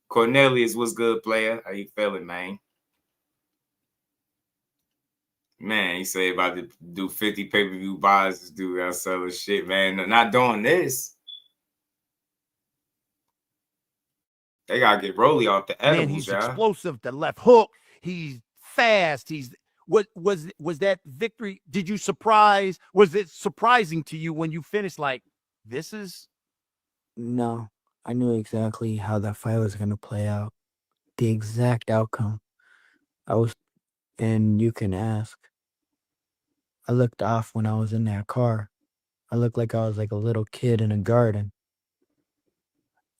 Cornelius, what's good, player? How you feeling, man? Man, he say about to do 50 pay-per-view buys. This dude got selling shit, man. They're not doing this. They gotta get Rolly off the man, edibles, he's y'all. explosive, the left hook, he's fast, he's what was that victory? Did you surprise? Was it surprising to you when you finished like this is No, I knew exactly how that fight was going to play out. The exact outcome. And you can ask. I looked off when I was in that car. I looked like I was like a little kid in a garden.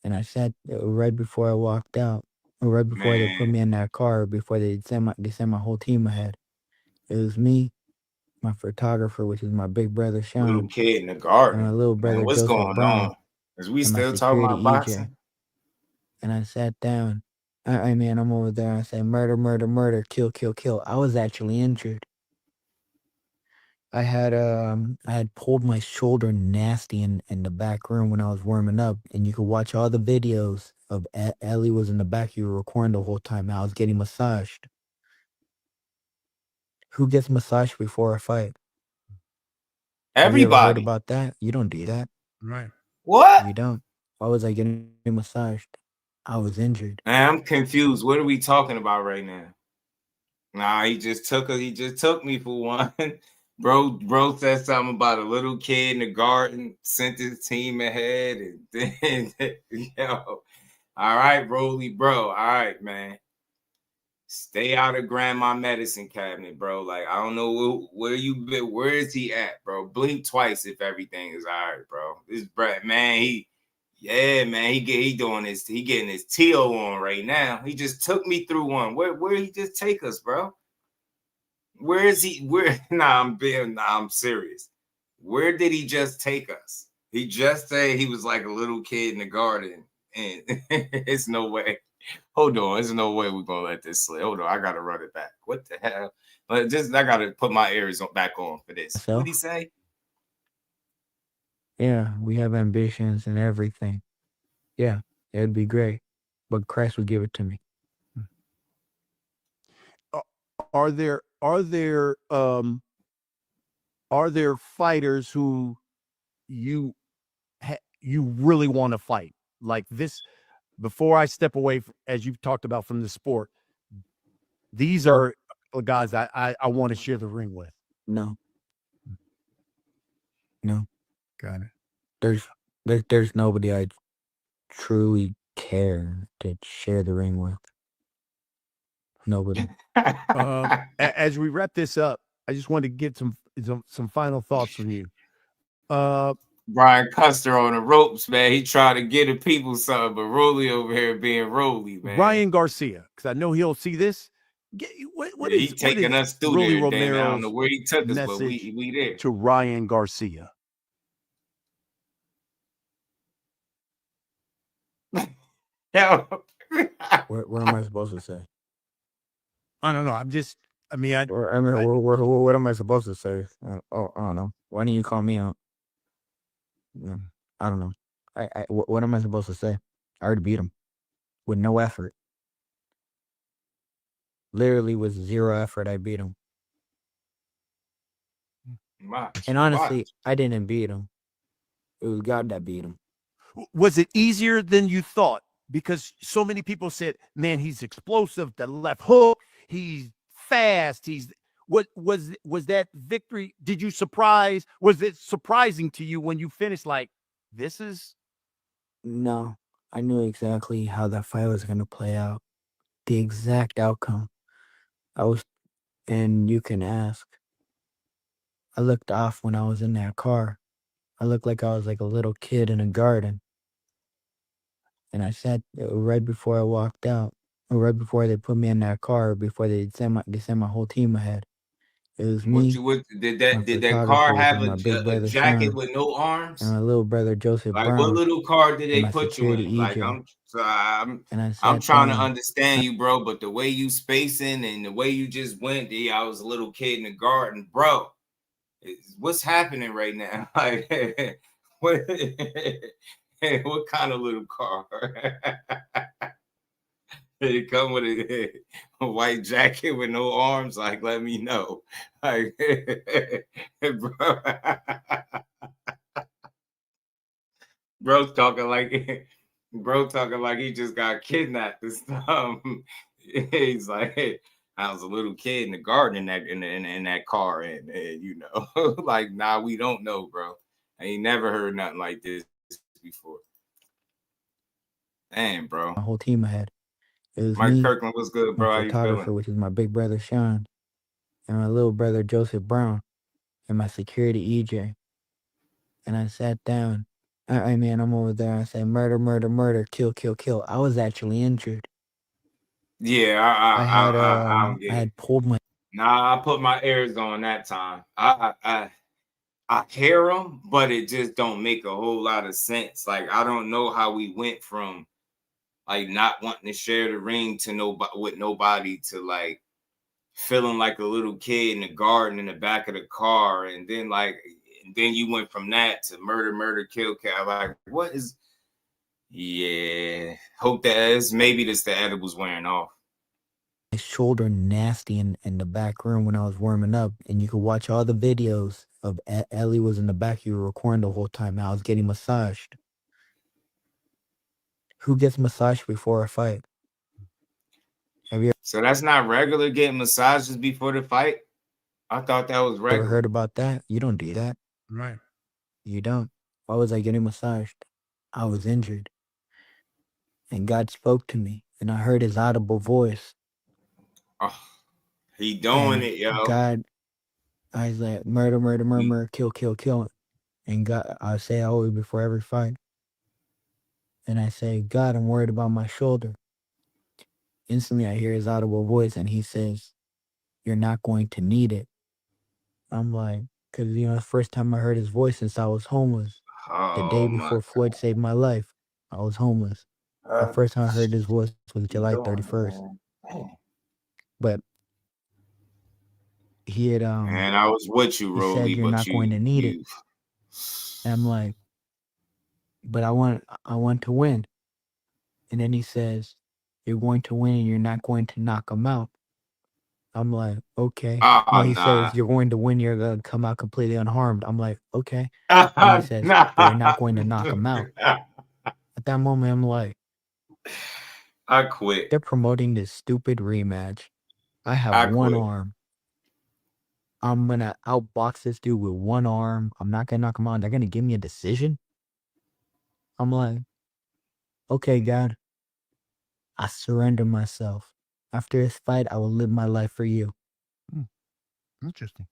And I sat right before I walked out, or right before they put me in that car, before they sent my whole team ahead. It was me, my photographer, which is my big brother Sean, Little kid in the and garden. my little Man, brother what's Joseph going Brown, on? Is we and my still talking security about EJ. boxing? And I sat down. I mean, I'm over there. I said, murder, murder, murder, kill, kill, kill. I was actually injured. I had pulled my shoulder nasty in the back room when I was warming up, and you could watch all the videos of Ellie was in the back. You were recording the whole time. I was getting massaged. Who gets massaged before a fight? Have you ever heard Everybody. about that? You don't do that. right? What? You don't. Why was I getting massaged? I was injured. Man, I'm confused. What are we talking about right now? Nah, he just took me for one. Bro said something about a little kid in the garden, sent his team ahead, and then yo. All right, Rolly, bro. All right, man. Stay out of grandma medicine cabinet, bro. Like, I don't know where you been. Where is he at, bro? Blink twice if everything is all right, bro. This Brett, man, he doing this. He getting his TO on right now. He just took me through one. Where he just take us, bro? Where is he? I'm serious. Where did he just take us? He just said he was like a little kid in the garden, and it's no way. Hold on, there's no way we're gonna let this slip. Hold on, I gotta run it back. What the hell? But I gotta put my ears back on for this. So? What'd he say? Yeah, we have ambitions and everything. Yeah, it'd be great, but Christ would give it to me. Are there fighters who you really want to fight like this? Before I step away, as you've talked about from the sport, these are guys I want to share the ring with. No. Got it. There's nobody I truly care to share the ring with. Nobody. As we wrap this up, I just wanted to get some final thoughts from you. Brian Custer on the ropes, man. He tried to get the people something, but Rolly over here being Rolly, man. Ryan Garcia, because I know he'll see this. He's taking us through Rolly there, damn. I don't know Romero's where he took us, but message we there. to Ryan Garcia? Yeah. What am I supposed to say? I don't know. What am I supposed to say? I don't know. Why didn't you call me out? I don't know. What am I supposed to say? I already beat him with no effort. Literally with zero effort, I beat him. And honestly, I didn't beat him. It was God that beat him. Was it easier than you thought? because so many people said, man, he's explosive, the left hook, he's fast, what was that victory? Was it surprising to you when you finished like, this is? No, I knew exactly how that fight was going to play out. The exact outcome. And you can ask. I looked off when I was in that car. I looked like I was like a little kid in a garden. And I sat right before I walked out, or right before they put me in that car, before they sent my whole team ahead. It was me. Did my that car photographer, which have is my big a brother jacket Sean, with no arms? and my little brother Joseph Like, what Brown, little car did and they my put you security in? Like, EJ. And I I'm sat trying to down. understand you, bro. But the way you spacing and the way you just went, I was a little kid in the garden, bro. What's happening right now? Like, what kind of little car? Did it come with a white jacket with no arms? Like, let me know. Like, bro, bro talking like he just got kidnapped this time. He's like, hey, I was a little kid in the garden in that car, and you know, like, nah, we don't know, bro. I ain't never heard nothing like this before. Damn, bro. My whole team ahead. It was Mike me, Kirkland, what's good, bro? my How you photographer, feeling? which is my big brother Sean, and my little brother Joseph Brown, and my security EJ. And I sat down. I mean, I'm over there. I said, murder, murder, murder, kill, kill, kill. I was actually injured. Yeah, I don't get I it. had pulled my. Nah, I put my ears on that time. I hear them, but it just don't make a whole lot of sense. Like, I don't know how we went from like not wanting to share the ring to nobody to like feeling like a little kid in the garden in the back of the car, and then you went from that to murder, murder, kill, kill. Like, what is? Yeah, hope that is maybe this the edibles wearing off. My shoulder nasty in the back room when I was warming up, and you could watch all the videos of Ellie was in the back. You were recording the whole time. I was getting massaged. Who gets massaged before a fight? So that's not regular getting massages before the fight? I thought that was regular. Ever heard about that? You don't do that. Right. You don't. Why was I getting massaged? I was injured. And God spoke to me, and I heard his audible voice. Oh, he doing and it, yo. God, I was like, murder, murder, murder, murder, kill, kill, kill. And God, I say always before every fight. And I say, God, I'm worried about my shoulder. Instantly, I hear his audible voice, and he says, you're not going to need it. I'm like, because, you know, the first time I heard his voice since I was homeless, the day before Floyd saved my life, I was homeless. The first time I heard his voice was July 31st. But he had, and I was with you, he said, you're not going to need it. And I'm like, but I want to win. And then he says, you're going to win and you're not going to knock him out. I'm like, okay. No, he says, you're going to win, you're going to come out completely unharmed. I'm like, okay. And he says, but you're not going to knock him out. At that moment, I'm like, I quit. They're promoting this stupid rematch. I have one arm. I'm going to outbox this dude with one arm. I'm not going to knock him out. They're going to give me a decision. I'm like, okay, God, I surrender myself. After this fight, I will live my life for you. Interesting.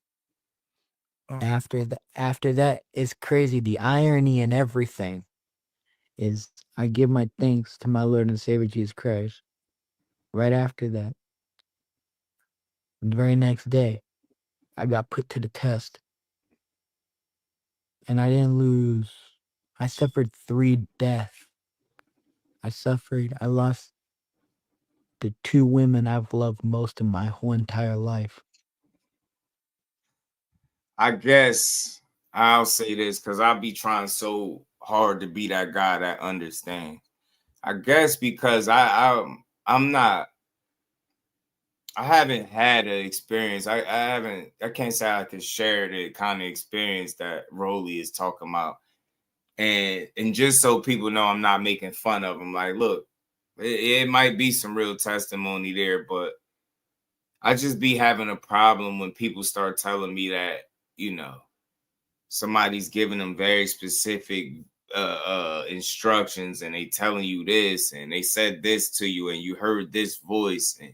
After that, it's crazy. The irony in everything is I give my thanks to my Lord and Savior Jesus Christ. Right after that, the very next day, I got put to the test. And I didn't lose. I suffered 3 deaths. I lost the 2 women I've loved most in my whole entire life. I guess I'll say this because I'll be trying so hard to be that guy that understands. I guess because I haven't had an experience. I can't say I could share the kind of experience that Rolly is talking about. And just so people know I'm not making fun of him, like, look, It might be some real testimony there, but I just be having a problem when people start telling me that, you know, somebody's giving them very specific instructions and they telling you this and they said this to you and you heard this voice, and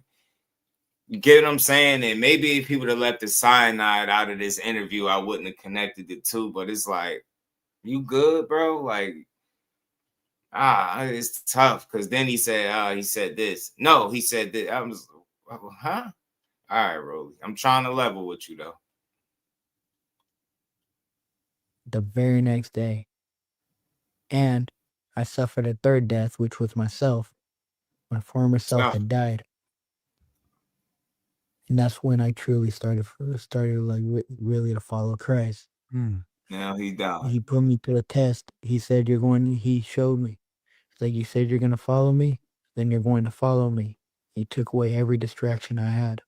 you get what I'm saying? And maybe if people would have left the cyanide out of this interview, I wouldn't have connected the two. But it's like, you good, bro? Like, it's tough. Because then he said this. No, he said this. I was, huh? All right, Rolly. I'm trying to level with you, though. The very next day. And I suffered a third death, which was myself. My former self had died. And that's when I truly started like really to follow Christ. Now he died. He put me to the test. He said, he showed me. It's like, you said you're going to follow me, then you're going to follow me. He took away every distraction I had.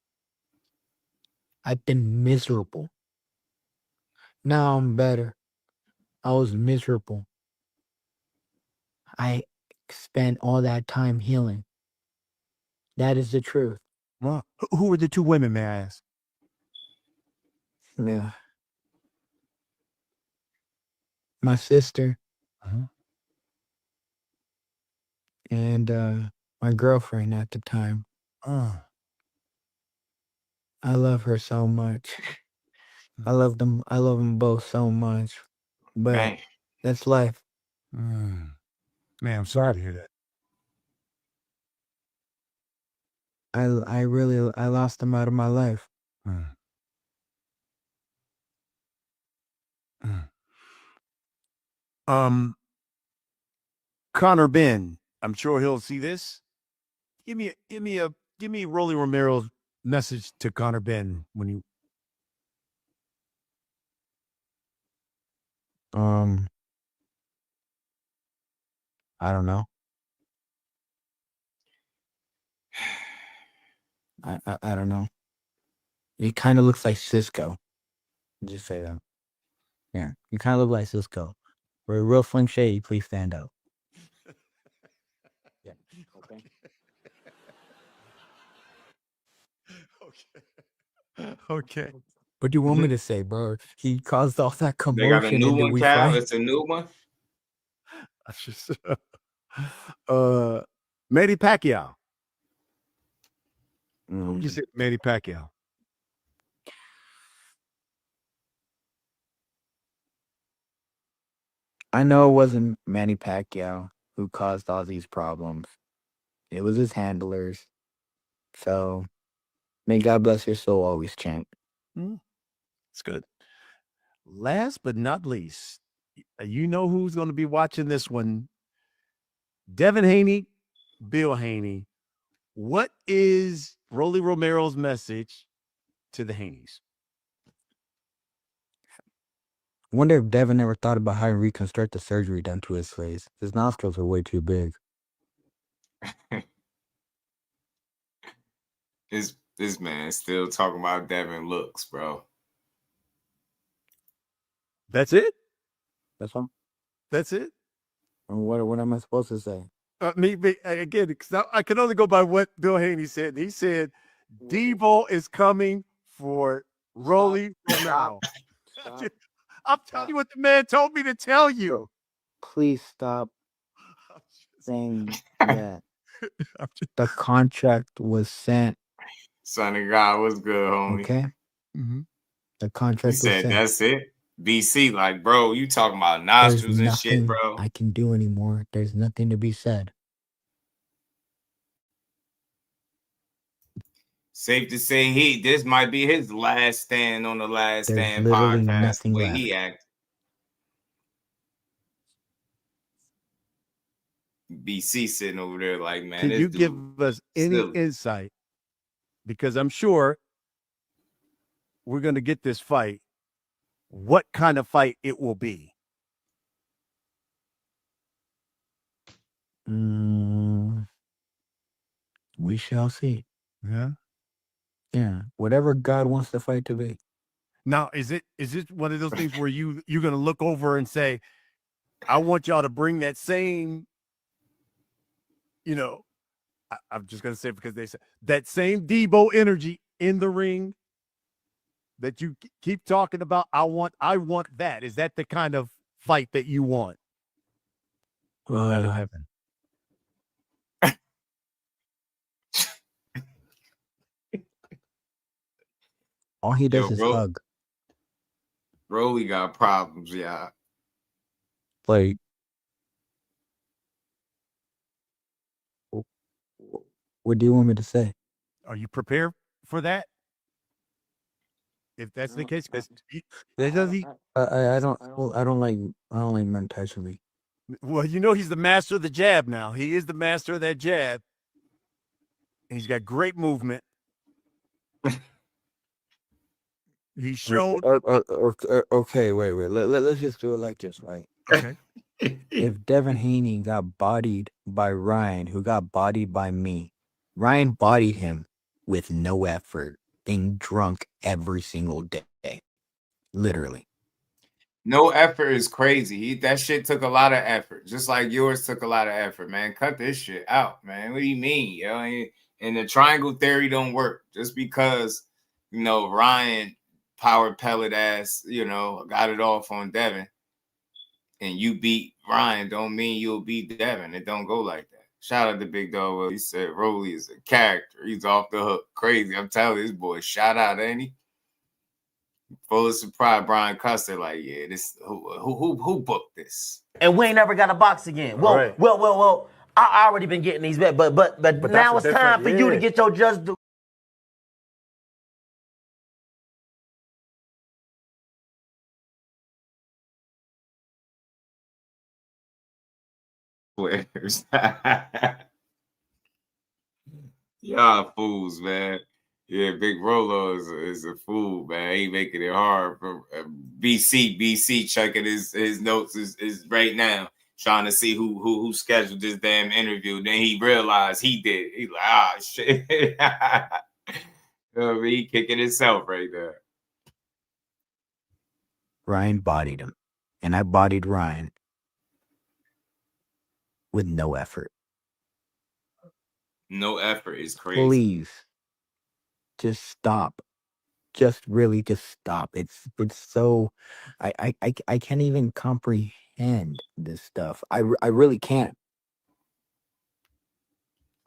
I've been miserable. Now I'm better. I was miserable. I spent all that time healing. That is the truth. Well, who were the two women, may I ask? Yeah. My sister. And my girlfriend at the time. I love her so much. I love them both so much. But that's life. Man, I'm sorry to hear that. I lost them out of my life. Connor Ben, I'm sure he'll see this. Give me Rolly Romero's message to Connor Ben when you. I don't know. I don't know. He kind of looks like Cisco. Just say that. Yeah, you kind of look like Cisco. For a real Slim Shady, please stand up. Yeah. Okay. Okay. What do you want me to say, bro? He caused all that commotion. They got a new and one, Cal. It's a new one. I just Manny Pacquiao. Who would you say Manny Pacquiao? I know it wasn't Manny Pacquiao who caused all these problems. It was his handlers. So, may God bless your soul, always chant. It's good. Last but not least, you know who's going to be watching this one. Devin Haney, Bill Haney. What is Rolly Romero's message to the Haneys? I wonder if Devin ever thought about how to reconstruct the surgery done to his face. His nostrils are way too big. This man still talking about Devin looks, bro. That's it? That's all? That's it? What am I supposed to say? Again, because I can only go by what Bill Haney said. He said, Devo is coming for Rolly Romero. I'm telling you what the man told me to tell you. Please stop saying that. The contract was sent. Son of God, what's good, homie? Okay. The contract was said, sent. that's it. BC, like, bro, you talking about nostrils and shit, bro. I can do anymore. There's nothing to be said. Safe to say this might be his last stand on the Last Stand literally podcast. nothing The way left. he acted. BC sitting over there like, man, Can this you dude give us any silly. insight? Because I'm sure we're going to get this fight. What kind of fight it will be? We shall see. Yeah. Yeah. Whatever God wants the fight to be. Now, is it one of those things where you're going to look over and say, I want y'all to bring that same, I'm just gonna say it because they said that same Debo energy in the ring that you keep talking about. I want that. Is that the kind of fight that you want? Well, that'll happen. All he does is hug. Rolly got problems, yeah. Like, what do you want me to say? Are you prepared for that? If that's the case, because I don't like men touching me. well, you know he's the master of the jab now. He is the master of that jab. He's got great movement. He's shown. Okay, wait. Let's just do it like this, right? Okay. If Devin Haney got bodied by Ryan, who got bodied by me, Ryan bodied him with no effort, being drunk every single day. Literally. No effort is crazy. That shit took a lot of effort, just like yours took a lot of effort, man. Cut this shit out, man. What do you mean, yo? And the triangle theory don't work just because, Ryan power pellet ass, got it off on Devin, and you beat Ryan don't mean you'll beat Devin. It don't go like that. Shout out to Big Dog. Well, he said Rolly is a character. He's off the hook. Crazy. I'm telling this boy, shout out, ain't he? Full of surprise, Brian Custer, like, yeah, this who booked this? And we ain't never got a box again. Well, Right. well, I already been getting these bets, but now it's time for you to get your just due. Players. Y'all fools, man. Yeah, Big Rolo is a fool, man. He making it hard for BC checking his notes is right now trying to see who scheduled this damn interview. Then he realized he did. He like, shit. He kicking himself right there. Ryan bodied him, and I bodied Ryan with no effort. No effort is crazy. Please, just stop. Just stop. It's so I can't even comprehend this stuff. I really can't.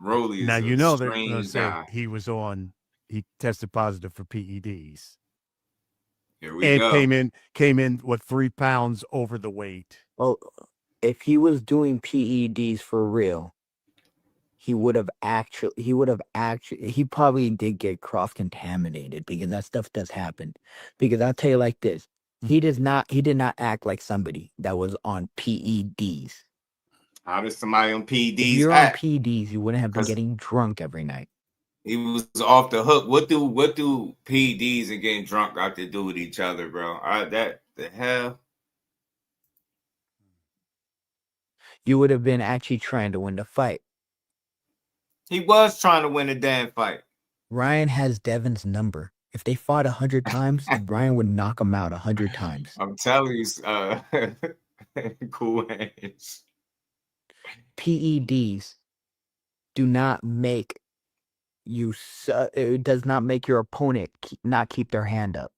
Rolly is Now a that strange guy. he tested positive for PEDs. Here we go. Came in 3 pounds over the weight. Well, if he was doing PEDs for real, he probably did get cross-contaminated, because that stuff does happen. Because I'll tell you like this, he did not act like somebody that was on PEDs. How does somebody on PEDs If you're act? on PEDs, you wouldn't have been getting drunk every night. He was off the hook. What do PEDs and getting drunk got to do with each other, bro? That the hell? You would have been actually trying to win the fight. He was trying to win a damn fight. Ryan has Devin's number. If they fought 100 times, Ryan would knock him out 100 times. I'm telling you, cool hands. PEDs do not make you. It does not make your opponent not keep their hand up.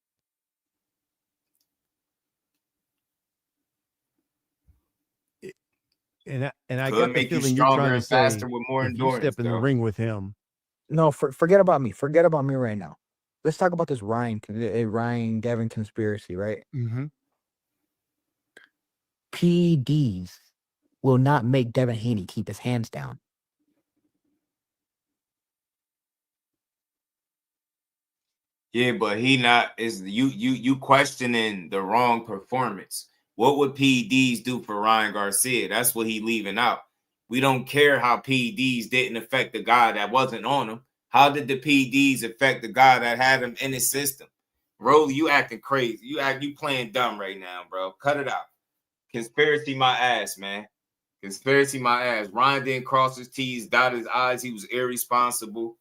And I Could got the make you feeling you're stronger trying to and say, faster with more if you endurance, step in the though. ring with him. No, forget about me. Forget about me right now. Let's talk about this Ryan Devin conspiracy, right? Mm-hmm. PEDs will not make Devin Haney keep his hands down. Yeah, but he not is you questioning the wrong performance. What would PEDs do for Ryan Garcia? That's what he leaving out. We don't care how PEDs didn't affect the guy that wasn't on him. How did the PEDs affect the guy that had him in his system? Rolly, you acting crazy. You playing dumb right now, bro. Cut it out. Conspiracy my ass, man. Conspiracy my ass. Ryan didn't cross his T's, dot his I's. He was irresponsible,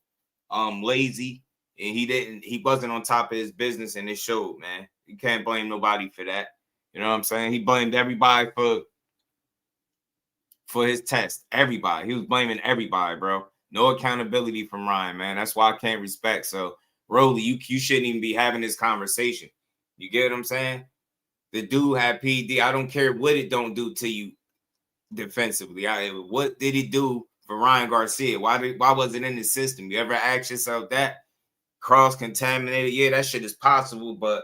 lazy, and he wasn't on top of his business, and it showed, man. You can't blame nobody for that. You know what I'm saying? He blamed everybody for his test. Everybody. He was blaming everybody, bro. No accountability from Ryan, man. That's why I can't respect. So, Rolly, you shouldn't even be having this conversation. You get what I'm saying? The dude had PD. I don't care what it don't do to you defensively. What did it do for Ryan Garcia? Why was it in the system? You ever ask yourself that? Cross-contaminated? Yeah, that shit is possible, but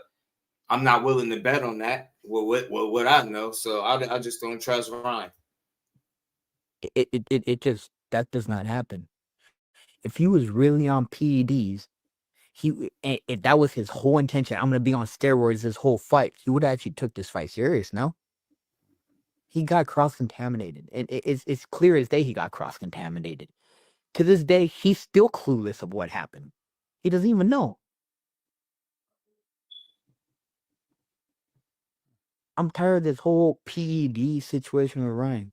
I'm not willing to bet on that. What I know. So I just don't trust Ryan. It just, that does not happen. If he was really on PEDs, if that was his whole intention, I'm gonna be on steroids this whole fight, he would actually took this fight serious. No, he got cross-contaminated, and it's clear as day he got cross-contaminated. To this day, he's still clueless of what happened. He doesn't even know. I'm tired of this whole PED situation with Ryan.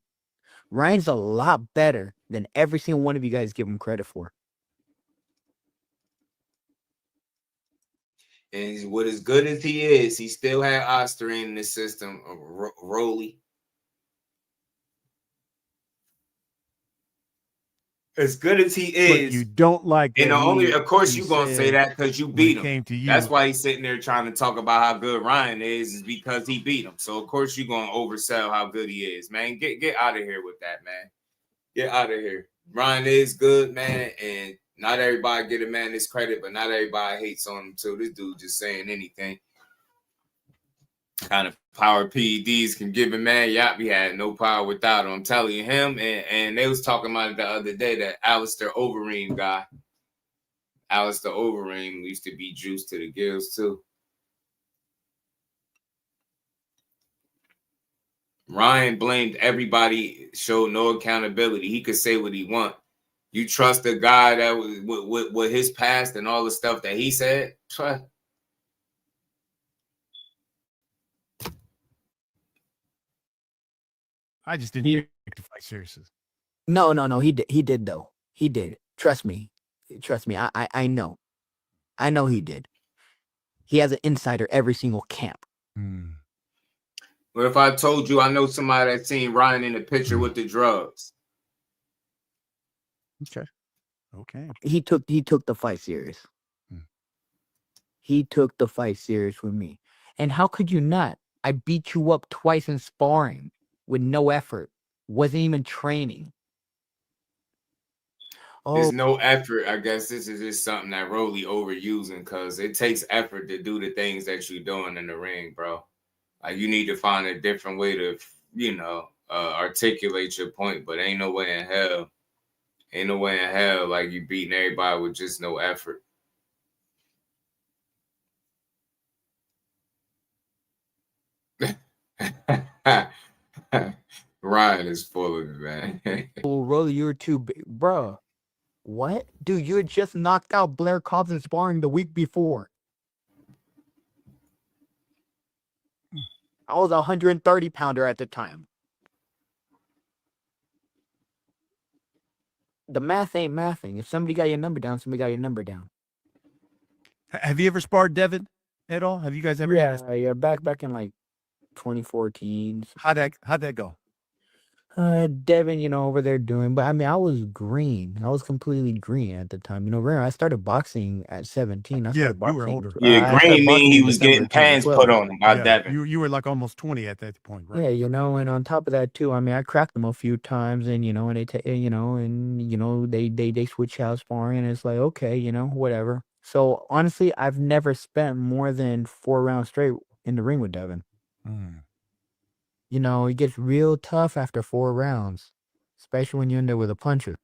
Ryan's a lot better than every single one of you guys give him credit for. And what as good as he is, he still had Osterine in the system. Rolly. As good as he is, but you don't like. And of course, you're gonna say that because you beat him. That's why he's sitting there trying to talk about how good Ryan is because he beat him. So of course you're gonna oversell how good he is, man. Get out of here with that, man. Get out of here. Ryan is good, man, and not everybody get a man this credit, but not everybody hates on him too. This dude just saying anything. Kind of power PEDs can give a man. Yappy had no power without him. I'm telling you, him and they was talking about it the other day, that Alistair Overeem guy. Alistair Overeem used to be juiced to the gills too. Ryan blamed everybody, showed no accountability. He could say what he want. You trust a guy that was with his past and all the stuff that he said? I just didn't take the fight seriously. No. He did though. He did. Trust me. I know. I know he did. He has an insider every single camp. What if I told you I know somebody that's seen Ryan in the picture with the drugs? Okay. He took the fight serious. He took the fight serious with me. And how could you not? I beat you up twice in sparring with no effort. Wasn't even training. There's no effort. I guess this is just something that Rolly overusing because it takes effort to do the things that you're doing in the ring, bro. Like you need to find a different way to, articulate your point. But ain't no way in hell like you beating everybody with just no effort. Ryan is full of it, man. Oh, Rolly, you were too big, bro. What? Dude, you had just knocked out Blair Cobbs in sparring the week before. I was a 130-pounder at the time. The math ain't mathing. If somebody got your number down, somebody got your number down. Have you ever sparred Devin at all? Have you guys ever? Yeah, back in like 2014. How'd that go? Devin, over there doing, but I mean, I was green. I was completely green at the time. Remember, I started boxing at 17. You were older. Yeah, green mean he was getting pants put on him by Devin. You were like almost 20 at that point, right? Yeah, and on top of that too, I mean, I cracked them a few times, and they switch out sparring, and it's like, okay, whatever. So honestly, I've never spent more than 4 rounds straight in the ring with Devin. It gets real tough after 4 rounds, especially when you end up with a puncher.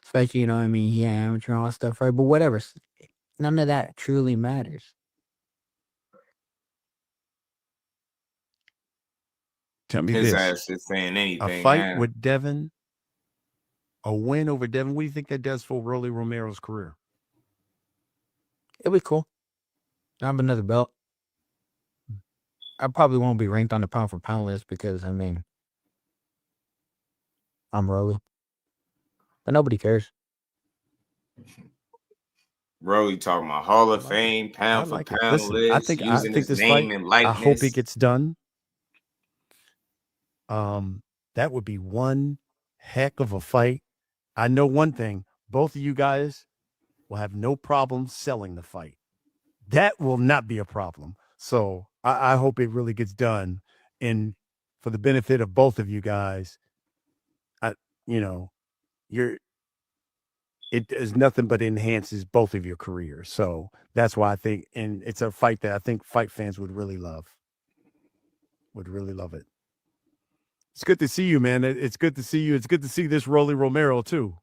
Especially, he amateur and all that stuff, right? But whatever. None of that truly matters. Tell me His this. ass is saying anything. A fight with Devin, a win over Devin, what do you think that does for Rolly Romero's career? It'll be cool. I have another belt. I probably won't be ranked on the pound for pound list because, I'm Rolly. But nobody cares. Rolly talking about Hall of Fame, pound for pound list. I think his this name fight, and likeness. I hope it gets done. That would be one heck of a fight. I know one thing: both of you guys will have no problem selling the fight. That will not be a problem. So I hope it really gets done, and for the benefit of both of you guys, you know, it is nothing but enhances both of your careers. So that's why I think, and it's a fight that I think fight fans would really love. Would really love it. It's good to see you, man. It's good to see you. It's good to see this Rolly Romero too.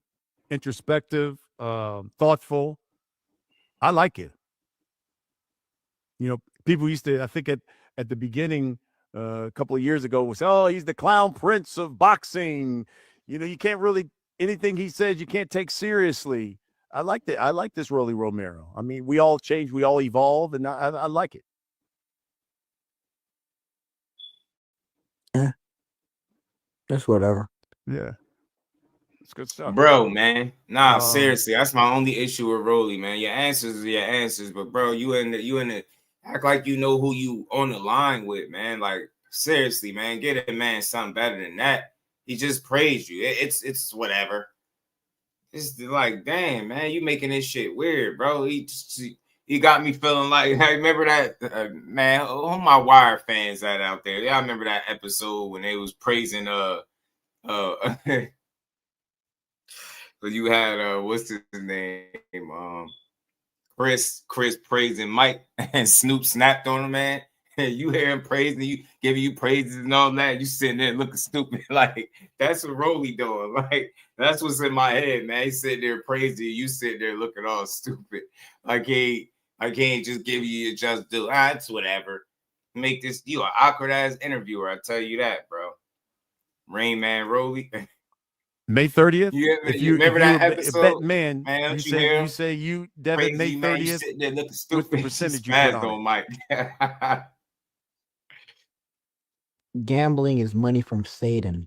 Introspective, thoughtful. I like it. People used to, I think at the beginning, a couple of years ago, was, oh, he's the clown prince of boxing. You can't really, anything he says, you can't take seriously. I like that. I like this Rolly Romero. I mean, we all change, we all evolve, and I like it. Yeah. That's whatever. Yeah. It's good stuff. Bro, man. Nah, seriously. That's my only issue with Rolly, man. Your answers are your answers, but bro, you in the act like you know who you on the line with, man. Like, seriously, man. Get a man something better than that. He just praised you. It's whatever. It's like, damn, man, you making this shit weird, bro. He got me feeling like, I remember that, man, all my Wire fans that out there. Y'all remember that episode when they was praising but you had what's his name? Chris praising Mike, and Snoop snapped on him, man. And you hear him praising you, giving you praises and all that. You sitting there looking stupid. Like, that's what Rolly doing. Like, that's what's in my head, man. He sitting there praising you, sitting there looking all stupid. Like, I can't just give you your just due. It's whatever. Make this, you an awkward ass interviewer. I tell you that, bro. Rain Man Rolly. May 30th. If you remember that episode, man, you say you Devin, May 30th. Sitting there looking What's the stupid. percentage you put on Mike? Gambling is money from Satan.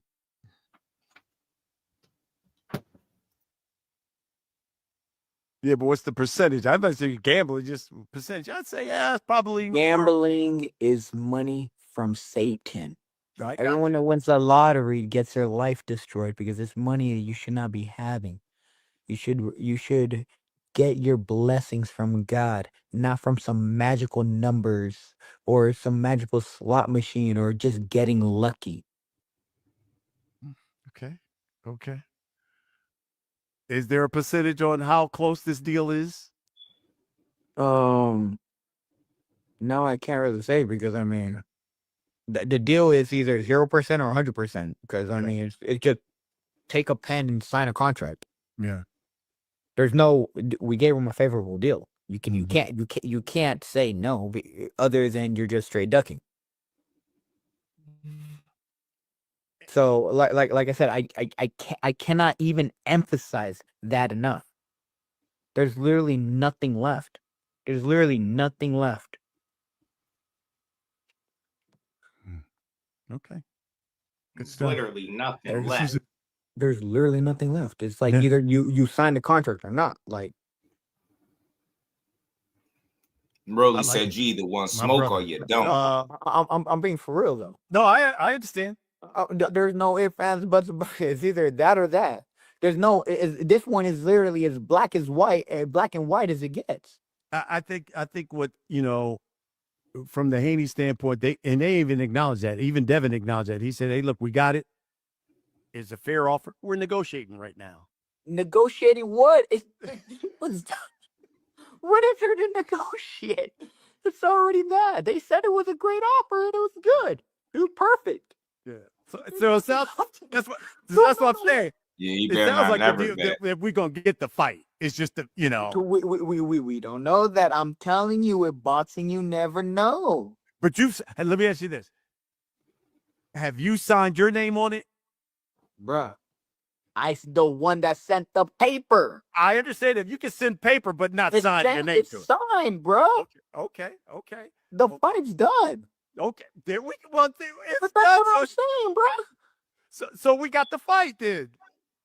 Yeah, but what's the percentage? I'm not saying gambling, just percentage. I'd say, it's probably Gambling is money from Satan. Right. Everyone that wins the lottery gets their life destroyed because it's money that you should not be having. You should get your blessings from God, not from some magical numbers or some magical slot machine or just getting lucky. Okay. Is there a percentage on how close this deal is? No, I can't really say because I mean, the deal is either 0% or 100%. Because I mean, it's just take a pen and sign a contract. Yeah. There's no. We gave him a favorable deal. You can't say no, other than you're just straight ducking. So like I said, I cannot even emphasize that enough. There's literally nothing left. There's literally nothing left. Okay. Good stuff. Literally nothing left. There's literally nothing left. It's like either you sign the contract or not. Like Rolly said, you either want smoke or you don't. I'm being for real though. No, I understand. There's no ifs, ands, buts, about it. It's either that or that. There's no. This one is literally as black as white, black and white as it gets. I think what from the Haney standpoint, they even acknowledged that. Even Devin acknowledged that. He said, "Hey, look, we got it. It's a fair offer. We're negotiating right now." Negotiating what? What is there to negotiate? It's already that. They said it was a great offer and it was good. It was perfect. Yeah. So it sounds, that's what I'm saying. Yeah, you it sounds like the deal that we're gonna get the fight. It's just we don't know that. I'm telling you, with boxing, you never know. But and let me ask you this: have you signed your name on it, bruh? I the one that sent the paper. I understand if you can send paper, but not sign your name to it. It's signed, bro. Okay. The fight's done. Okay, there we well, it's that's done. what I'm saying, bro. So we got the fight, then.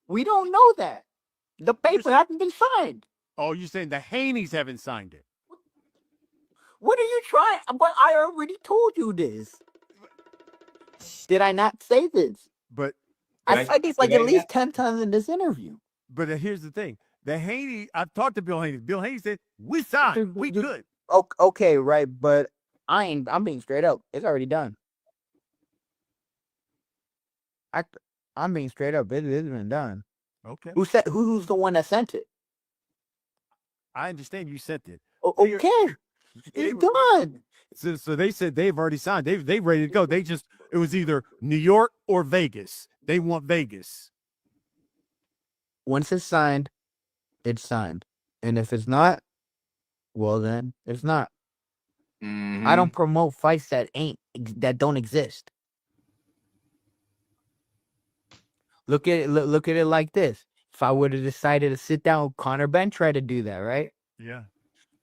We don't know that. The paper hasn't been signed. Oh, you're saying the Haneys haven't signed it? What are you trying? But I already told you this. Did I not say this? But I said this like at least 10 times in this interview. But here's the thing. The Haney, I've talked to Bill Haney. Bill Haney said, we signed. We good. Okay, right, but I'm being straight up. It's already done. I'm being straight up. It's been done. Okay. Who's the one that sent it? I understand you sent it. Okay. It's done. So they said they've already signed. They ready to go. It was either New York or Vegas. They want Vegas. Once it's signed, it's signed. And if it's not, well then it's not. I don't promote fights that don't exist. Look at it like this. If I would have decided to sit down, Conor Ben tried to do that, right? Yeah.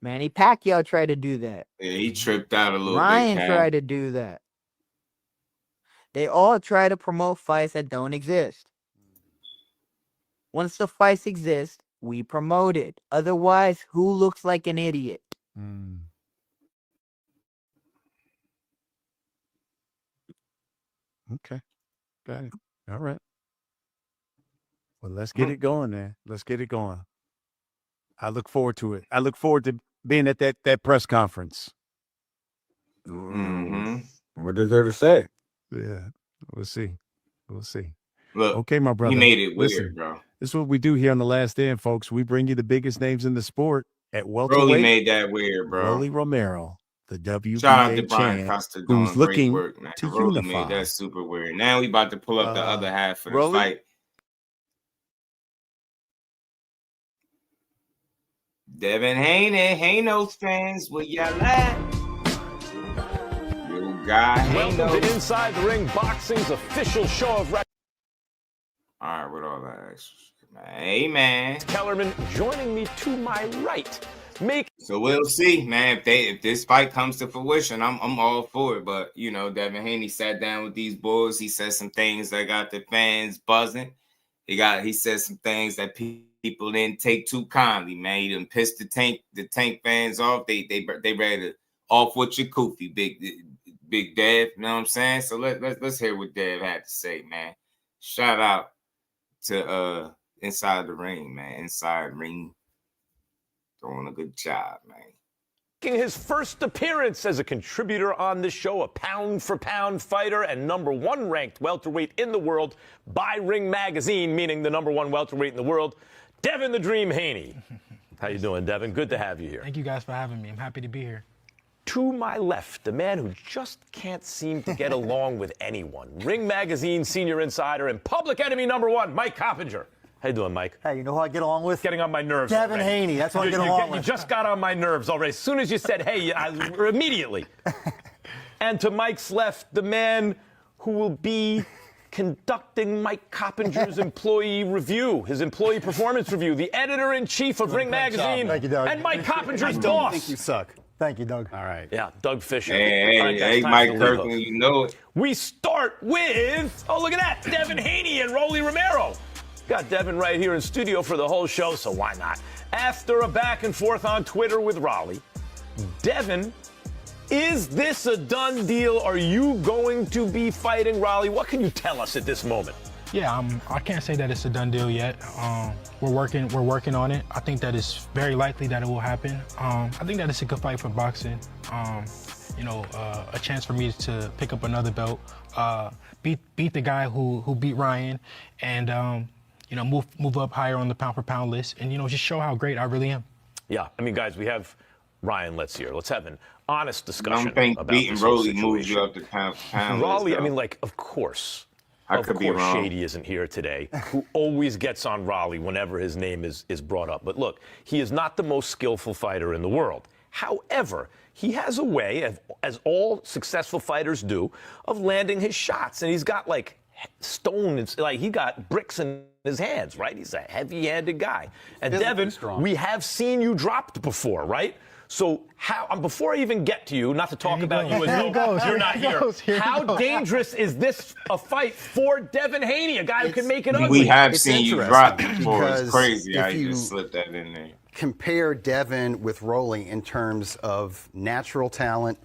Manny Pacquiao tried to do that. Yeah, he tripped out a little bit. Ryan tried to do that. They all try to promote fights that don't exist. Once the fights exist, we promote it. Otherwise, who looks like an idiot? Okay. Got it. All right. Well, let's get it going, man. Let's get it going. I look forward to it. I look forward to being at that press conference. What is there to say? Yeah. We'll see. We'll see. Look, okay, my brother. You made it weird, Listen, bro. This is what we do here on The Last Stand, folks. We bring you the biggest names in the sport at welterweight. Rolly made that weird, bro. Rolly Romero, the WBA Shout out to Brian champ, Costa doing who's great looking work, man. to Rolly unify. made that super weird. Now we about to pull up the other half of the Rolly? fight. Devin Haney, Hanos fans, where y'all at? Little guy, Welcome to Inside the Ring Boxing's official show of record. All right, with all that extra shit, man. Hey, man. Kellerman joining me to my right. So we'll see, man. If this fight comes to fruition, I'm all for it. But you know, Devin Haney sat down with these boys. He said some things that got the fans buzzing. He said some things that people didn't take too kindly, man. He done pissed the tank fans off. They ready to off with your koofy, big Dev. You know what I'm saying? So let's hear what Dev had to say, man. Shout out to Inside the Ring, man. Inside Ring. Doing a good job, man. Making his first appearance as a contributor on the show, a pound-for-pound fighter and #1 ranked welterweight in the world by Ring Magazine, meaning the #1 welterweight in the world, Devin the Dream Haney. How you doing, Devin? Good to have you here. Thank you guys for having me. I'm happy to be here. To my left, the man who just can't seem to get along with anyone, Ring Magazine senior insider and public enemy #1, Mike Coppinger. How you doing, Mike? Hey, you know who I get along with? Getting on my nerves. Devin Haney. That's what I get along with. You just got on my nerves already. As soon as you said, hey, immediately. And to Mike's left, the man who will be conducting Mike Coppinger's employee review, his employee performance review, the editor-in-chief of Ring Magazine. Thank you, Doug. And Mike Coppinger's I boss. think you suck. Thank you, Doug. All right. Yeah, Doug Fisher. Hey, Mike Kirkland, you know it. We start with, oh, look at that, Devin Haney and Rolly Romero. Got Devin right here in studio for the whole show, so why not? After a back and forth on Twitter with Rolly, Devin, is this a done deal? Are you going to be fighting Rolly? What can you tell us at this moment? Yeah, I can't say that it's a done deal yet. We're working on it. I think that it's very likely that it will happen. I think that it's a good fight for boxing. A chance for me to pick up another belt, beat the guy who beat Ryan, and move up higher on the pound-for-pound list, and just show how great I really am. Yeah, I mean, guys, we have Ryan. Let's have an honest discussion. I don't think about beating this whole Rolly moves situation. you up to pound. Rolly, list, I mean, like, of course. I could be wrong. Shady isn't here today, who always gets on Rolly whenever his name is brought up. But look, he is not the most skillful fighter in the world. However, he has a way, as all successful fighters do, of landing his shots. And he's got, like, stone, it's like he got bricks in his hands, right? He's a heavy-handed guy. And Devin, we have seen you dropped before, right? So before I even get to you, not to talk about you as though you're not here, how dangerous is this a fight for Devin Haney, a guy who can make it ugly? We have seen you drop before. It's because crazy how if you you just slipped that in there. Compare Devin with Rolly in terms of natural talent,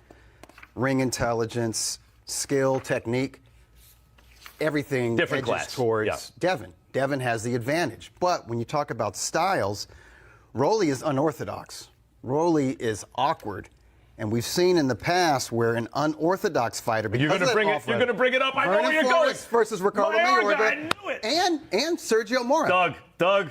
ring intelligence, skill, technique. Everything Different edges class. towards Yeah. Devin. Devin has the advantage. But when you talk about styles, Rolly is unorthodox. Rolly is awkward. And we've seen in the past where an unorthodox fighter, You're going to bring it. You're going to bring it up. I know where you're going. Versus Ricardo Mayorga. I knew it. And Sergio Mora. Doug.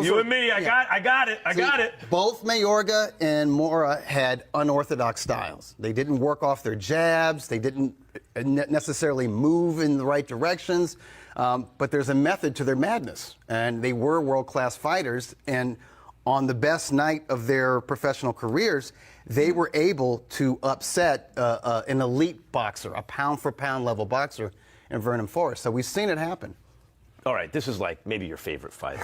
You and me. I got it. I got it. Both Mayorga and Mora had unorthodox styles. They didn't work off their jabs. They didn't necessarily move in the right directions. But there's a method to their madness. And they were world-class fighters. And on the best night of their professional careers, they were able to upset an elite boxer, a pound-for-pound level boxer in Vernon Forrest. So we've seen it happen. All right, this is like maybe your favorite fighter.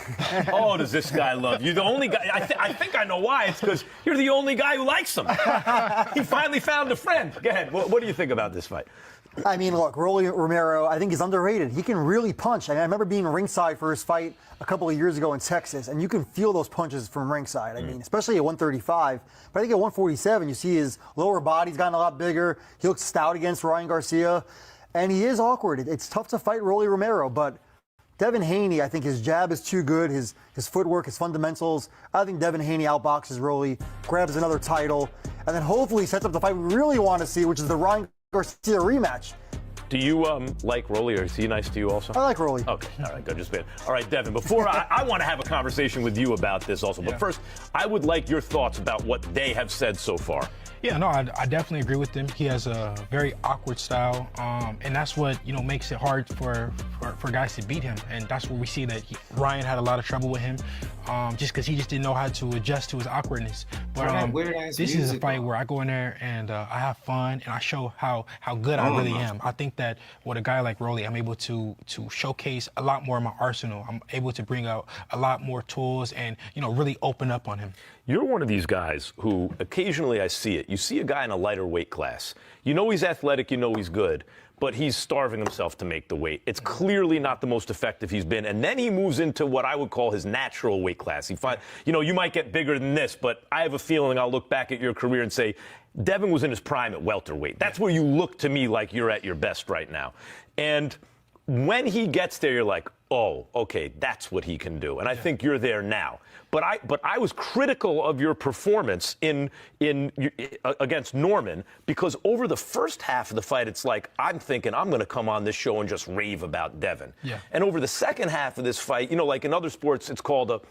Oh, does this guy love you? The only guy. I think I know why. It's because you're the only guy who likes him. He finally found a friend. Go ahead. What do you think about this fight? I mean, look, Rolly Romero, I think he's underrated. He can really punch. I remember being ringside for his fight a couple of years ago in Texas, and you can feel those punches from ringside. I mean, especially at 135. But I think at 147, you see his lower body's gotten a lot bigger. He looks stout against Ryan Garcia, and he is awkward. It's tough to fight Rolly Romero, but Devin Haney, I think his jab is too good, his footwork, his fundamentals. I think Devin Haney outboxes Rolly, grabs another title, and then hopefully sets up the fight we really want to see, which is the Ryan Garcia rematch. Do you like Rolly, or is he nice to you also? I like Rolly. Okay, all right, good, just been. All right, Devin, before I want to have a conversation with you about this also, but first, I would like your thoughts about what they have said so far. Yeah, no, I definitely agree with him. He has a very awkward style, and that's what makes it hard for guys to beat him. And that's where we see that Ryan had a lot of trouble with him, just because he just didn't know how to adjust to his awkwardness. But this is a fight where I go in there and I have fun and I show how good I really am. I think that with a guy like Rolly, I'm able to showcase a lot more in my arsenal. I'm able to bring out a lot more tools and really open up on him. You're one of these guys who occasionally I see it. You see a guy in a lighter weight class. You know he's athletic, you know he's good, but he's starving himself to make the weight. It's clearly not the most effective he's been. And then he moves into what I would call his natural weight class. You might get bigger than this, but I have a feeling I'll look back at your career and say, Devin was in his prime at welterweight. That's where you look to me like you're at your best right now. And when he gets there, you're like, oh, okay, that's what he can do. And I think you're there now. But I was critical of your performance against Norman, because over the first half of the fight, it's like, I'm thinking I'm going to come on this show and just rave about Devin. Yeah. And over the second half of this fight, like in other sports, it's called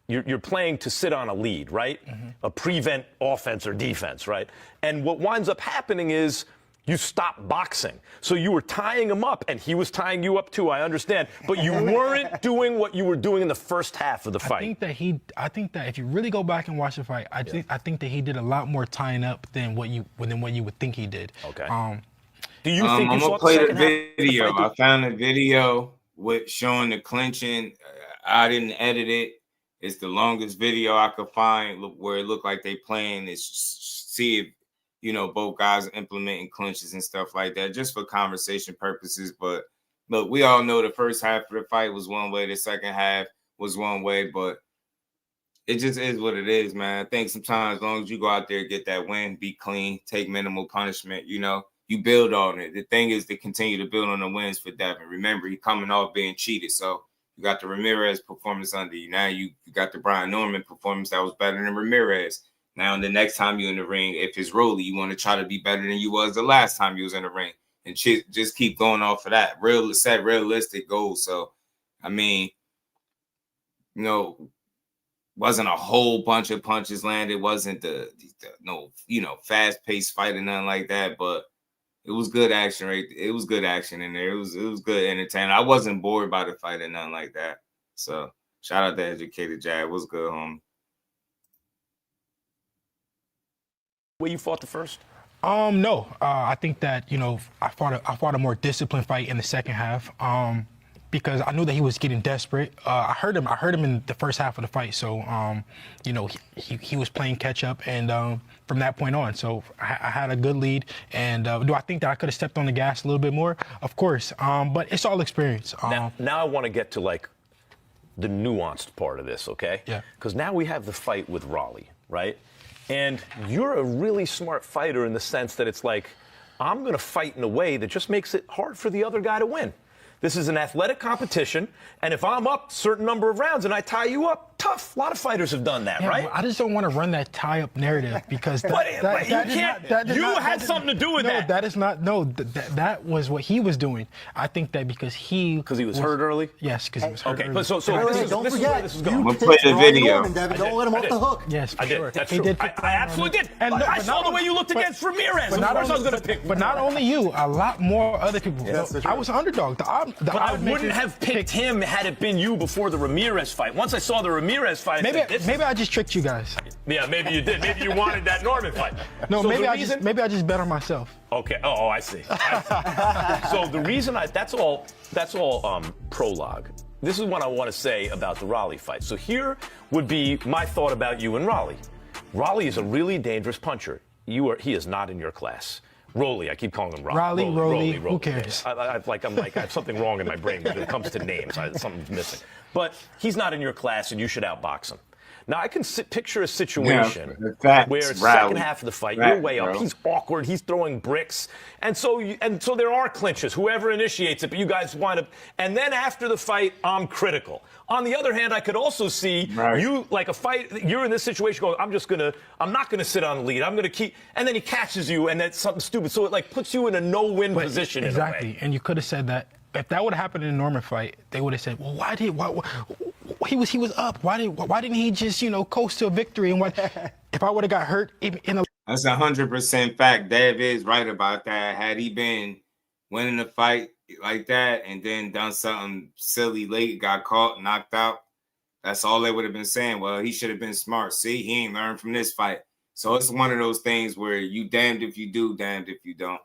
you're playing to sit on a lead, right? Mm-hmm. A prevent offense or defense, right? And what winds up happening is you stop boxing. So you were tying him up, and he was tying you up too, I understand. But you weren't doing what you were doing in the first half of the fight. I think that if you really go back and watch the fight, I think that he did a lot more tying up than what you would think he did. Okay. Do you think I'm you gonna saw the play the second half video? of the fight? I found a video with showing the clinching. I didn't edit it. It's the longest video I could find where it looked like they playing. See if both guys implementing clinches and stuff like that, just for conversation purposes. But look, we all know the first half of the fight was one way, the second half was one way, but it just is what it is, man. I think sometimes as long as you go out there, get that win, be clean, take minimal punishment, you build on it. The thing is to continue to build on the wins for Devin. Remember, he's coming off being cheated. So you got the Ramirez performance under you. Now you got the Brian Norman performance that was better than Ramirez. Now, the next time you're in the ring, if it's Rolly, you want to try to be better than you was the last time you was in the ring. And just keep going off of that. Set realistic goals. So, I mean, wasn't a whole bunch of punches landed. Wasn't no fast-paced fight or nothing like that. But it was good action, right? It was good action in there. It was good entertainment. I wasn't bored by the fight or nothing like that. So, shout out to Educated Jab. It was good, homie. Way you fought the first? No. I think that I fought a more disciplined fight in the second half. Because I knew that he was getting desperate. I heard him in the first half of the fight. So he was playing catch up, and from that point on, so I had a good lead. And do I think that I could have stepped on the gas a little bit more? Of course. But it's all experience. Now I want to get to the nuanced part of this, okay? Yeah. Because now we have the fight with Rolly, right? And you're a really smart fighter in the sense that it's like, I'm going to fight in a way that just makes it hard for the other guy to win. This is an athletic competition, and if I'm up a certain number of rounds and I tie you up, tough. A lot of fighters have done that, Yeah, right? well, I just don't want to run that tie-up narrative because but you can't. You had something to do with that. No, that is not. No, that was what he was doing. I think that because he was hurt early. Yes, because he was hurt. Okay, early. but so don't this is forget, where this is going. you We'll play the video. Norman, Devin. Don't let him off the hook. Yes, for I did. sure. That's He true. did I absolutely did. And I saw the way you looked against Ramirez. Of course I was going to pick. But not only you, a lot more other people. Yes, I was an underdog. But I wouldn't have picked him had it been you before the Ramirez fight. Once I saw the Ramirez fight, maybe I just tricked you guys. Yeah, maybe you did. Maybe you wanted that Norman fight. No, so maybe I just bet on myself. Okay. Oh, I see. So the reason that's all prologue. This is what I want to say about the Raleigh fight. So here would be my thought about you and Raleigh. Raleigh is a really dangerous puncher. He is not in your class. Rolly, I keep calling him Rolly. Who cares? I have something wrong in my brain when it comes to names. Something's missing. But he's not in your class, and you should outbox him. Now, I can picture a situation where second half of the fight, you're way up. He's awkward. He's throwing bricks. And so there are clinches, whoever initiates it, but you guys wind up. And then after the fight, I'm critical. On the other hand, I could also see you, like a fight, you're in this situation going, I'm not going to sit on the lead. I'm going to keep. And then he catches you, and that's something stupid. So it like puts you in a no-win position. Exactly. In a way. And you could have said that. If that would have happened in a Norman fight, they would have said, "Well, why he was up? Why didn't he just coast to a victory?" And if I would have got hurt in a That's 100% fact. Dave is right about that. Had he been winning the fight like that and then done something silly late, got caught, knocked out, that's all they would have been saying. Well, he should have been smart. See, he ain't learned from this fight. So it's one of those things where you damned if you do, damned if you don't.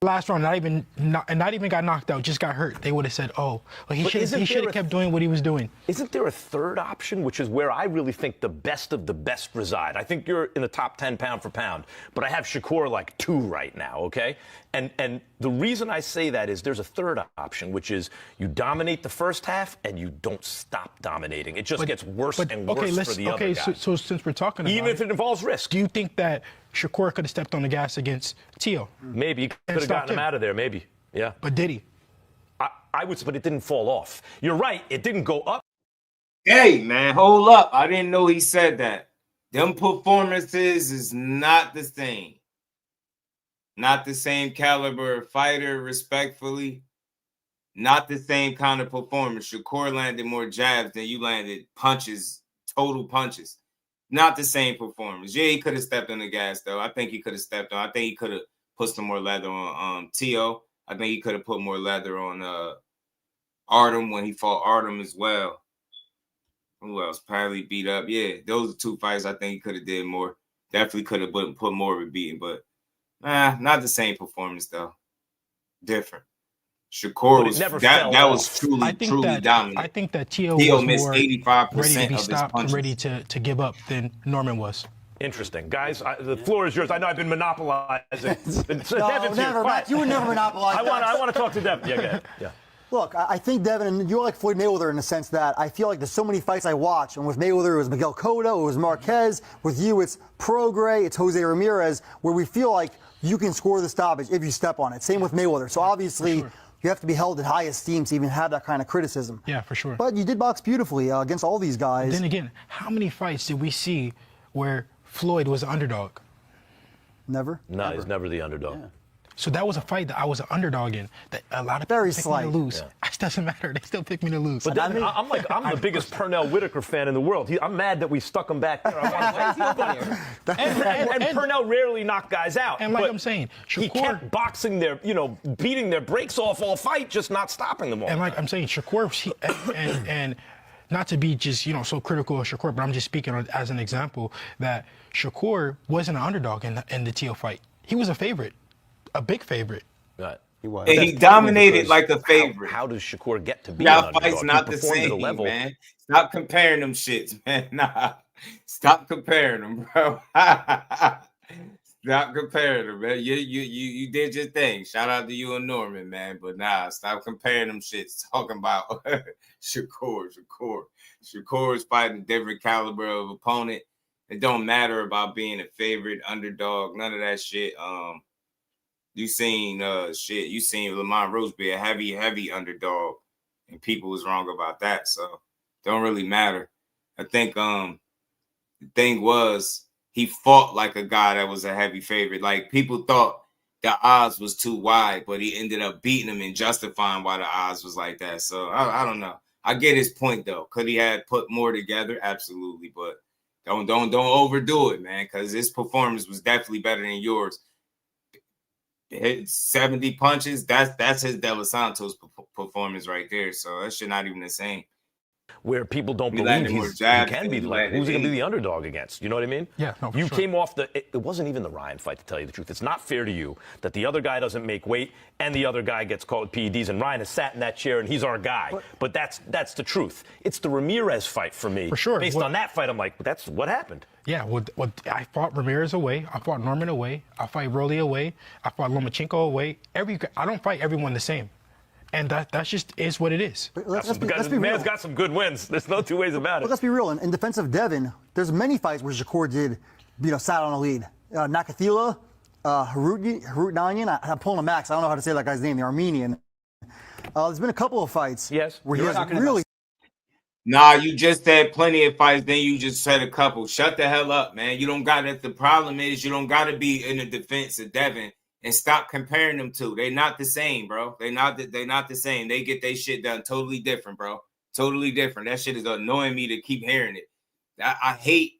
last round, not even got knocked out, just got hurt, they would have said, "Oh, well, he should have kept doing what he was doing." Isn't there a third option, which is where I really think the best of the best reside? I think you're in the top 10 pound for pound, but I have Shakur like 2 right now, okay? And the reason I say that is there's a third option, which is you dominate the first half and you don't stop dominating. It just gets worse and worse for the other guy. So since we're talking about even if it involves risk. Do you think that Shakur could have stepped on the gas against Tio? Maybe. He could have gotten him out of there, maybe. Yeah. But did he? I would, but it didn't fall off. You're right. It didn't go up. Hey, man, hold up. I didn't know he said that. Them performances is not the same. Not the same caliber fighter, respectfully. Not the same kind of performance. Shakur landed more jabs than you landed punches, total punches. Not the same performance. Yeah, he could have stepped on the gas, though. I think he could have stepped on. I think he could have put some more leather on Tio. I think he could have put more leather on Artem when he fought Artem as well. Who else? Probably beat up. Yeah, those are 2 fights I think he could have did more. Definitely could have put more of a beating, but not the same performance, though. Different. Shakur was that was truly dominant. I think that Tio was missed 85% ready to be of his stopped, punches. ready to give up than Norman was. Interesting. Guys, the floor is yours. I know I've been monopolizing. No, never, Matt. You were never monopolized. I want to talk to Devin. Yeah, go ahead. Yeah. Look, I think, Devin, and you're like Floyd Mayweather in the sense that I feel like there's so many fights I watch, and with Mayweather it was Miguel Cotto, it was Marquez. With you, it's Prograis, it's Jose Ramirez, where we feel like you can score the stoppage if you step on it. Same with Mayweather. So obviously, you have to be held in high esteem to even have that kind of criticism. Yeah, for sure. But you did box beautifully against all these guys. Then again, how many fights did we see where Floyd was an underdog? Never? No, he's never the underdog. Yeah. So that was a fight that I was an underdog in. That a lot of Very people picked me to lose. Yeah. It doesn't matter. They still pick me to lose. But then, I'm the biggest Pernell Whitaker fan in the world. I'm mad that we stuck him back there. And Pernell rarely knocked guys out. And like I'm saying, he kept boxing their, beating their brakes off all fight, just not stopping them all. And like I'm saying, Shakur, and not to be just, so critical of Shakur, but I'm just speaking as an example that Shakur wasn't an underdog in the Tio fight. He was a favorite. A big favorite. Right. He was. And he dominated like a favorite. How does Shakur get to be an underdog? Fight's not the same, man. Stop comparing them shits, man. Nah. Stop comparing them, bro. Stop comparing them, man. You did your thing. Shout out to you and Norman, man. But stop comparing them shits. Talking about Shakur. Shakur is fighting a different caliber of opponent. It don't matter about being a favorite, underdog, none of that shit. You seen you seen Lamont Rose be a heavy underdog, and people was wrong about that. So don't really matter. I think the thing was he fought like a guy that was a heavy favorite. Like people thought the odds was too wide, but he ended up beating him and justifying why the odds was like that. So I don't know. I get his point though. Could he have put more together? Absolutely, but don't overdo it, man, because his performance was definitely better than yours. Hit 70 punches. That's his De Los Santos performance right there. So that shit not even the same. Where people don't believe he can be like, who's he going to be the underdog against? You know what I mean? Yeah, no, for you sure. came off it wasn't even the Ryan fight, to tell you the truth. It's not fair to you that the other guy doesn't make weight and the other guy gets called PEDs, and Ryan has sat in that chair and he's our guy. But that's the truth. It's the Ramirez fight for me. For sure. Based on that fight, I'm like, that's what happened. Yeah, well, I fought Ramirez away. I fought Norman away. I fight Rolly away. I fought Lomachenko away. I don't fight everyone the same. And that's just is what it is. Let's be the man's real. got some good wins. There's no two ways about it. But let's be real. In defense of Devin, there's many fights where Shakur did, sat on a lead. Nakathila, Harutnanian. I'm pulling a max. I don't know how to say that guy's name. The Armenian. There's been a couple of fights. Yes. Where he has really. Nah, you just said plenty of fights, then you just said a couple. Shut the hell up, man. You don't got it. The problem is you don't got to be in the defense of Devin and stop comparing them two. They're not the same, bro. They're not the same. They get their shit done totally different, bro. Totally different. That shit is annoying me to keep hearing it. I hate.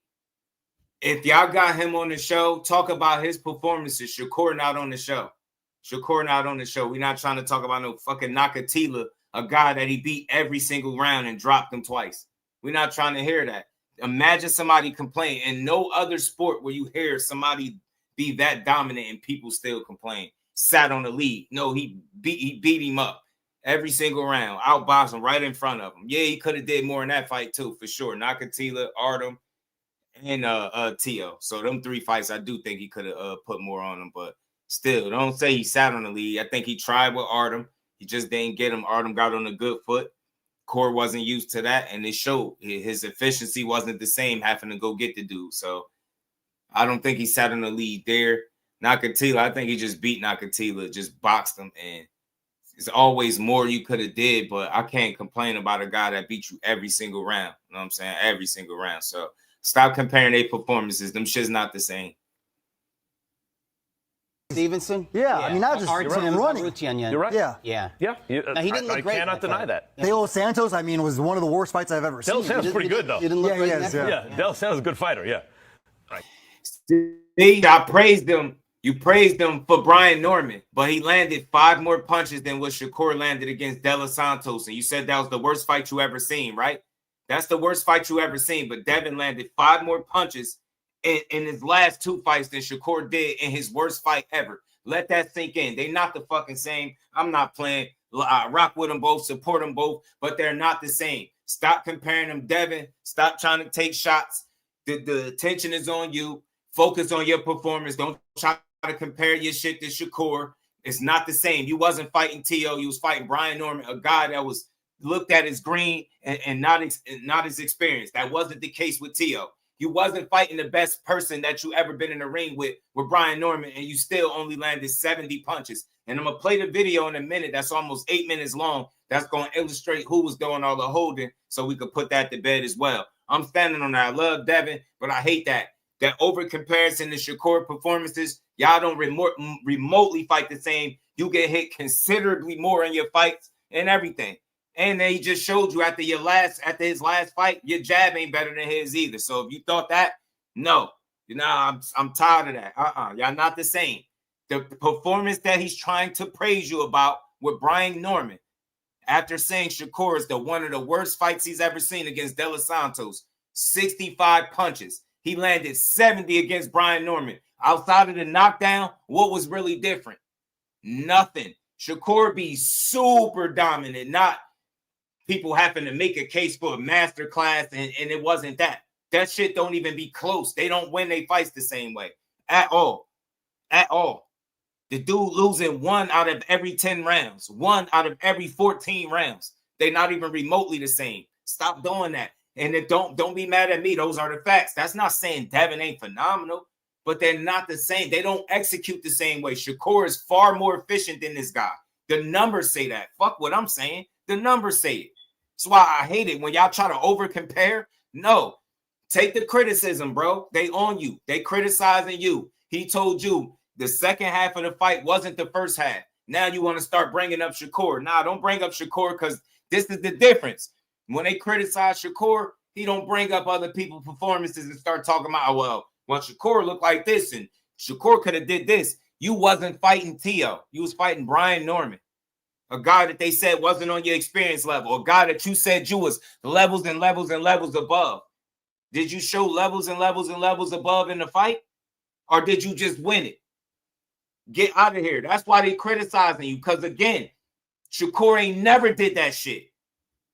If y'all got him on the show, talk about his performances. Shakur not on the show. Shakur not on the show. We're not trying to talk about no fucking Nakathila, a guy that he beat every single round and dropped him twice. We're not trying to hear that. Imagine somebody complain. In no other sport where you hear somebody be that dominant and people still complain. Sat on the lead. No, he beat him up every single round. Outboxed him right in front of him. Yeah, he could have did more in that fight too, for sure. Nakathila, Artem, and Tio. So them three fights, I do think he could have put more on them, but still, don't say he sat on the lead. I think he tried with Artem. He just didn't get him. Artem got on a good foot. Core wasn't used to that, and it showed. His efficiency wasn't the same having to go get the dude. So I don't think he sat on the lead there. Nakathila, I think he just beat Nakathila, just boxed him, and it's always more you could have did, but I can't complain about a guy that beat you every single round. You know what I'm saying? Every single round. So stop comparing their performances. Them shit's not the same. Stevenson? Yeah, I mean, not just running. You're right. Yeah. Yeah. Yeah. Now, he didn't look great. I cannot deny that. De Los Santos, I mean, was one of the worst fights I've ever seen. De Los Santos is pretty good, though. He didn't look great. Yeah, De Los Santos is a good fighter, yeah. See, I praised him. You praised him for Brian Norman, but he landed 5 more punches than what Shakur landed against De Los Santos. And you said that was the worst fight you ever seen, right? That's the worst fight you ever seen. But Devin landed 5 more punches in his last 2 fights than Shakur did in his worst fight ever. Let that sink in. They're not the fucking same. I'm not playing. Rock with them both, support them both, but they're not the same. Stop comparing them, Devin. Stop trying to take shots. The attention is on you. Focus on your performance. Don't try to compare your shit to Shakur. It's not the same. You wasn't fighting T.O. You was fighting Brian Norman, a guy that was looked at as green and not as experienced. That wasn't the case with T.O. You wasn't fighting the best person that you ever been in the ring with Brian Norman, and you still only landed 70 punches. And I'm going to play the video in a minute. That's almost 8 minutes long. That's going to illustrate who was doing all the holding so we could put that to bed as well. I'm standing on that. I love Devin, but I hate that over comparison to Shakur performances. Y'all don't remotely fight the same. You get hit considerably more in your fights and everything. And then he just showed you after his last fight, your jab ain't better than his either. So if you thought that, no. I'm tired of that. Y'all not the same. The performance that he's trying to praise you about with Brian Norman, after saying Shakur is one of the worst fights he's ever seen against De Los Santos, 65 punches. He landed 70 against Brian Norman. Outside of the knockdown, what was really different? Nothing. Shakur be super dominant, not people having to make a case for a master class, and it wasn't that. That shit don't even be close. They don't win their fights the same way at all. At all. The dude losing 1 out of every 10 rounds, 1 out of every 14 rounds. They're not even remotely the same. Stop doing that. And then don't be mad at me. Those are the facts. That's not saying Devin ain't phenomenal. but they're not the same. They don't execute the same way. Shakur is far more efficient than this guy. The numbers say that. Fuck what I'm saying. The numbers say it. That's why I hate it when y'all try to over compare. No, take the criticism, bro. They on you. They criticizing you. He told you the second half of the fight wasn't the first half. Now you want to start bringing up Shakur. Nah, don't bring up Shakur, because this is the difference. When they criticize Shakur, he don't bring up other people's performances and start talking about, well, Shakur looked like this and Shakur could have did this. You wasn't fighting Tio. You was fighting Brian Norman, a guy that they said wasn't on your experience level, a guy that you said you was levels and levels and levels above. Did you show levels and levels and levels above in the fight? Or did you just win it? Get out of here. That's why they criticizing you. Because again, Shakur ain't never did that shit.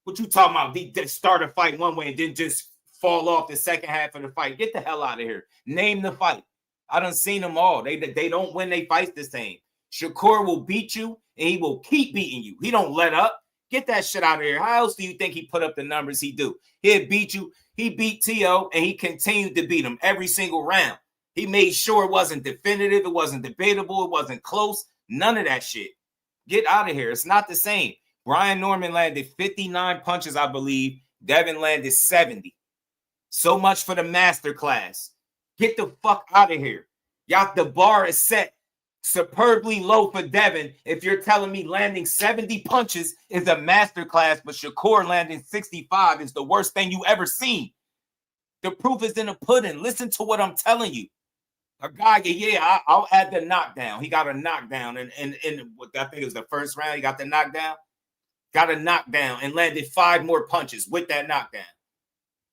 What you talking about? They start a fight one way and then just fall off the second half of the fight. Get the hell out of here. Name the fight. I done seen them all. They don't win they fights the same. Shakur will beat you and he will keep beating you. He don't let up. Get that shit out of here. How else do you think he put up the numbers he do? He'll beat you. He beat T.O. and he continued to beat him every single round. He made sure it wasn't definitive. It wasn't debatable. It wasn't close. None of that shit. Get out of here. It's not the same. Brian Norman landed 59 punches, I believe. Devin landed 70. So much for the master class. Get the fuck out of here. Y'all, the bar is set superbly low for Devin. If you're telling me landing 70 punches is a master class, but Shakur landing 65 is the worst thing you ever seen. The proof is in the pudding. Listen to what I'm telling you. A guy, I'll add the knockdown. He got a knockdown, and I think it was the first round. He got the knockdown. Got a knockdown and landed 5 more punches with that knockdown.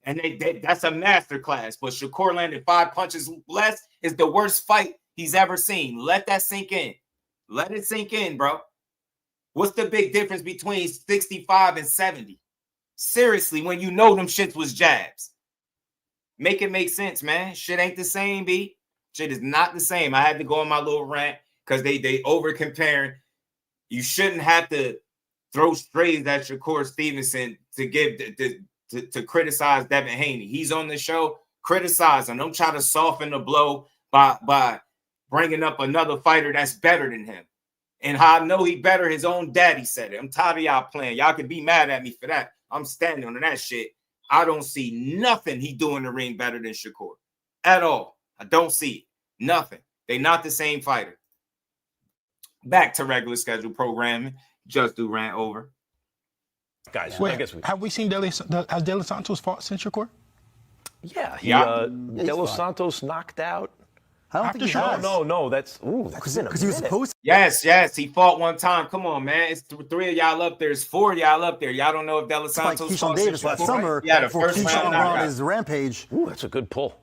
And that's a master class. But Shakur landed 5 punches less is the worst fight he's ever seen. Let that sink in. Let it sink in, bro. What's the big difference between 65 and 70? Seriously, when you know them shits was jabs. Make it make sense, man. Shit ain't the same, B. Shit is not the same. I had to go on my little rant because they over comparing. You shouldn't have to throw strays at Shakur Stevenson to give to criticize Devin Haney. He's on the show. Criticize him. Don't try to soften the blow by bringing up another fighter that's better than him. And how I know he better, his own daddy said it. I'm tired of y'all playing. Y'all can be mad at me for that. I'm standing on that shit. I don't see nothing he do in the ring better than Shakur at all. I don't see it. Nothing. They not the same fighter. Back to regular schedule programming. Just do rant over. Guys, Wait, I guess have we seen has De Los Santos fought since Shakur? Yeah, De Los fought. Santos knocked out. I don't think he has. No, that's been a Because he was minute. supposed to. Yes, he fought one time. Come on, man. It's 3 of y'all up there. It's 4 of y'all up there. Y'all don't know if De Los Like Santos Keyshawn fought Davis since last Shakur? summer. Yeah, the before first Keyshawn round went knockout. on his rampage. Ooh, that's a good pull.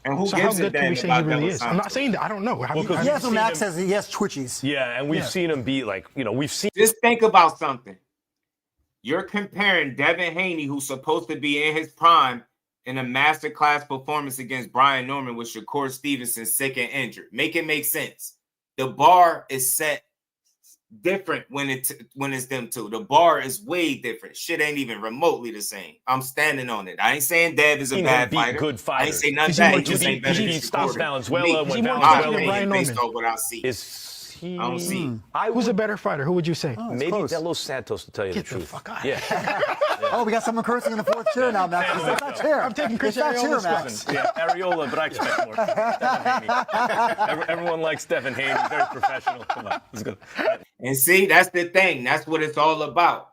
And who So gives how a good can damn we say he about De really Los is? I'm not Santos? saying that. I don't know. Well, 'cause Yeah, so we've Max seen him- says he has twitchies. Yeah, and we've seen him be like, we've seen. Just think about something. You're comparing Devin Haney, who's supposed to be in his prime, in a masterclass performance against Brian Norman with Shakur Stevenson sick and injured. Make it make sense. The bar is set different when it's them two. The bar is way different. Shit ain't even remotely the same. I'm standing on it. I ain't saying Dev is a Seen him bad beat fighter. good I ain't fighters. say none of Is he that. more He just tricky? ain't better than He stops Shakur. Valenzuela when more My tricky than opinion Brian based Norman? on what I see. Is he? I don't see. Who's a better fighter? Who would you say? Oh, it's Maybe close. De Los Santos, to tell you Get the the truth. fuck out. Yeah. Oh, we got someone cursing in the fourth chair now, Max. It's that chair. I'm taking Chris It's that chair, Ariola's Max. Listen, yeah, Areola, but I expect more. Devin Haney. Everyone likes Devin Haney. Very professional. Come on, let's go. And see, that's the thing. That's what it's all about.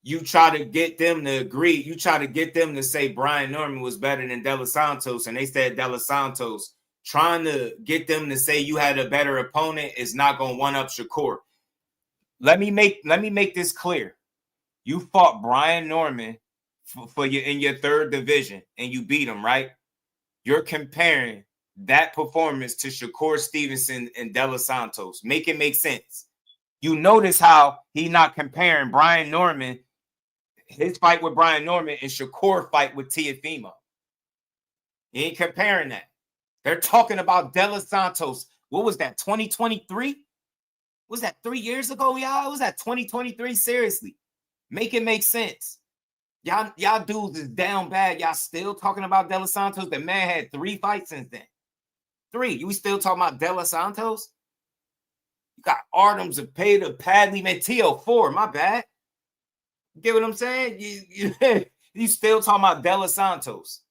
You try to get them to agree. You try to get them to say Brian Norman was better than De Los Santos, and they said De Los Santos. Trying to get them to say you had a better opponent is not going to one-up Shakur. Let me make this clear. You fought Brian Norman for you in your third division, and you beat him, right? You're comparing that performance to Shakur Stevenson and De Los Santos. Make it make sense. You notice how he not comparing Brian Norman, his fight with Brian Norman, and Shakur fight with Teofimo. He ain't comparing that. They're talking about De Los Santos. What was that, 2023? Was that 3 years ago, y'all? Was that 2023? Seriously. Make it make sense. Y'all dudes is down bad. Y'all still talking about De Los Santos? The man had 3 fights since then. 3. You still talking about De Los Santos? You got Artem, Zepeda, Padley, Mateo 4. My bad. You get what I'm saying? You still talking about De Los Santos.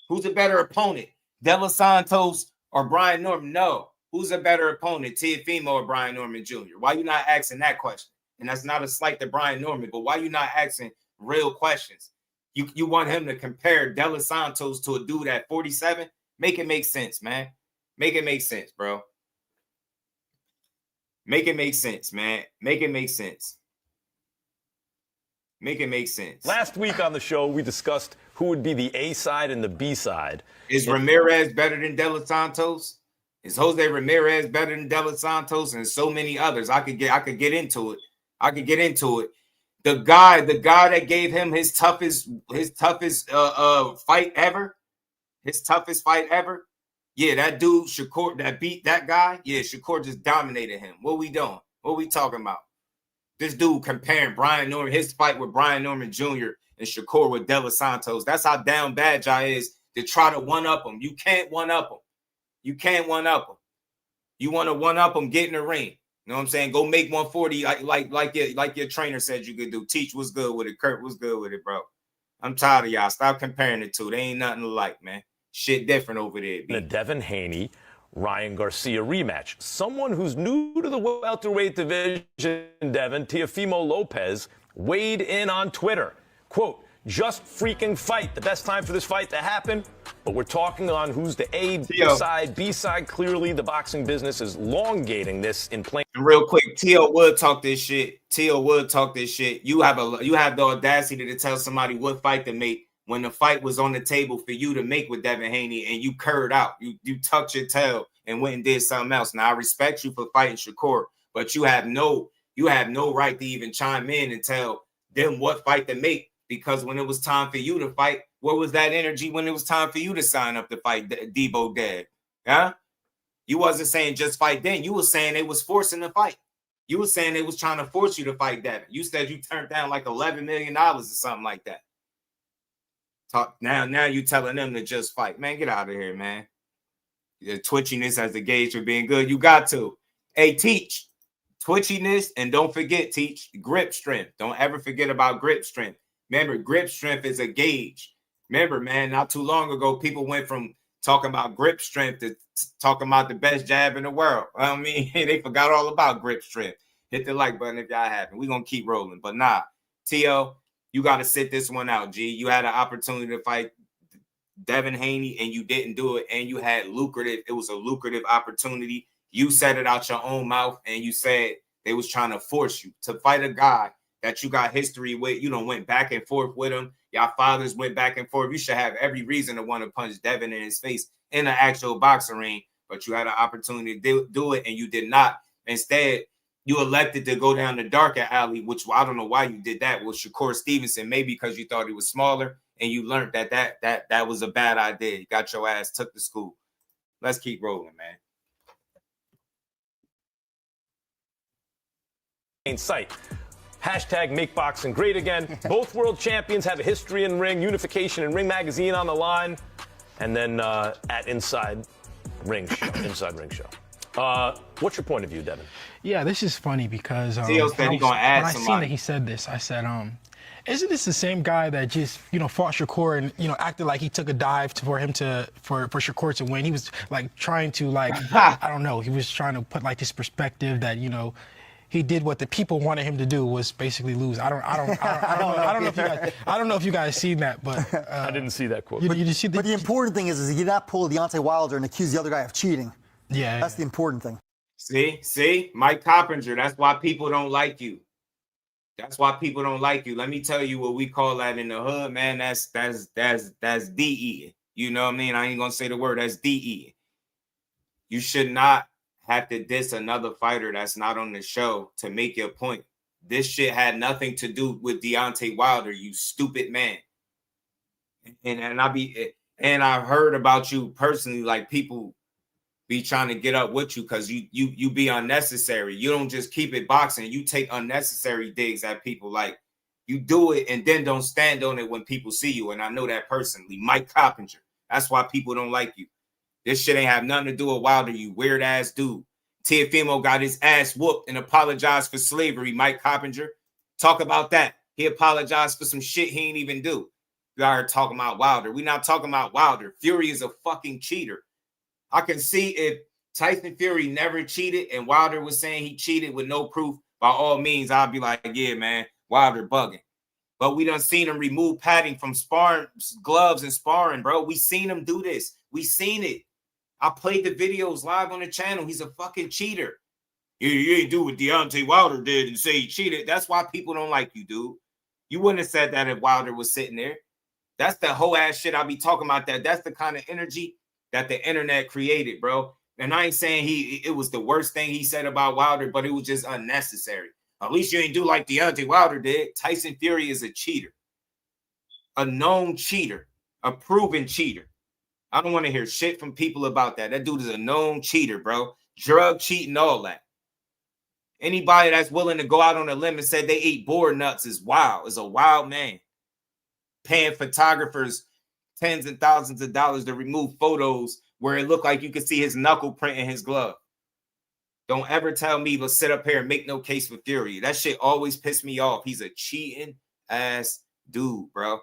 Who's a better opponent? De Los Santos or Brian Norman? No. Who's a better opponent, Teofimo or Brian Norman Jr.? Why you not asking that question? And that's not a slight to Brian Norman, but why you not asking real questions? You want him to compare De Los Santos to a dude at 47? Make it make sense, man. Make it make sense, bro. Make it make sense, man. Make it make sense. Make it make sense. Last week on the show, we discussed who would be the A side and the B side. Is Ramirez better than De Los Santos? Is Jose Ramirez better than De Los Santos? And so many others. I could get into it. The guy that gave him his toughest fight ever. His toughest fight ever. Yeah, that dude, Shakur, that beat that guy. Yeah, Shakur just dominated him. What we doing? What we talking about? This dude comparing Brian Norman, his fight with Brian Norman Jr. and Shakur with De Los Santos. That's how down bad y'all is to try to one-up him. You can't one-up him. You can't one-up him. You want to one-up him, get in the ring. You know what I'm saying? Go make 140 like your trainer said you could do. Teach was good with it. Kurt was good with it, bro. I'm tired of y'all. Stop comparing the two. They ain't nothing alike, man. Shit different over there. The Devin Haney, Ryan Garcia rematch. Someone who's new to the welterweight division, Devin, Teofimo Lopez, weighed in on Twitter. Quote, just freaking fight. The best time for this fight to happen. But we're talking on who's the A side, B side. Clearly, the boxing business is elongating this in plain. Real quick, T.O. Wood talk this shit. You have the audacity to tell somebody what fight to make when the fight was on the table for you to make with Devin Haney, and you curred out. You tucked your tail and went and did something else. Now I respect you for fighting Shakur, but you have no right to even chime in and tell them what fight to make. Because when it was time for you to fight, where was that energy when it was time for you to sign up to fight Debo Dead? Huh? You wasn't saying just fight then. You was saying they was forcing the fight. You was saying they was trying to force you to fight Devin. You said you turned down like $11 million or something like that. Now you telling them to just fight. Man, get out of here, man. The twitchiness as a gauge for being good. You got to. Hey, teach. Twitchiness, and don't forget, teach, grip strength. Don't ever forget about grip strength. Remember, grip strength is a gauge. Remember, man, not too long ago, people went from talking about grip strength to talking about the best jab in the world. I mean, they forgot all about grip strength. Hit the like button if y'all haven't. We're going to keep rolling. But nah, T.O., you got to sit this one out, G. You had an opportunity to fight Devin Haney, and you didn't do it, and you had it was a lucrative opportunity. You said it out your own mouth, and you said they was trying to force you to fight a guy that you got history with. You done went back and forth with him. Y'all fathers went back and forth. You should have every reason to want to punch Devin in his face in an actual boxing ring, but you had an opportunity to do it, and you did not. Instead, you elected to go down the darker alley, which I don't know why you did that with Shakur Stevenson, maybe because you thought he was smaller, and you learned that was a bad idea. You got your ass took to school. Let's keep rolling, man. In sight. Hashtag make boxing great again. Both world champions have a history in ring, unification in Ring Magazine on the line, and then at Inside Ring Show. What's your point of view, Devin? Yeah, this is funny because Theo said he's gonna add when I seen that he said this, I said, isn't this the same guy that just fought Shakur and acted like he took a dive for Shakur to win? He was like trying to I don't know. He was trying to put like this perspective that he did what the people wanted him to do, was basically lose. I don't know if you guys seen that, but I didn't see that quote. But the important thing is he did not pull Deontay Wilder and accuse the other guy of cheating. Yeah, that's the important thing. See, Mike Coppinger. That's why people don't like you. That's why people don't like you. Let me tell you what we call that in the hood, man. That's DE. You know what I mean? I ain't gonna say the word. That's DE. You should not have to diss another fighter that's not on the show to make your point. This shit had nothing to do with Deontay Wilder, you stupid man. And I've heard about you personally, like people be trying to get up with you because you be unnecessary. You don't just keep it boxing. You take unnecessary digs at people. Like you do it and then don't stand on it when people see you. And I know that personally, Mike Coppinger. That's why people don't like you. This shit ain't have nothing to do with Wilder, you weird ass dude. Teofimo got his ass whooped and apologized for slavery. Mike Coppinger, talk about that. He apologized for some shit he ain't even do. You are talking about Wilder. We not talking about Wilder. Fury is a fucking cheater. I can see if Tyson Fury never cheated and Wilder was saying he cheated with no proof, by all means, I'd be like, yeah, man, Wilder bugging. But we done seen him remove padding from sparring gloves and sparring, bro. We seen him do this. We seen it. I played the videos live on the channel. He's a fucking cheater. You ain't do what Deontay Wilder did and say he cheated. That's why people don't like you, dude. You wouldn't have said that if Wilder was sitting there. That's the whole ass shit I be talking about. That's the kind of energy that the internet created, bro. And I ain't saying it was the worst thing he said about Wilder, but it was just unnecessary. At least you ain't do like Deontay Wilder did. Tyson Fury is a cheater. A known cheater. A proven cheater. I don't want to hear shit from people about that. That dude is a known cheater, bro. Drug cheating, all that. Anybody that's willing to go out on a limb and say they eat boar nuts is wild. Is a wild man. Paying photographers tens and thousands of dollars to remove photos where it looked like you could see his knuckle print in his glove. Don't ever tell me to sit up here and make no case for Fury. That shit always pissed me off. He's a cheating ass dude, bro.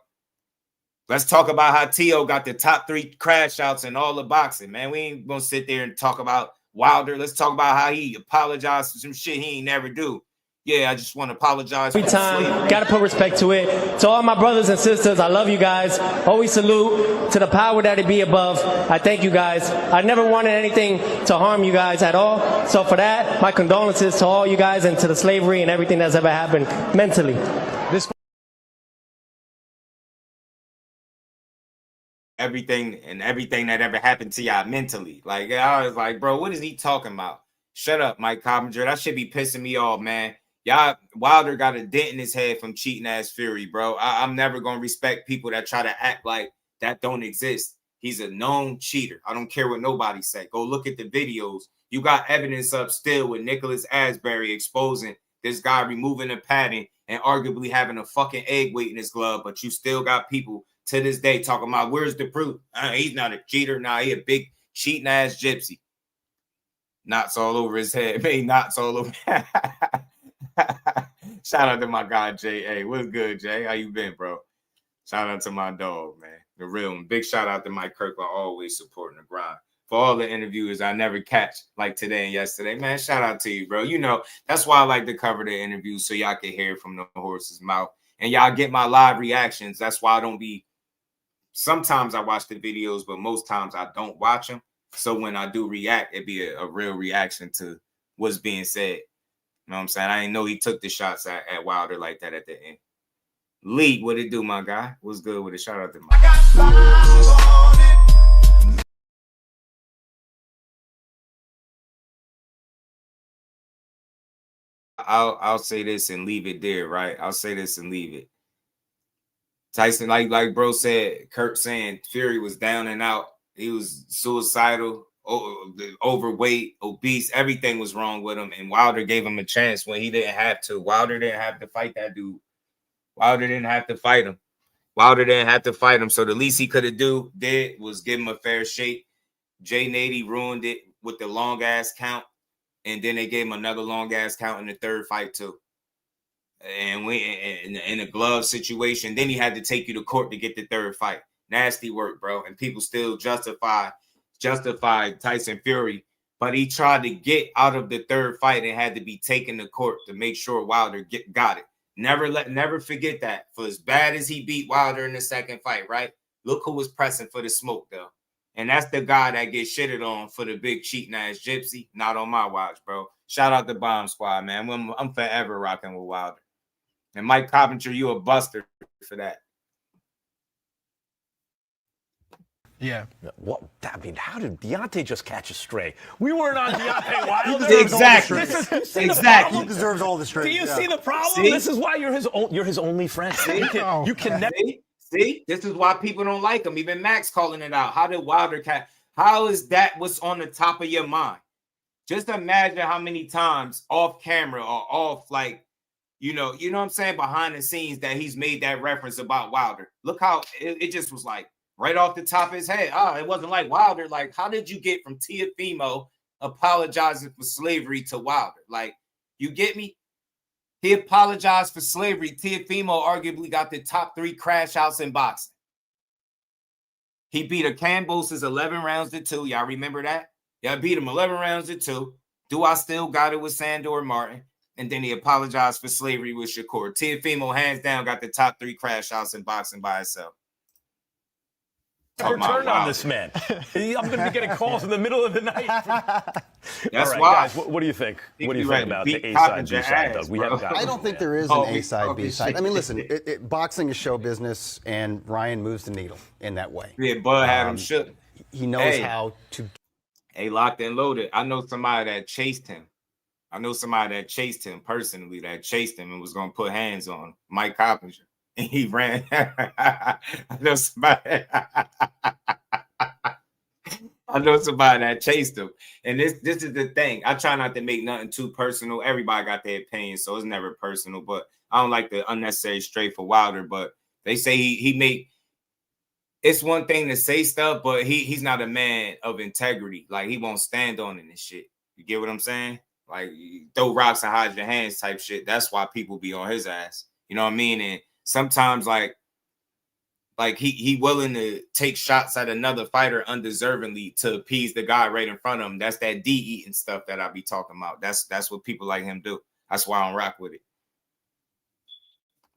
Let's talk about how T.O. got the top 3 crash outs in all the boxing, man. We ain't gonna sit there and talk about Wilder. Let's talk about how he apologized for some shit he ain't never do. Yeah, I just want to apologize. Every time, got to put respect to it. To all my brothers and sisters, I love you guys. Always salute to the power that it be above. I thank you guys. I never wanted anything to harm you guys at all. So for that, my condolences to all you guys and to the slavery and everything that's ever happened mentally. Everything that ever happened to y'all mentally. Like, I was like, bro, what is he talking about? Shut up, Mike Coppinger. That should be pissing me off, man. Y'all, Wilder got a dent in his head from cheating ass Fury, bro. I'm never going to respect people that try to act like that don't exist. He's a known cheater. I don't care what nobody say. Go look at the videos. You got evidence up still with Nicholas Asbury exposing this guy removing the padding and arguably having a fucking egg weight in his glove, but you still got people to this day talking about, where's the proof? He's not a cheater. Nah, he a big cheating ass gypsy. Knots all over his head. Man, knots all over. Shout out to my guy, Jay. Hey, what's good, Jay? How you been, bro? Shout out to my dog, man. The real one. Big shout out to Mike Kirkland, always supporting the grind. For all the interviewers I never catch, like today and yesterday, man, shout out to you, bro. You know, that's why I like to cover the interviews so y'all can hear from the horse's mouth. And y'all get my live reactions. That's why I don't be... Sometimes I watch the videos, but most times I don't watch them. So when I do react, it'd be a real reaction to what's being said. You know what I'm saying? I didn't know he took the shots at Wilder like that at the end. Lee, what it do, my guy? What's good with it? Shout out to my I'll say this and leave it there, right? I'll say this and leave it. Tyson, like bro said, Kurt saying Fury was down and out. He was suicidal, overweight, obese. Everything was wrong with him. And Wilder gave him a chance when he didn't have to. Wilder didn't have to fight that dude. Wilder didn't have to fight him. Wilder didn't have to fight him. So the least he could have did was give him a fair shake. Jay Nady ruined it with the long ass count. And then they gave him another long ass count in the third fight too. And we in a glove situation, then he had to take you to court to get the third fight. Nasty work, bro. And people still justify Tyson Fury, but he tried to get out of the third fight and had to be taken to court to make sure Wilder got it. Never forget that. For as bad as he beat Wilder in the second fight, right? Look who was pressing for the smoke, though. And that's the guy that gets shitted on for the big cheating ass gypsy. Not on my watch, bro. Shout out to Bomb Squad, man. I'm forever rocking with Wilder. And Mike Coppinger, you a buster for that. Yeah. What? I mean, how did Deontay just catch a stray? We weren't on Deontay Wilder. Exactly. Exactly. He deserves all the straight. Do you see the problem? See? This is why you're his only friend. You can never. See, this is why people don't like him. Even Max calling it out. How did Wilder catch? How is that what's on the top of your mind? Just imagine how many times off camera or off, like, you know what I'm saying, behind the scenes that he's made that reference about Wilder. Look how it just was like, right off the top of his head. It wasn't like Wilder. Like, how did you get from Teofimo apologizing for slavery to Wilder? Like, you get me? He apologized for slavery. Teofimo arguably got the top 3 crash outs in boxing. He beat a Cambosis 11 rounds to 2. Y'all remember that? Y'all beat him 11 rounds to 2. Do I still got it with Sandor Martin? And then he apologized for slavery with Shakur. Teofimo, hands down, got the top 3 crash outs in boxing by itself. Turn on this man. I'm going to be getting calls in the middle of the night. That's All right, why. guys, what do you think? What do you think about the A side, B side, Doug? We haven't got. I don't think there is an A side, B side. I mean, listen, boxing is show business, and Ryan moves the needle in that way. Yeah, Bud had him shook. He knows how to. Hey, locked and loaded. I know somebody that chased him. I know somebody that chased him personally, that chased him and was going to put hands on him. Mike Coppinger. And he ran. I know somebody. I know somebody that chased him. And this is the thing. I try not to make nothing too personal. Everybody got their opinion, so it's never personal. But I don't like the unnecessary straight for Wilder. But they say he make. It's one thing to say stuff, but he's not a man of integrity. Like, he won't stand on it and shit. You get what I'm saying? Like, you throw rocks and hide your hands type shit. That's why people be on his ass. You know what I mean? And sometimes, like he willing to take shots at another fighter undeservingly to appease the guy right in front of him. That's that D-eating stuff that I be talking about. That's what people like him do. That's why I don't rock with it.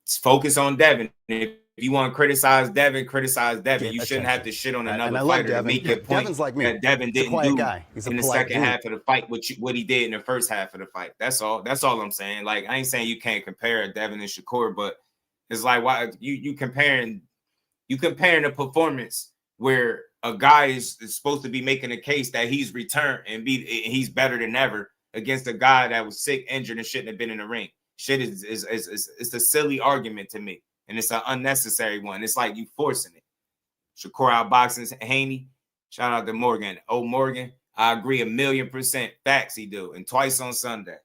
Let's focus on Devin. If you want to criticize Devin, criticize Devin. Yeah, you shouldn't have to shit on another I fighter love to make Devin. your point. Devin's like me. That Devin He's a didn't quiet do guy. He's a in the polite second dude. half of the fight what he did in the first half of the fight. That's all. That's all I'm saying. Like, I ain't saying you can't compare Devin and Shakur, but it's like, why you comparing a performance where a guy is supposed to be making a case that he's returned and he's better than ever against a guy that was sick, injured, and shouldn't have been in the ring. Shit is it's a silly argument to me, and it's an unnecessary one. It's like you forcing it. Shakur outboxing Haney. Shout out to Morgan. Oh, Morgan, I agree 1,000,000%. Facts he do, and twice on Sunday.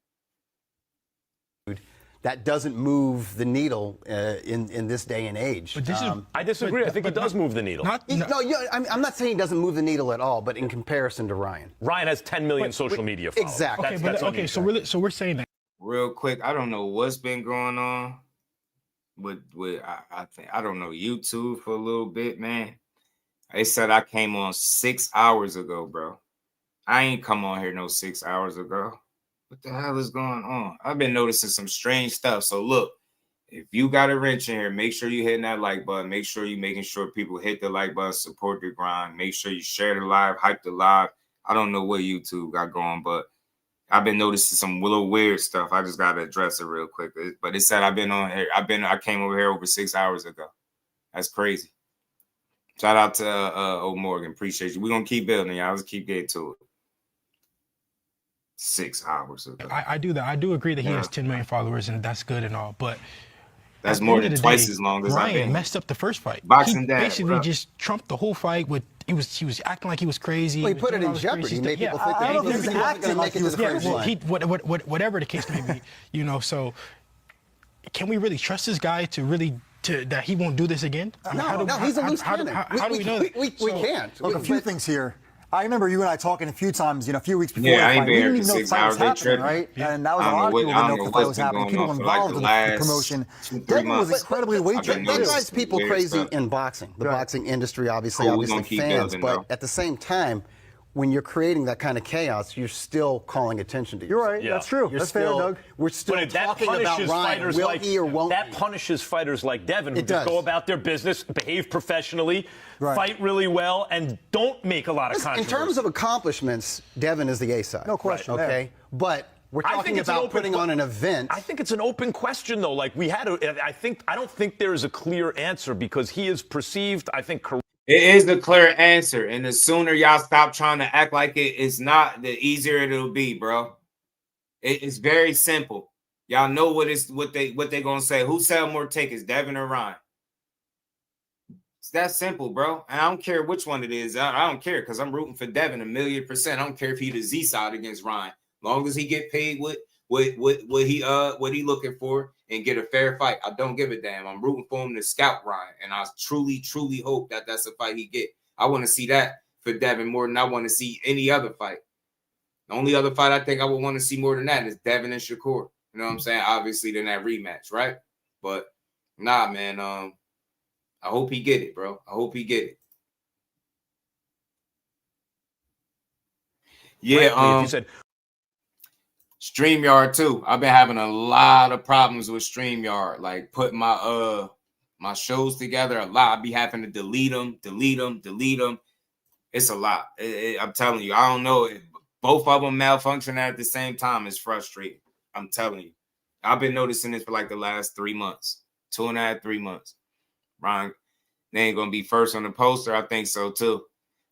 That doesn't move the needle in this day and age. But I disagree. I think it does move the needle. I'm not saying it doesn't move the needle at all, but in comparison to Ryan. Ryan has 10 million social media followers. Exactly. So we're saying that. Real quick, I don't know what's been going on with I don't know, YouTube for a little bit, man. They said I came on 6 hours ago, bro. I ain't come on here no 6 hours ago. What the hell is going on? I've been noticing some strange stuff. So look, if you got a wrench in here, make sure you hitting that like button. Make sure you making sure people hit the like button, support the grind. Make sure you share the live, hype the live. I don't know what YouTube got going, but I've been noticing some little weird stuff. I just gotta address it real quick. But it said I've been on here. I came over here over 6 hours ago. That's crazy. Shout out to old Morgan. Appreciate you. We're gonna keep building, y'all. Let's keep getting to it. 6 hours ago. I do that. I do agree that he has 10 million followers, and that's good and all. But that's more than twice as long as I've been. Ryan messed up the first fight. Boxing He basically just trumped the whole fight with. He was acting like he was crazy. Well, he put it in jeopardy. He made people think that he wasn't going to make it to the finish line. Whatever the case may be, So, can we really trust this guy that he won't do this again? No, he's a loose cannon. How do we know that? We can't. Look, a few things here. I remember you and I talking a few times, a few weeks before the fight. I ain't been here for 6 hours. They happening, right? Yeah. And that was a lot of people didn't know if the fight was happening. People involved in the promotion. Devin was incredibly weight trained. That drives people crazy in boxing. The boxing industry, obviously fans. But at the same time, when you're creating that kind of chaos, you're still calling attention to yourself. You're right. Yeah. That's true. That's fair, Doug. We're still talking about Ryan. Will he or won't That punishes fighters like Devin who It just does. go about their business, behave professionally, fight really well, and don't make a lot of controversy. In terms of accomplishments, Devin is the A side. No question. Okay? But we're talking about putting on an event. I think it's an open question, though. Like, I don't think there is a clear answer because he is perceived, I think, correct. It is the clear answer, and the sooner y'all stop trying to act like it's not, the easier it'll be, bro. It's very simple. Y'all know what they gonna say. Who sell more tickets, Devin or Ryan? It's that simple, bro. And I don't care which one it is. I don't care because I'm rooting for Devin 1,000,000%. I don't care if he the Z side against Ryan. As long as he get paid what he looking for, and get a fair fight. I don't give a damn. I'm rooting for him to scout Ryan, and I truly, truly hope that that's a fight he get. I want to see that for Devin more than I want to see any other fight. The only other fight I think I would want to see more than that is Devin and Shakur. You know what I'm saying? Obviously, then that rematch, right? But nah, man. I hope he get it, bro. I hope he get it. Yeah, you said StreamYard too. I've been having a lot of problems with StreamYard, like putting my my shows together a lot. I be having to delete them. It's a lot. I'm telling you, I don't know. Both of them malfunction at the same time is frustrating. I'm telling you. I've been noticing this for like the last 3 months, 2.5, 3 months. Ryan, they ain't gonna be first on the poster. I think so too.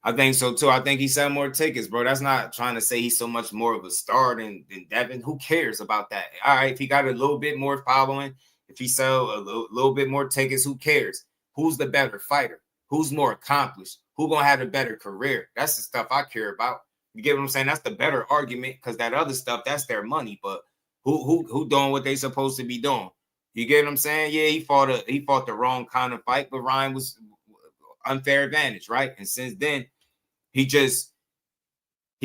I think he sell more tickets, bro. That's not trying to say he's so much more of a star than Devin. Who cares about that? All right, if he got a little bit more following, if he sell a little bit more tickets, who cares? Who's the better fighter? Who's more accomplished? Who gonna have a better career? That's the stuff I care about. You get what I'm saying? That's the better argument, because that other stuff, that's their money. But who doing what they supposed to be doing? You get what I'm saying? Yeah, he fought the wrong kind of fight, but Ryan was unfair advantage, right? And since then, he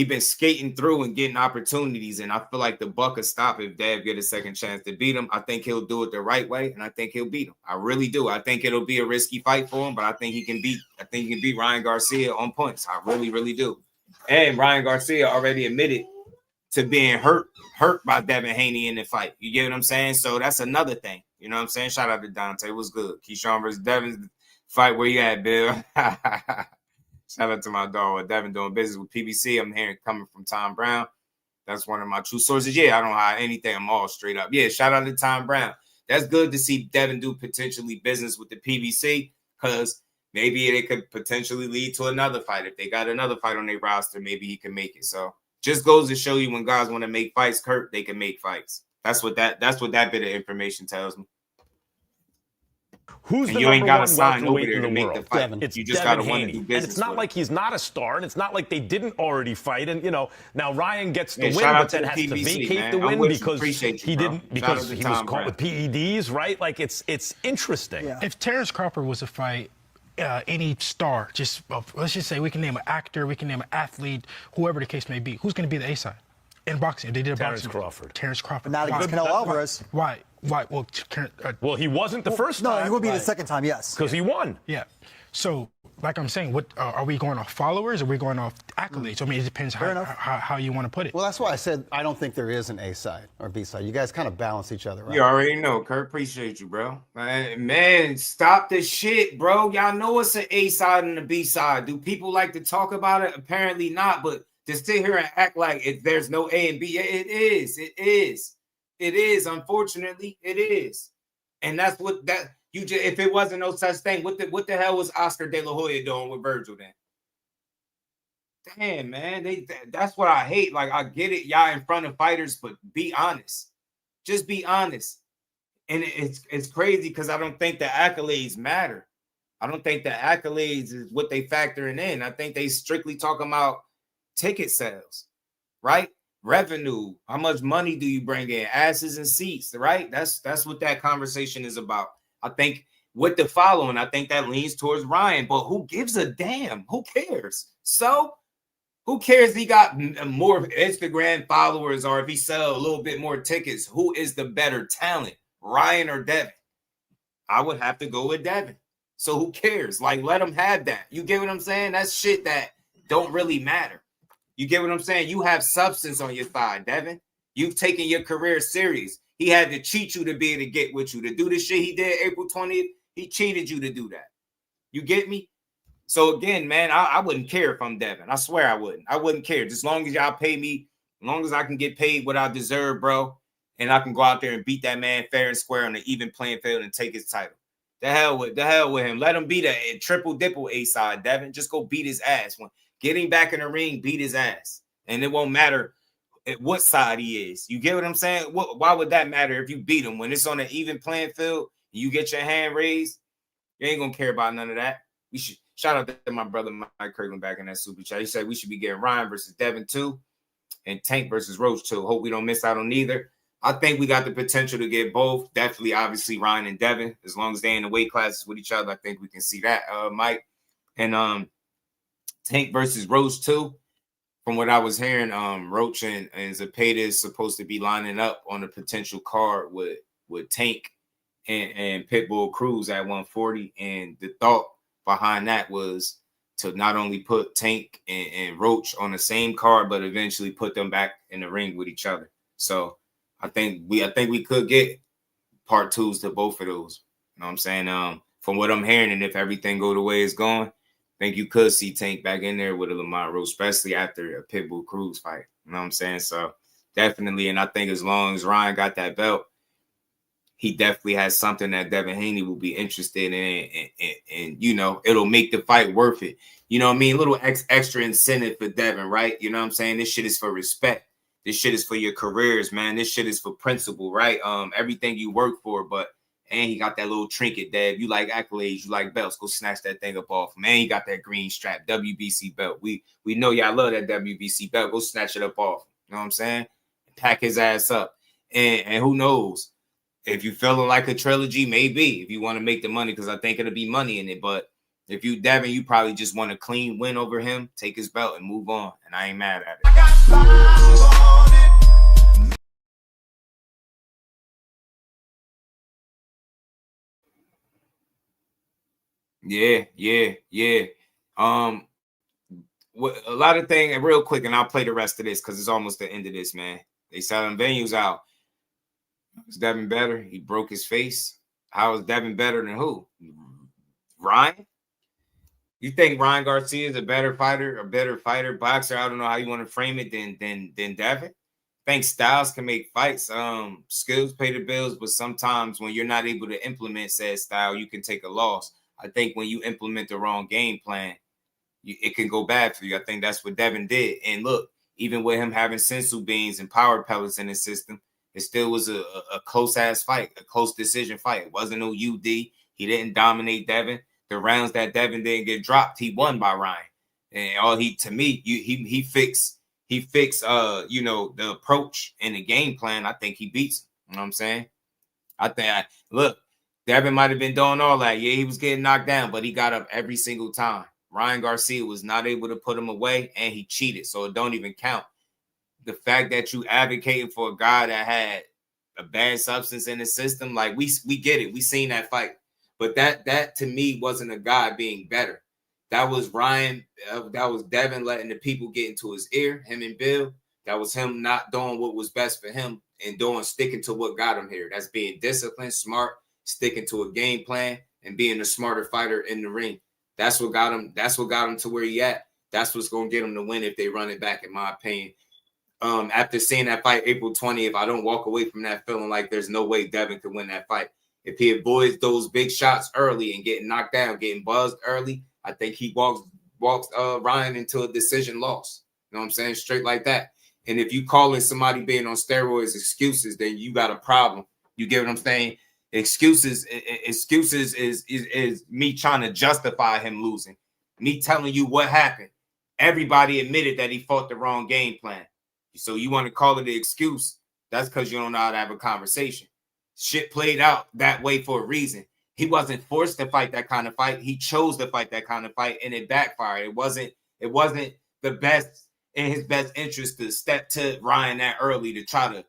been skating through and getting opportunities, and I feel like the buck will stop if Dev get a second chance to beat him. I think he'll do it the right way, and I think he'll beat him. I really do. I think it'll be a risky fight for him, but I think he can beat Ryan Garcia on points. I really, really do. And Ryan Garcia already admitted to being hurt by Devin Haney in the fight. You get what I'm saying? So that's another thing. You know what I'm saying? Shout out to Dante. What's good? Keyshawn versus Devin's fight. Where you at, Bill? Shout out to my dog, Devin, doing business with PBC. I'm hearing coming from Tom Brown. That's one of my true sources. Yeah, I don't hide anything. I'm all straight up. Yeah, shout out to Tom Brown. That's good to see Devin do potentially business with the PBC, because maybe it could potentially lead to another fight. If they got another fight on their roster, maybe he can make it. So just goes to show you, when guys want to make fights, Kurt, they can make fights. That's what that bit of information tells me. Who's the you ain't number got to one sign over welterweight there in to the make world? the fight. It's You just got to Devin want to Haney. do business. And it's not with like he's not a star, and it's not like they didn't already fight. And now Ryan gets the win, shout out but then to has the to PBC, vacate man. the I'm win with you. because Appreciate you, he bro. didn't, Shout out because to he was Tom caught with PEDs, right? Like it's interesting. Yeah. If Terrence Crawford was to fight any star, let's just say we can name an actor, we can name an athlete, whoever the case may be, who's going to be the A side in boxing? If they did a Terrence boxing. Crawford. Terrence Crawford. Not against Canelo Alvarez. Why? Well, he wasn't the first time. No, he will be the second time, yes. Because he won. Yeah. So, like I'm saying, what are we going off followers or are we going off accolades? I mean, it depends how you want to put it. Well, that's why I said I don't think there is an A side or B side. You guys kind of balance each other out. You already know, Kurt. Appreciate you, bro. Man, stop this shit, bro. Y'all know it's an A side and a B side. Do people like to talk about it? Apparently not, but to sit here and act like there's no A and B, it is. It is. It is. Unfortunately, it is. And that's what that you just, if it wasn't no such thing, what the hell was Oscar De La Hoya doing with Virgil then? Damn, man, that's what I hate. Like, I get it, y'all in front of fighters, but be honest. Just be honest. And it's crazy because I don't think the accolades matter. I don't think the accolades is what they factoring in. I think they strictly talking about ticket sales, right? Revenue. How much money do you bring in? Asses and seats, right? That's what that conversation is about. I think with the following, I think that leans towards Ryan, but who gives a damn? Who cares? So who cares if he got more Instagram followers or if he sell a little bit more tickets? Who is the better talent, Ryan or Devin? I would have to go with Devin. So who cares? Like, let him have that. You get what I'm saying? That's shit that don't really matter. You get what I'm saying? You have substance on your side, Devin. You've taken your career serious. He had to cheat you to be able to get with you. To do the shit he did April 20th, he cheated you to do that. You get me? So again, man, I wouldn't care if I'm Devin. I swear I wouldn't. I wouldn't care. Just as long as y'all pay me, as long as I can get paid what I deserve, bro, and I can go out there and beat that man fair and square on an even playing field and take his title. The hell with him. Let him be the triple dipple A side, Devin. Just go beat his ass. Get him back in the ring, beat his ass. And it won't matter at what side he is. You get what I'm saying? Why would that matter if you beat him? When it's on an even playing field, you get your hand raised, you ain't going to care about none of that. We should shout out to my brother Mike Kirkland back in that super chat. He said we should be getting Ryan versus Devin too and Tank versus Roach too. Hope we don't miss out on either. I think we got the potential to get both. Definitely, obviously, Ryan and Devin. As long as they're in the weight classes with each other, I think we can see that, Mike. And Tank versus Roach, too. From what I was hearing, Roach and Zepeda is supposed to be lining up on a potential card with Tank and Pitbull Cruz at 140. And the thought behind that was to not only put Tank and Roach on the same card, but eventually put them back in the ring with each other. So I think we could get part twos to both of those. You know what I'm saying? From what I'm hearing, and if everything go the way it's going, I think you could see Tank back in there with a Lamont Roach, especially after a Pitbull Cruz fight. You know what I'm saying? So definitely, and I think as long as Ryan got that belt, he definitely has something that Devin Haney will be interested in, and you know, it'll make the fight worth it. You know what I mean? A little extra incentive for Devin, right? You know what I'm saying? This shit is for respect. This shit is for your careers, man. This shit is for principle, right? Everything you work for, and he got that little trinket, Dev. You like accolades, you like belts. Go snatch that thing up off. Man, he got that green strap, WBC belt. We know y'all love that WBC belt. Go snatch it up off. You know what I'm saying? Pack his ass up. And who knows? If you feeling like a trilogy, maybe. If you want to make the money, because I think it'll be money in it. But if you, Devin, you probably just want a clean win over him, take his belt and move on. And I ain't mad at it. Yeah. A lot of things, and real quick, and I'll play the rest of this because it's almost the end of this, man. They selling venues out. Is Devin better? He broke his face. How is Devin better than who? Ryan? You think Ryan Garcia is a better fighter, boxer? I don't know how you want to frame it than Devin. I think styles can make fights. Skills pay the bills, but sometimes when you're not able to implement said style, you can take a loss. I think when you implement the wrong game plan, it can go bad for you. I think that's what Devin did. And look, even with him having sensu beans and power pellets in his system, it still was a close-ass fight, a close decision fight. It wasn't no UD. He didn't dominate Devin. The rounds that Devin didn't get dropped, he won by Ryan. And he fixed the approach and the game plan. I think he beats him. You know what I'm saying? Look, Devin might have been doing all that. Yeah, he was getting knocked down, but he got up every single time. Ryan Garcia was not able to put him away, and he cheated, so it don't even count. The fact that you advocating for a guy that had a bad substance in the system, like we get it. We seen that fight. But that to me wasn't a guy being better. That was Ryan. That was Devin letting the people get into his ear, him and Bill. That was him not doing what was best for him and sticking to what got him here. That's being disciplined, smart, sticking to a game plan, and being a smarter fighter in the ring. That's what got him. That's what got him to where he at. That's what's going to get him to win if they run it back, in my opinion. After seeing that fight April 20th, I don't walk away from that feeling like there's no way Devin could win that fight. If he avoids those big shots early and getting knocked down, getting buzzed early, I think he walks Ryan into a decision loss. You know what I'm saying? Straight like that. And if you calling somebody being on steroids excuses, then you got a problem. You get what I'm saying? Excuses is me trying to justify him losing. Me telling you what happened. Everybody admitted that he fought the wrong game plan. So you want to call it an excuse? That's because you don't know how to have a conversation. Shit played out that way for a reason. He wasn't forced to fight that kind of fight. He chose to fight that kind of fight, and it backfired. It wasn't the best in his best interest to step to Ryan that early to try to,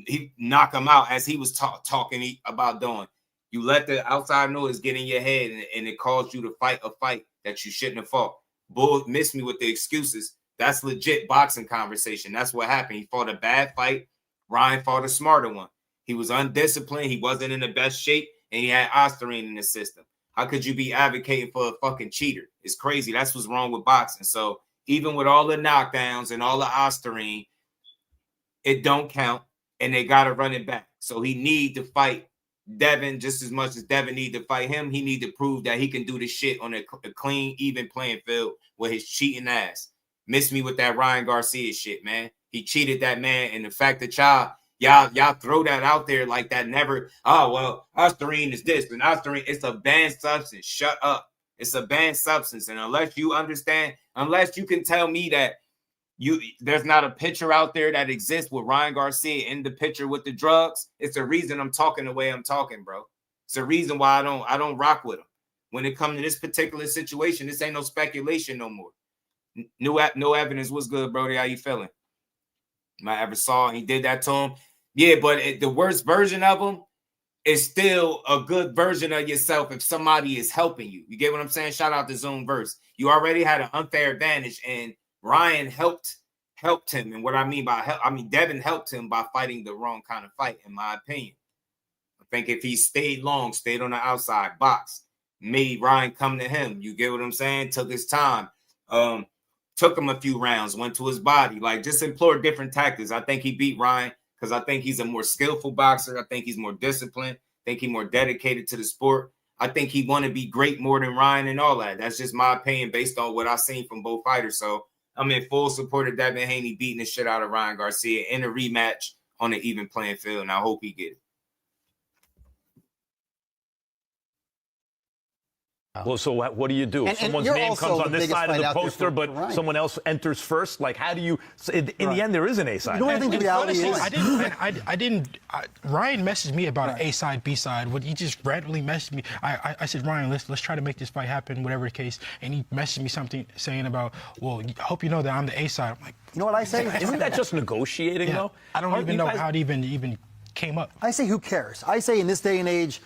he knock him out as he was talking about doing. You let the outside noise get in your head, and it caused you to fight a fight that you shouldn't have fought. Bull missed me with the excuses. That's legit boxing conversation. That's what happened. He fought a bad fight. Ryan fought a smarter one. He was undisciplined. He wasn't in the best shape, and he had ostarine in the system. How could you be advocating for a fucking cheater? It's crazy. That's what's wrong with boxing. So even with all the knockdowns and all the ostarine, it don't count, and they got to run it back. So he need to fight Devin just as much as Devin need to fight him. He need to prove that he can do this shit on a clean, even playing field with his cheating ass. Miss me with that Ryan Garcia shit, man. He cheated that man, and the fact that y'all throw that out there like that never, ostarine is this, and ostarine, it's a banned substance. Shut up. It's a banned substance, and unless you understand, unless you can tell me that There's not a picture out there that exists with Ryan Garcia in the picture with the drugs. It's the reason I'm talking the way I'm talking, bro. It's the reason why I don't rock with him. When it comes to this particular situation, this ain't no speculation no more. No evidence. What's good, Brody? How you feeling? I ever saw he did that to him. Yeah, but the worst version of him is still a good version of yourself if somebody is helping you. You get what I'm saying? Shout out to Zoomverse. You already had an unfair advantage, and Ryan helped him. And what I mean by help, I mean Devin helped him by fighting the wrong kind of fight, in my opinion. I think if he stayed on the outside box, made Ryan come to him. You get what I'm saying? Took his time. Took him a few rounds, went to his body, like just employed different tactics. I think he beat Ryan because I think he's a more skillful boxer. I think he's more disciplined. I think he's more dedicated to the sport. I think he want to be great more than Ryan and all that. That's just my opinion based on what I've seen from both fighters. So I'm in full support of Devin Haney beating the shit out of Ryan Garcia in a rematch on an even playing field, and I hope he get it. Well, so what do you do? Someone's name comes on this side of the poster, but someone else enters first. Like, how do you? In the end, there is an A side. You know what I think the reality is? Ryan messaged me about an A side, B side. He just randomly messaged me. I said, Ryan, let's try to make this fight happen, whatever the case. And he messaged me something saying about, well, I hope you know that I'm the A side. I'm like, you know what I say? Isn't that just negotiating though? I don't even know how it even came up. I say, who cares? I say, in this day and age,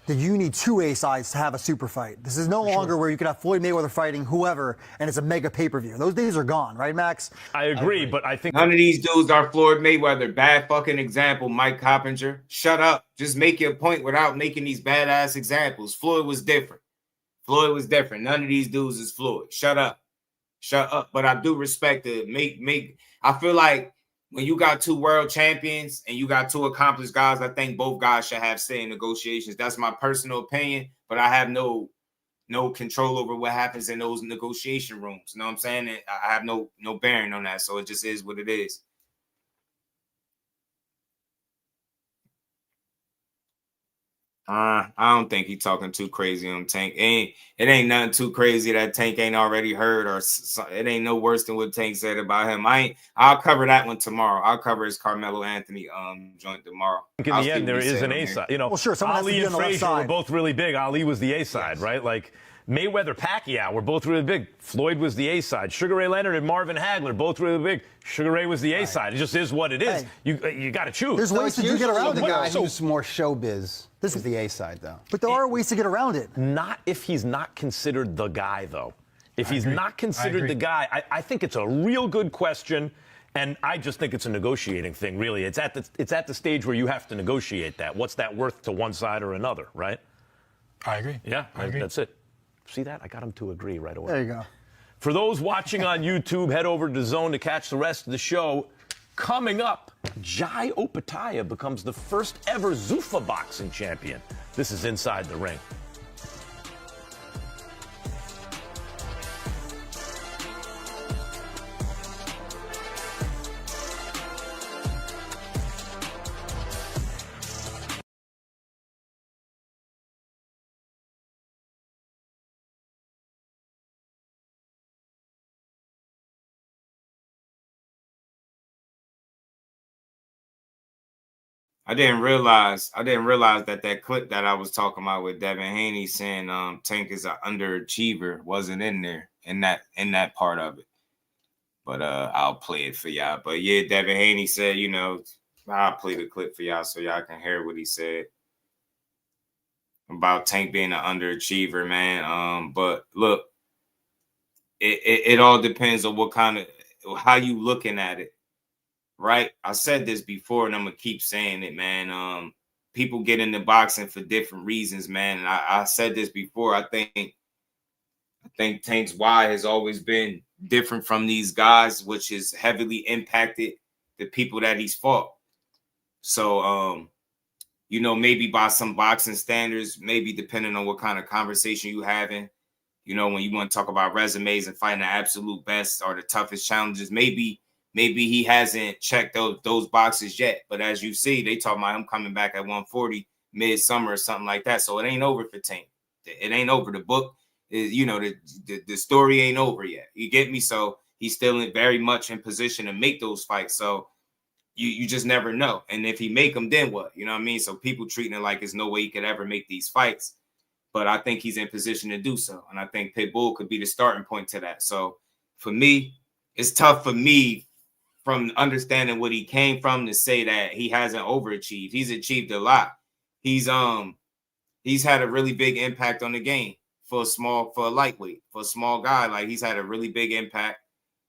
that you need two A sides to have a super fight. This is no longer where you could have Floyd Mayweather fighting whoever, and it's a mega pay-per-view. Those days are gone, right, Max? I agree, but I think none of these dudes are Floyd Mayweather. Bad fucking example, Mike Coppinger. Shut up. Just make your point without making these badass examples. Floyd was different. None of these dudes is Floyd. Shut up. But I do respect it. I feel like when you got two world champions and you got two accomplished guys, I think both guys should have say in negotiations. That's my personal opinion, but I have no control over what happens in those negotiation rooms. You know what I'm saying? I have no bearing on that, so it just is what it is. I don't think he's talking too crazy on Tank. It ain't nothing too crazy that Tank ain't already heard, or it ain't no worse than what Tank said about him. I'll cover that one tomorrow. I'll cover his Carmelo Anthony joint tomorrow. In the end, there is an A side. You know, well, sure, Ali and Frazier were both really big. Ali was the A side, right? Like Mayweather, Pacquiao were both really big. Floyd was the A side. Sugar Ray Leonard and Marvin Hagler both really big. Sugar Ray was the A side. It just is what it is. Hey, you got to choose. There's ways to get around the guy who's more showbiz. This is the A side, though. But there are ways to get around it. Not if he's not considered the guy, though. If he's not considered the guy, I think it's a real good question, and I just think it's a negotiating thing. Really, it's at the stage where you have to negotiate that. What's that worth to one side or another, right? I agree. Yeah, I agree. That's it. See that? I got him to agree right away. There you go. For those watching on YouTube, head over to DAZN to catch the rest of the show. Coming up, Jai Opetaia becomes the first ever Zuffa boxing champion. This is Inside the Ring. I didn't realize that clip that I was talking about with Devin Haney saying Tank is an underachiever wasn't in there in that part of it. But I'll play it for y'all. But yeah, Devin Haney said, you know, I'll play the clip for y'all so y'all can hear what he said about Tank being an underachiever, man. But look, it all depends on what kind of how you looking at it. Right, I said this before, and I'm gonna keep saying it, man. People get into boxing for different reasons, man. And I said this before. I think Tank's why has always been different from these guys, which has heavily impacted the people that he's fought. So, you know, maybe by some boxing standards, maybe depending on what kind of conversation you having, you know, when you want to talk about resumes and fighting the absolute best or the toughest challenges, maybe he hasn't checked those boxes yet. But as you see, they talking about him coming back at 140 midsummer or something like that. So it ain't over for Tank. It ain't over. The book is, you know, the story ain't over yet. You get me? So he's still very much in position to make those fights. So you just never know. And if he make them, then what? You know what I mean? So people treating it like there's no way he could ever make these fights. But I think he's in position to do so. And I think Pitbull could be the starting point to that. So for me, it's tough for me from understanding what he came from to say that he hasn't overachieved. He's achieved a lot. He's had a really big impact on the game for a lightweight, for a small guy. Like, he's had a really big impact.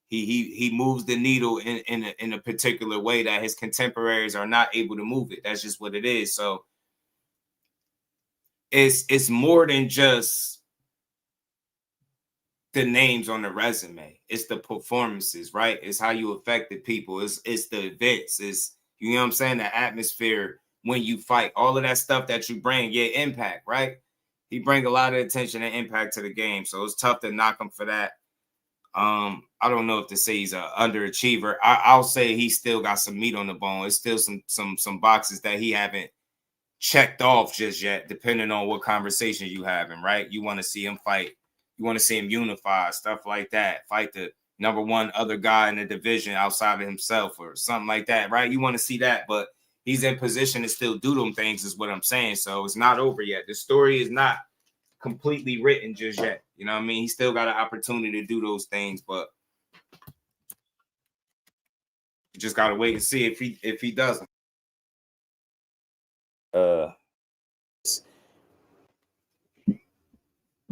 He moves the needle in a particular way that his contemporaries are not able to move it. That's just what it is. So it's more than just the names on the resume. It's the performances, right? It's how you affect the people. It's the events. It's, you know what I'm saying, the atmosphere when you fight. All of that stuff that you bring, yeah, impact, right? He bring a lot of attention and impact to the game. So it's tough to knock him for that. I don't know if to say he's an underachiever. I'll say he still got some meat on the bone. It's still some boxes that he haven't checked off just yet, depending on what conversation you having, right? You want to see him fight. You want to see him unify, stuff like that. Fight the number one other guy in the division outside of himself or something like that, right? You want to see that, but he's in position to still do them things is what I'm saying. So it's not over yet. The story is not completely written just yet. You know what I mean? He still got an opportunity to do those things, but you just gotta wait and see if he doesn't.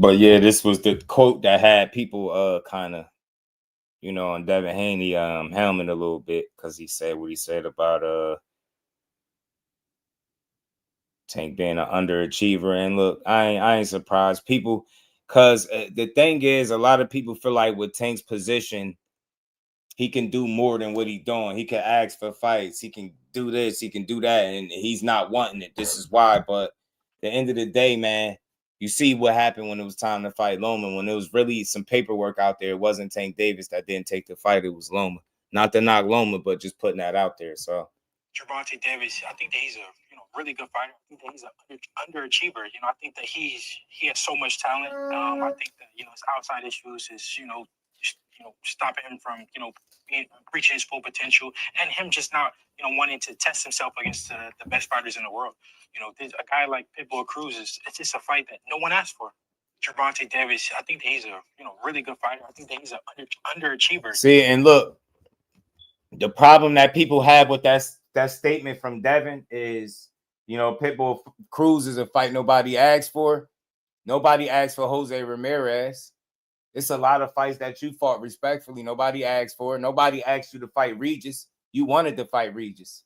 But yeah, this was the quote that had people kind of, you know, on Devin Haney helmet a little bit, because he said what he said about Tank being an underachiever. And look, I ain't surprised people, because the thing is, a lot of people feel like with Tank's position, he can do more than what he's doing. He can ask for fights. He can do this. He can do that. And he's not wanting it. This is why. But at the end of the day, man, you see what happened when it was time to fight Loma. When there was really some paperwork out there, it wasn't Tank Davis that didn't take the fight. It was Loma. Not to knock Loma, but just putting that out there. So Gervonta Davis, I think that he's a really good fighter. I think that he's an underachiever. I think that he has so much talent. I think that his outside issues is stopping him from reaching his full potential, and him just not wanting to test himself against the best fighters in the world. A guy like Pitbull Cruz it's just a fight that no one asked for. Gervonta Davis, I think that he's a really good fighter. I think that he's an underachiever. See, and look, the problem that people have with that statement from Devin is, Pitbull Cruz is a fight nobody asked for. Nobody asked for Jose Ramirez. It's a lot of fights that you fought respectfully. Nobody asked for it. Nobody asked you to fight Regis. You wanted to fight Regis,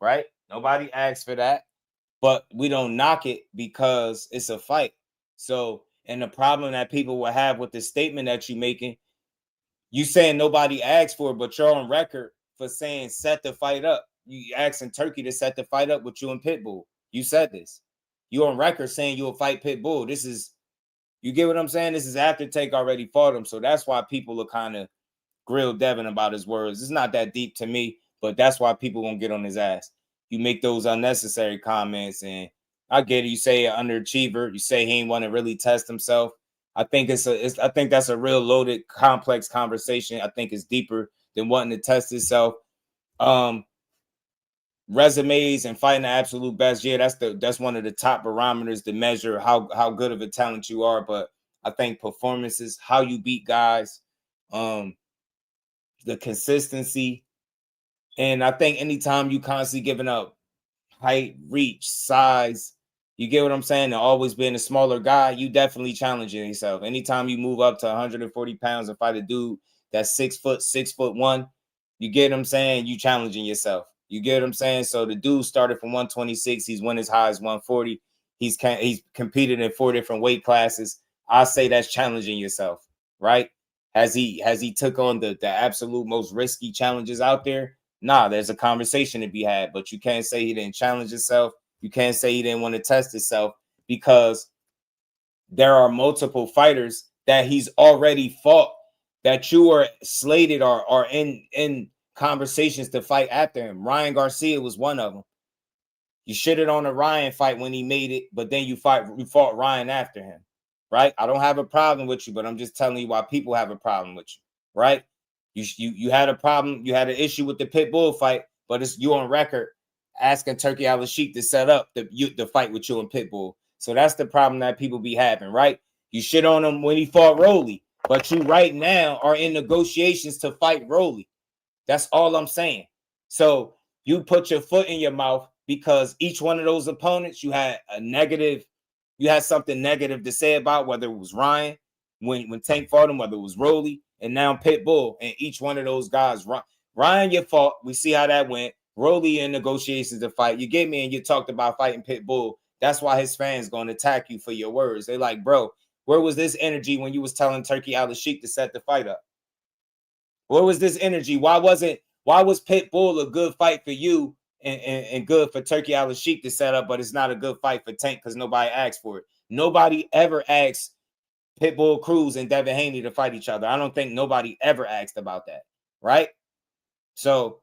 right? Nobody asked for that. But we don't knock it because it's a fight. So, and the problem that people will have with the statement that you're making, you saying nobody asked for it, but you're on record for saying set the fight up. You asking Turkey to set the fight up with you and Pitbull. You said this. You're on record saying you'll fight Pitbull. This is, you get what I'm saying? This is after Tank already fought him. So that's why people are kind of grilled Devin about his words. It's not that deep to me, but that's why people won't get on his ass. You make those unnecessary comments, and I get it. You say an underachiever. You say he ain't want to really test himself. I think I think that's a real loaded, complex conversation. I think it's deeper than wanting to test itself. Resumes and fighting the absolute best, yeah, that's one of the top barometers to measure how good of a talent you are. But I think performances, how you beat guys, the consistency, and I think anytime you constantly giving up height, reach, size, you get what I'm saying, and always being a smaller guy, you definitely challenging yourself. Anytime you move up to 140 pounds and fight a dude that's 6'1", you get what I'm saying, you challenging yourself. You get what I'm saying? So the dude started from 126. He's went as high as 140. He's competed in 4 different weight classes. I say that's challenging yourself, right? Has he took on the absolute most risky challenges out there? Nah, there's a conversation to be had, but you can't say he didn't challenge himself. You can't say he didn't want to test himself, because there are multiple fighters that he's already fought that you are slated or are in conversations to fight after him. Ryan Garcia was one of them. You shitted on the Ryan fight when he made it, but then you fought Ryan after him, right? I don't have a problem with you, but I'm just telling you why people have a problem with you, right? You had a problem. You had an issue with the pit bull fight, but it's you on record asking Turkey Al-Sheikh to set up the fight with you and Pitbull. So that's the problem that people be having, right? You shit on him when he fought Rolly, but you right now are in negotiations to fight Rolly. That's all I'm saying. So you put your foot in your mouth because each one of those opponents you had something negative to say about, whether it was Ryan when Tank fought him, whether it was Rolly, and now Pitbull, and each one of those guys, Ryan, you fought. We see how that went. Rolly in negotiations to fight. You get me, and you talked about fighting Pitbull. That's why his fans going to attack you for your words. They like, bro, where was this energy when you was telling Turkey Al-Sheikh to set the fight up? Where was this energy? Why was Pitbull a good fight for you and good for Turkey Al-Sheikh to set up, but it's not a good fight for Tank because nobody asked for it? Nobody ever asked Pitbull Cruz and Devin Haney to fight each other. I don't think nobody ever asked about that, right? So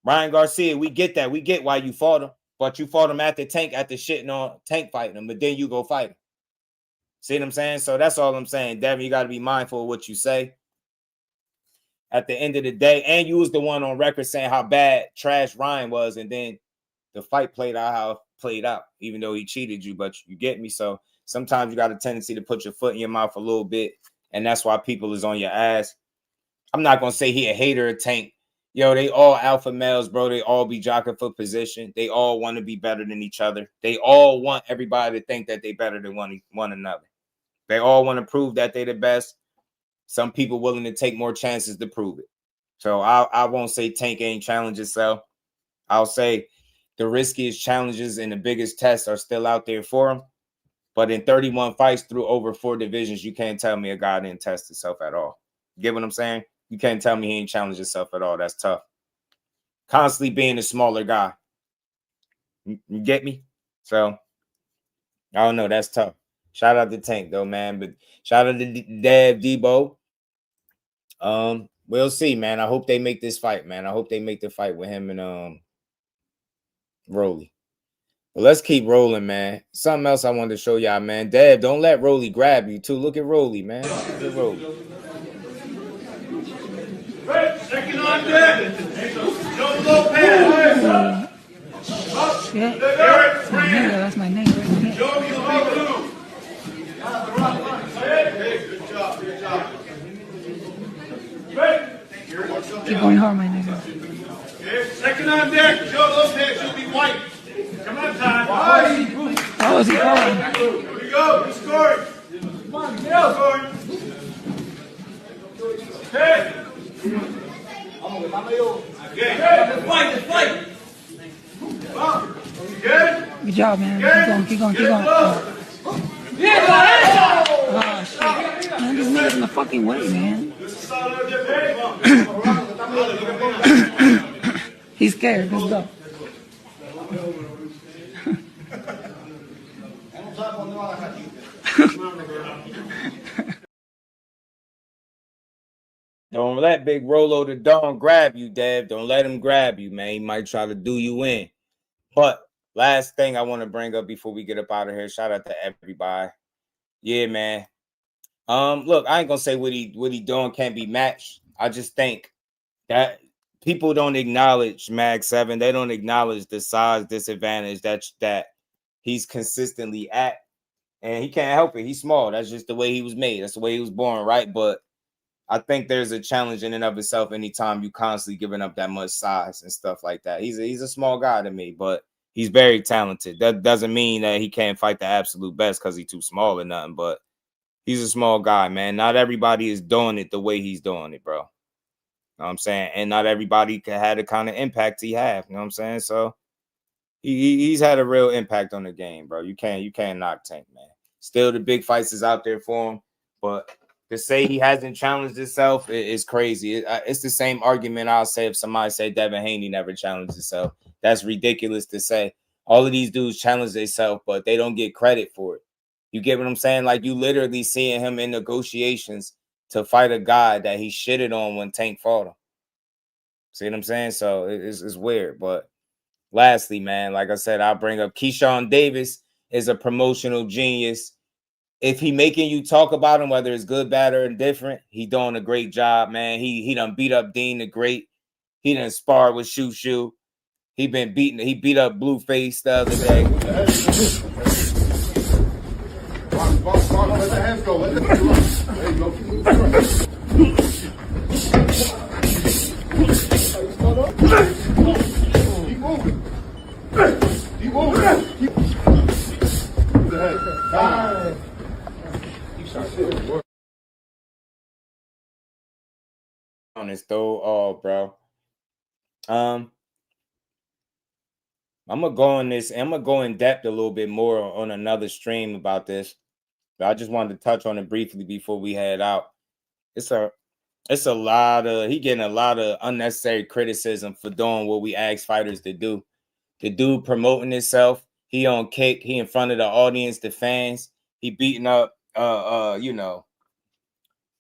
Ryan Garcia, we get that. We get why you fought him, but you fought him after shitting on Tank fighting him, but then you go fight him. See what I'm saying? So that's all I'm saying. Devin, you got to be mindful of what you say. At the end of the day, and you was the one on record saying how bad trash Ryan was, and then the fight played out how it played out, even though he cheated you, but you get me? So sometimes you got a tendency to put your foot in your mouth a little bit, and that's why people is on your ass. I'm not going to say he a hater of Tank. Yo, they all alpha males, bro. They all be jockeying for position. They all want to be better than each other. They all want everybody to think that they better than one another. They all want to prove that they the best. Some people willing to take more chances to prove it. So I won't say Tank ain't challenge itself. I'll say the riskiest challenges and the biggest tests are still out there for him. But in 31 fights through over 4 divisions, you can't tell me a guy didn't test himself at all. You get what I'm saying? You can't tell me he ain't challenged himself at all. That's tough. Constantly being a smaller guy. You get me? So, I don't know. That's tough. Shout out to Tank, though, man. But shout out to Dev, Debo. We'll see, man. I hope they make this fight, man. I hope they make the fight with him and Rolly. But let's keep rolling, man. Something else I wanted to show y'all, man. Dev, don't let Rolly grab you, too. Look at Rolly, man. Look at Rolly. Second on deck. Joe Lopez. Shit. That's my nigga. That's my nigga right there. Joe Lopez. Good job. Good job. Keep going hard, my nigga. Okay. Second on deck. Joe Lopez. You'll be white. Come on, time. How is he going? Here we go. Who's scoring? Come on, get out. Scoring. Okay. Let's fight. Good job, man. Keep going. Oh, shit. Man, this nigga's in the fucking way, man. He's scared. Let's go. Don't let Big Rolo the Dawn grab you, Dev. Don't let him grab you, man. He might try to do you in. But last thing I want to bring up before we get up out of here, shout out to everybody. Yeah, man. Look, I ain't gonna say what he doing can't be matched. I just think that people don't acknowledge Mag 7. They don't acknowledge the size disadvantage that he's consistently at. And he can't help it. He's small. That's just the way he was made. That's the way he was born, right? But I think there's a challenge in and of itself anytime you constantly giving up that much size and stuff like that. He's a small guy to me, but he's very talented. That doesn't mean that he can't fight the absolute best because he's too small or nothing, but he's a small guy, man. Not everybody is doing it the way he's doing it, bro. You know what I'm saying? And not everybody can have the kind of impact he have. You know what I'm saying? So he's had a real impact on the game, bro. You can't knock Tank, man. Still, the big fights is out there for him, but to say he hasn't challenged himself is crazy. It's the same argument I'll say if somebody say Devin Haney never challenged himself. That's ridiculous to say. All of these dudes challenge themselves, but they don't get credit for it. You get what I'm saying? Like, you literally seeing him in negotiations to fight a guy that he shitted on when Tank fought him. See what I'm saying? So it's weird. But lastly, man, like I said, I'll bring up Keyshawn Davis is a promotional genius. if he making you talk about him, whether it's good, bad, or indifferent, he doing a great job, man. He done beat up Dean the Great. He done sparred with Shoo. He beat up Blueface the other day. Let the hands go. Let the hands go. There you go. Keep moving. Keep moving. Keep the head. On his throw all, bro. I'm gonna go on this. I'm gonna go in depth a little bit more on another stream about this. But I just wanted to touch on it briefly before we head out. It's a lot of he getting a lot of unnecessary criticism for doing what we ask fighters to do. The dude promoting himself, he on kick, he in front of the audience, the fans, he beating up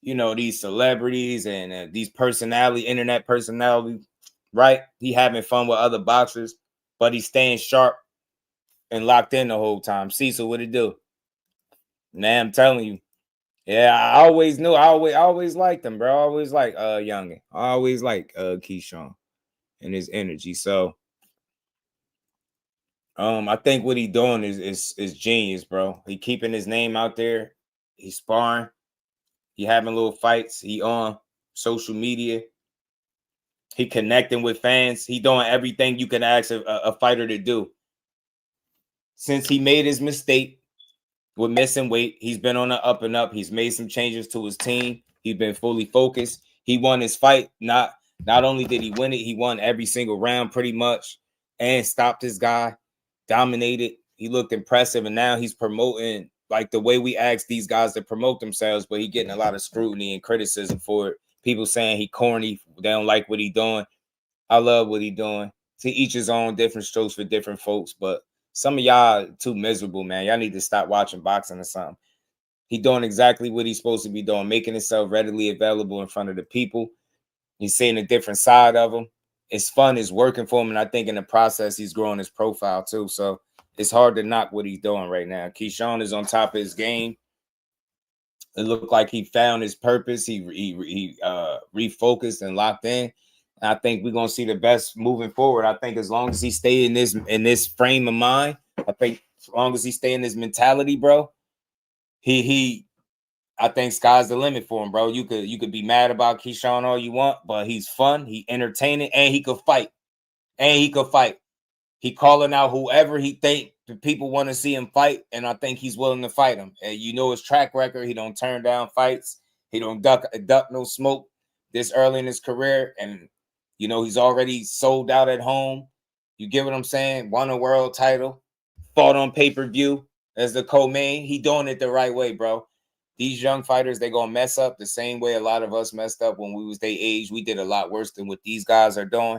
these celebrities and these internet personalities, right? He having fun with other boxers, but he's staying sharp and locked in the whole time. Cecil, what it do? Man, I'm telling you. Yeah, I always knew. I always liked him, bro. I always like Youngin. I always like Keyshawn and his energy. So I think what he doing is genius, bro. He keeping his name out there. He's sparring. He having little fights. He on social media. He connecting with fans. He doing everything you can ask a fighter to do. Since he made his mistake with missing weight, he's been on the up and up. He's made some changes to his team. He's been fully focused. He won his fight. Not only did he win it, he won every single round pretty much and stopped his guy, dominated. He looked impressive, and now he's promoting like the way we ask these guys to promote themselves, but he getting a lot of scrutiny and criticism for it. People saying he corny. They don't like what he doing. I love what he doing. To each his own, different strokes for different folks, but some of y'all too miserable, man. Y'all need to stop watching boxing or something. He doing exactly what he's supposed to be doing, making himself readily available in front of the people. He's seeing a different side of him. It's fun. It's working for him. And I think in the process, he's growing his profile too. So it's hard to knock what he's doing right now. Keyshawn is on top of his game. It looked like he found his purpose. He refocused and locked in. I think we're gonna see the best moving forward. I think as long as he stay in this frame of mind, I think as long as he stay in this mentality, bro, I think sky's the limit for him, bro. You could be mad about Keyshawn all you want, but he's fun, he entertaining, and he could fight. He calling out whoever he think the people want to see him fight, and I think he's willing to fight him. And you know his track record. He don't turn down fights. He don't duck no smoke this early in his career, and you know, he's already sold out at home. You get what I'm saying? Won a world title, fought on pay-per-view as the co-main. He doing it the right way, bro. These young fighters, they gonna mess up the same way a lot of us messed up when we was their age. We did a lot worse than what these guys are doing.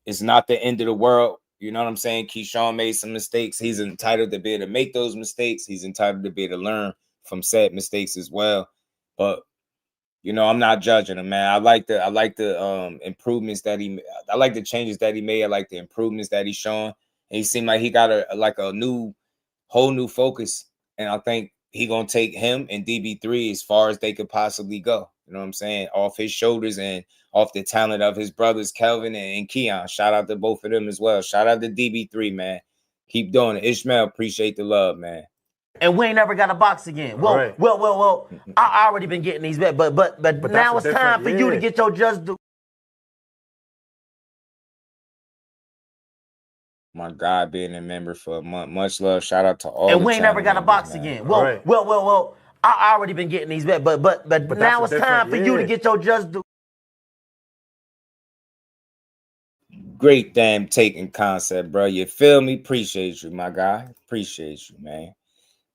It's not the end of the world. You know what I'm saying? Keyshawn made some mistakes. He's entitled to be able to make those mistakes. He's entitled to be able to learn from said mistakes as well. But you know, I'm not judging him, man. I like the improvements that he. I like the changes that he made. I like the improvements that he's showing. And he seemed like he got a whole new focus. And I think he gonna take him and DB3 as far as they could possibly go. You know what I'm saying? Off his shoulders and off the talent of his brothers, Kelvin and Keon. Shout out to both of them as well. Shout out to DB3, man. Keep doing it. Ishmael, appreciate the love, man. And we ain't never got a box again. Well, Right. well. I already been getting these bets, but now it's time for you to get your just due. My God, being a member for a month. Much love. Shout out to all. And we ain't never got a box again. Well. I already been getting these bets, but now it's time for you to get your just due. Great damn taking concept, bro. You feel me? Appreciate you, my guy. Appreciate you, man.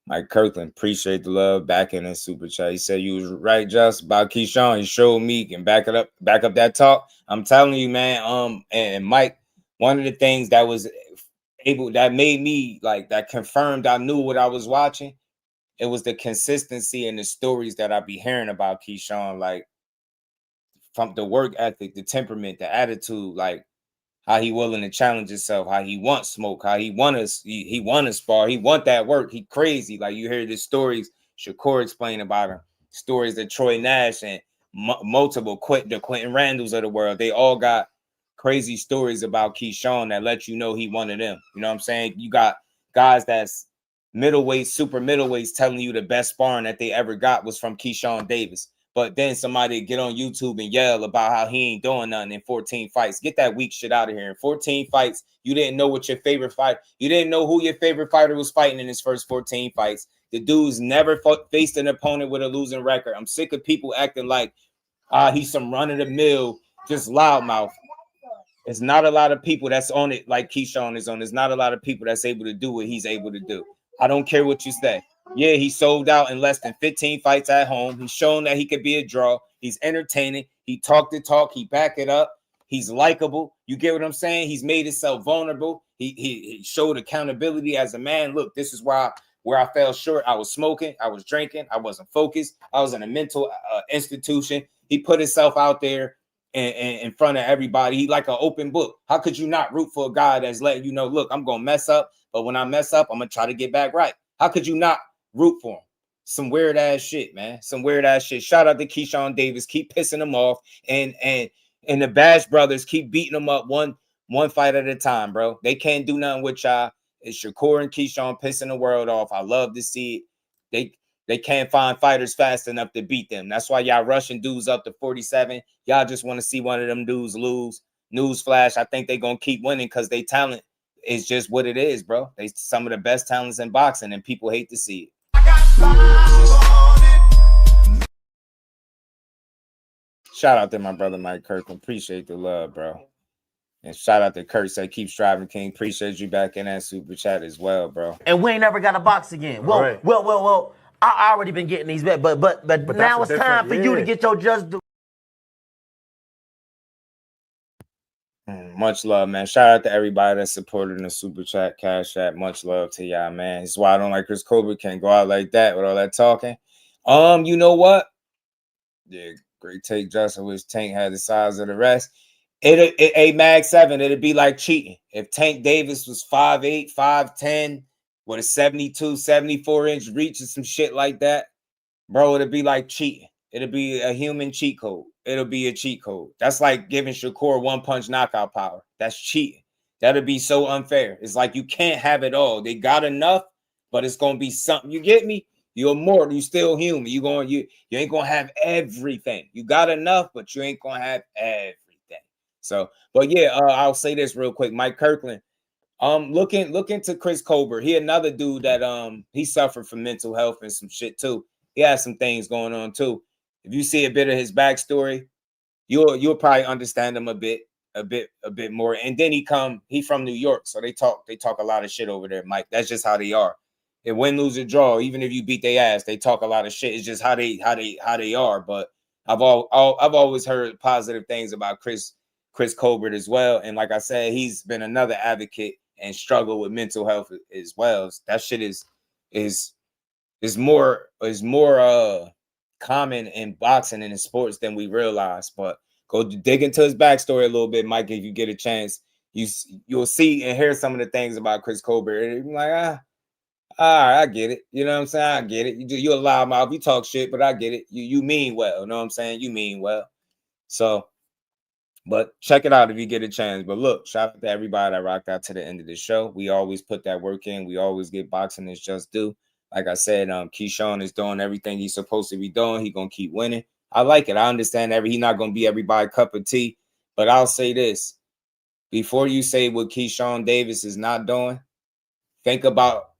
Mike Kirkland, appreciate the love. Back in the super chat. He said you was right, just about Keyshawn. He showed me can back up that talk. I'm telling you, man. And Mike, one of the things that made me like that confirmed I knew what I was watching. It was the consistency and the stories that I be hearing about Keyshawn, like from the work ethic, the temperament, the attitude, like how he willing to challenge himself, how he wants smoke, how he want to spar, he want that work. He crazy. Like you hear the stories Shakur explain about him, stories that Troy Nash and multiple the Quentin Randalls of the world, they all got crazy stories about Keyshawn that let you know he one of them. You know what I'm saying? You got guys that's middleweight, super middleweights telling you the best sparring that they ever got was from Keyshawn Davis. But then somebody get on YouTube and yell about how he ain't doing nothing in 14 fights. Get that weak shit out of here. In 14 fights, you didn't know what your favorite fight. You didn't know who your favorite fighter was fighting in his first 14 fights. The dude's never faced an opponent with a losing record. I'm sick of people acting like he's some run-of-the-mill, just loudmouth. It's not a lot of people that's on it like Keyshawn is on. There's not a lot of people that's able to do what he's able to do. I don't care what you say. Yeah, he sold out in less than 15 fights at home. He's shown that he could be a draw. He's entertaining. He talked the talk. He back it up. He's likable. You get what I'm saying? He's made himself vulnerable. He showed accountability as a man. Look, this is where I fell short. I was smoking. I was drinking. I wasn't focused. I was in a mental institution. He put himself out there in front of everybody. He like an open book. How could you not root for a guy that's letting you know, look, I'm going to mess up, but when I mess up, I'm going to try to get back right? How could you not root for him? Some weird ass shit, man. Some weird ass shit. Shout out to Keyshawn Davis. Keep pissing him off. And the Bash brothers keep beating them up one fight at a time, bro. They can't do nothing with y'all. It's Shakur and Keyshawn pissing the world off. I love to see it. They can't find fighters fast enough to beat them. That's why y'all rushing dudes up to 47. Y'all just want to see one of them dudes lose. Newsflash, I think they're going to keep winning because they talent is just what it is, bro. They some of the best talents in boxing, and people hate to see it. Shout out to my brother Mike Kirkland. Appreciate the love, bro. And shout out to Kurt. Say keep striving, King. Appreciate you back in that super chat as well, bro. And we ain't never got to box again. Well, well. I already been getting these bets, but now it's time for you to get your just due. Much love, man. Shout out to everybody that supported in the super chat, cash app. Much love to y'all, man. That's why I don't like Chris Colbert. Can't go out like that with all that talking. You know what? Yeah, great take, Justin. Wish Tank had the size of the rest. A Mag 7, it'd be like cheating. If Tank Davis was 5'8", 5'10", with a 72, 74-inch reach and some shit like that, bro, it'd be like cheating. It'd be a human cheat code. It'll be a cheat code. That's like giving Shakur one-punch knockout power. That's cheating. That'd be so unfair. It's like you can't have it all. They got enough, but it's gonna be something. You get me? You're mortal. You still human. You ain't gonna have everything. You got enough, but you ain't gonna have everything. So, but yeah, I'll say this real quick. Mike Kirkland. Look into Chris Colbert. He another dude that he suffered from mental health and some shit too. He has some things going on too. If you see a bit of his backstory, you'll probably understand him a bit more. And then he from New York, so they talk a lot of shit over there, Mike. That's just how they are. If win, lose, or draw, even if you beat their ass, they talk a lot of shit. It's just how they are. But I've always heard positive things about Chris Colbert as well. And like I said, he's been another advocate and struggle with mental health as well. That shit is more common in boxing and in sports than we realize. But go dig into his backstory a little bit, Mike. If you get a chance, you'll see and hear some of the things about Chris Colbert. And you're like, all right, I get it. You know what I'm saying? I get it. You a loudmouth, you talk shit, but I get it. You mean well. You know what I'm saying? You mean well. So, but check it out if you get a chance. But look, shout out to everybody that rocked out to the end of the show. We always put that work in. We always get boxing is just due. Like I said, Keyshawn is doing everything he's supposed to be doing. He's going to keep winning. I like it. I understand he's not going to be everybody's cup of tea. But I'll say this. Before you say what Keyshawn Davis is not doing, think about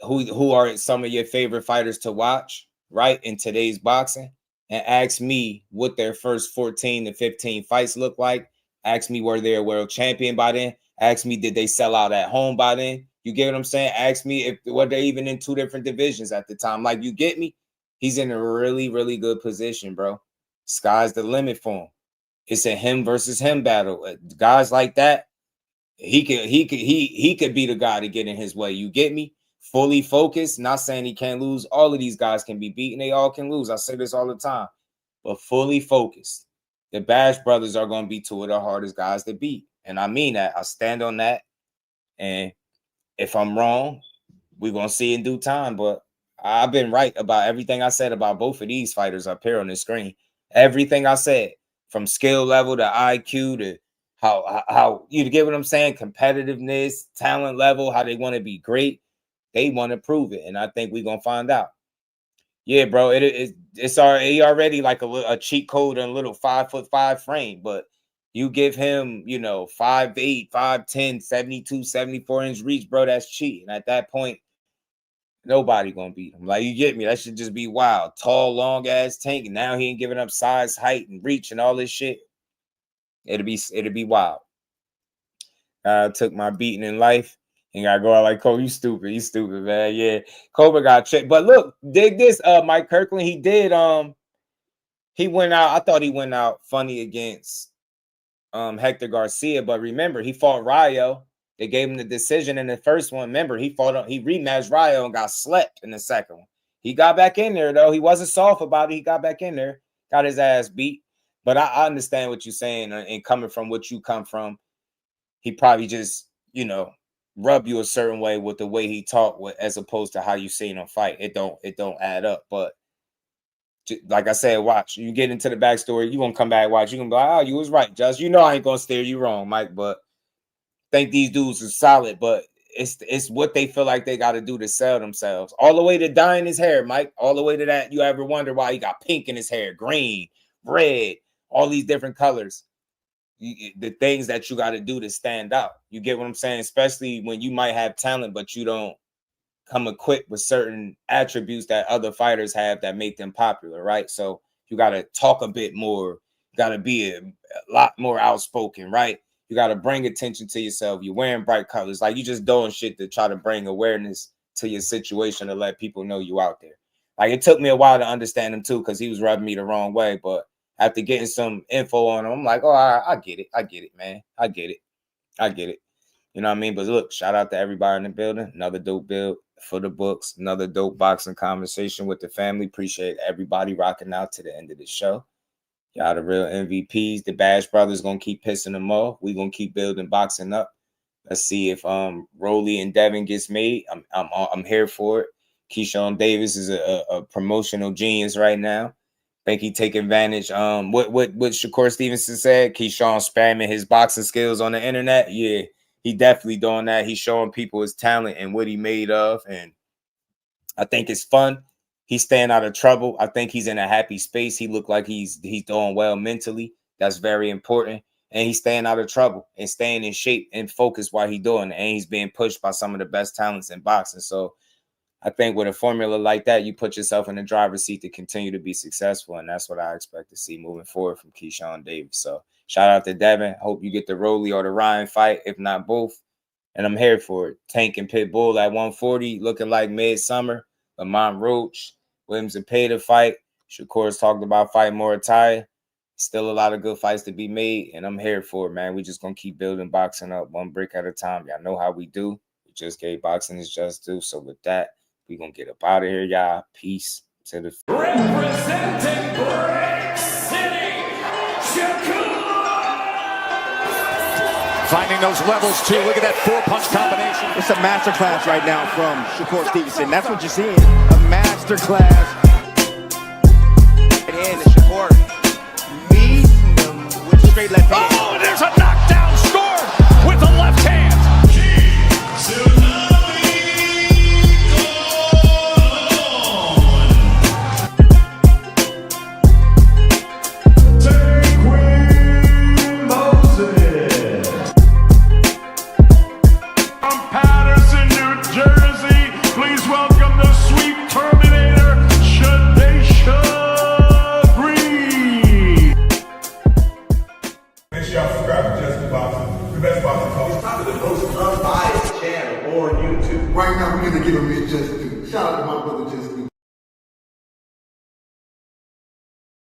who are some of your favorite fighters to watch, right, in today's boxing. And ask me what their first 14 to 15 fights look like. Ask me were they a world champion by then. Ask me, did they sell out at home by then? You get what I'm saying? Ask me if were they even in 2 different divisions at the time. Like, you get me? He's in a really, really good position, bro. Sky's the limit for him. It's a him versus him battle. Guys like that, he could be the guy to get in his way. You get me? Fully focused, not saying he can't lose. All of these guys can be beaten. They all can lose. I say this all the time. But fully focused. The Bash brothers are going to be 2 of the hardest guys to beat. And I mean that. I stand on that. And if I'm wrong, we're going to see in due time. But I've been right about everything I said about both of these fighters up here on the screen. Everything I said, from skill level to IQ to how you get what I'm saying, competitiveness, talent level, how they want to be great. They want to prove it. And I think we're going to find out. Yeah, bro, it's already like a cheat code and a little 5'5" frame, but you give him, 5'8", 5'10", 72, 74-inch reach, bro, that's cheating. At that point, nobody gonna beat him. Like, you get me? That should just be wild. Tall, long ass tank, and now he ain't giving up size, height, and reach and all this shit. It'll be wild. Took my beating in life. And gotta go out like, Kobe, you stupid, man. Yeah, Kobe got checked. But look, dig this. Mike Kirkland, he went out. I thought he went out funny against Hector Garcia, but remember, he fought Rayo. They gave him the decision in the first one. Remember, he rematched Rayo and got slept in the second one. He got back in there though. He wasn't soft about it. He got back in there, got his ass beat. But I understand what you're saying, and coming from what you come from, he probably just, rub you a certain way with the way he talked, as opposed to how you seen him fight. It don't add up. But like I said, watch. You get into the backstory, you gonna come back, watch. You gonna be like, oh, you was right, Just. I ain't gonna steer you wrong, Mike. But I think these dudes are solid. But it's what they feel like they got to do to sell themselves. All the way to dyeing his hair, Mike. All the way to that. You ever wonder why he got pink in his hair, green, red, all these different colors? The things that you got to do to stand out. You get what I'm saying? Especially when you might have talent, but you don't come equipped with certain attributes that other fighters have that make them popular, right? So you got to talk a bit more. You got to be a lot more outspoken, right? You got to bring attention to yourself. You're wearing bright colors. Like, you just doing shit to try to bring awareness to your situation to let people know you out there. Like, it took me a while to understand him too, because he was rubbing me the wrong way, but after getting some info on him, I'm like, oh, I get it, man. I get it. You know what I mean? But look, shout out to everybody in the building. Another dope build for the books. Another dope boxing conversation with the family. Appreciate everybody rocking out to the end of the show. Y'all the real MVPs. The Bash Brothers gonna keep pissing them off. We gonna keep building boxing up. Let's see if Rolly and Devin gets made. I'm here for it. Keyshawn Davis is a promotional genius right now. Think he take advantage. What Shakur Stevenson said, Keyshawn spamming his boxing skills on the internet. Yeah, he definitely doing that. He's showing people his talent and what he made of. And I think it's fun. He's staying out of trouble. I think he's in a happy space. He looked like he's doing well mentally. That's very important. And he's staying out of trouble and staying in shape and focused while he's doing it. And he's being pushed by some of the best talents in boxing. So I think with a formula like that, you put yourself in the driver's seat to continue to be successful. And that's what I expect to see moving forward from Keyshawn Davis. So shout out to Devin. Hope you get the Rolly or the Ryan fight, if not both. And I'm here for it. Tank and Pitbull at 140, looking like midsummer. Lamont Roach, Williams and Payda fight. Shakur's talked about fighting Moratai. Still a lot of good fights to be made. And I'm here for it, man. We just going to keep building boxing up one brick at a time. Y'all know how we do. We just gave boxing its just due. So with that, we gonna get up out of here, y'all. Peace to the representing Brick City, Shakur. Finding those levels too. Look at that 4-punch combination. It's a masterclass right now from Shakur Stevenson. That's what you're seeing. A masterclass. And Shakur meeting them with straight left hand. Oh, there's a knockdown scored with the left hand. Right now, we're going to give him his just due. Shout out to my brother Just Due.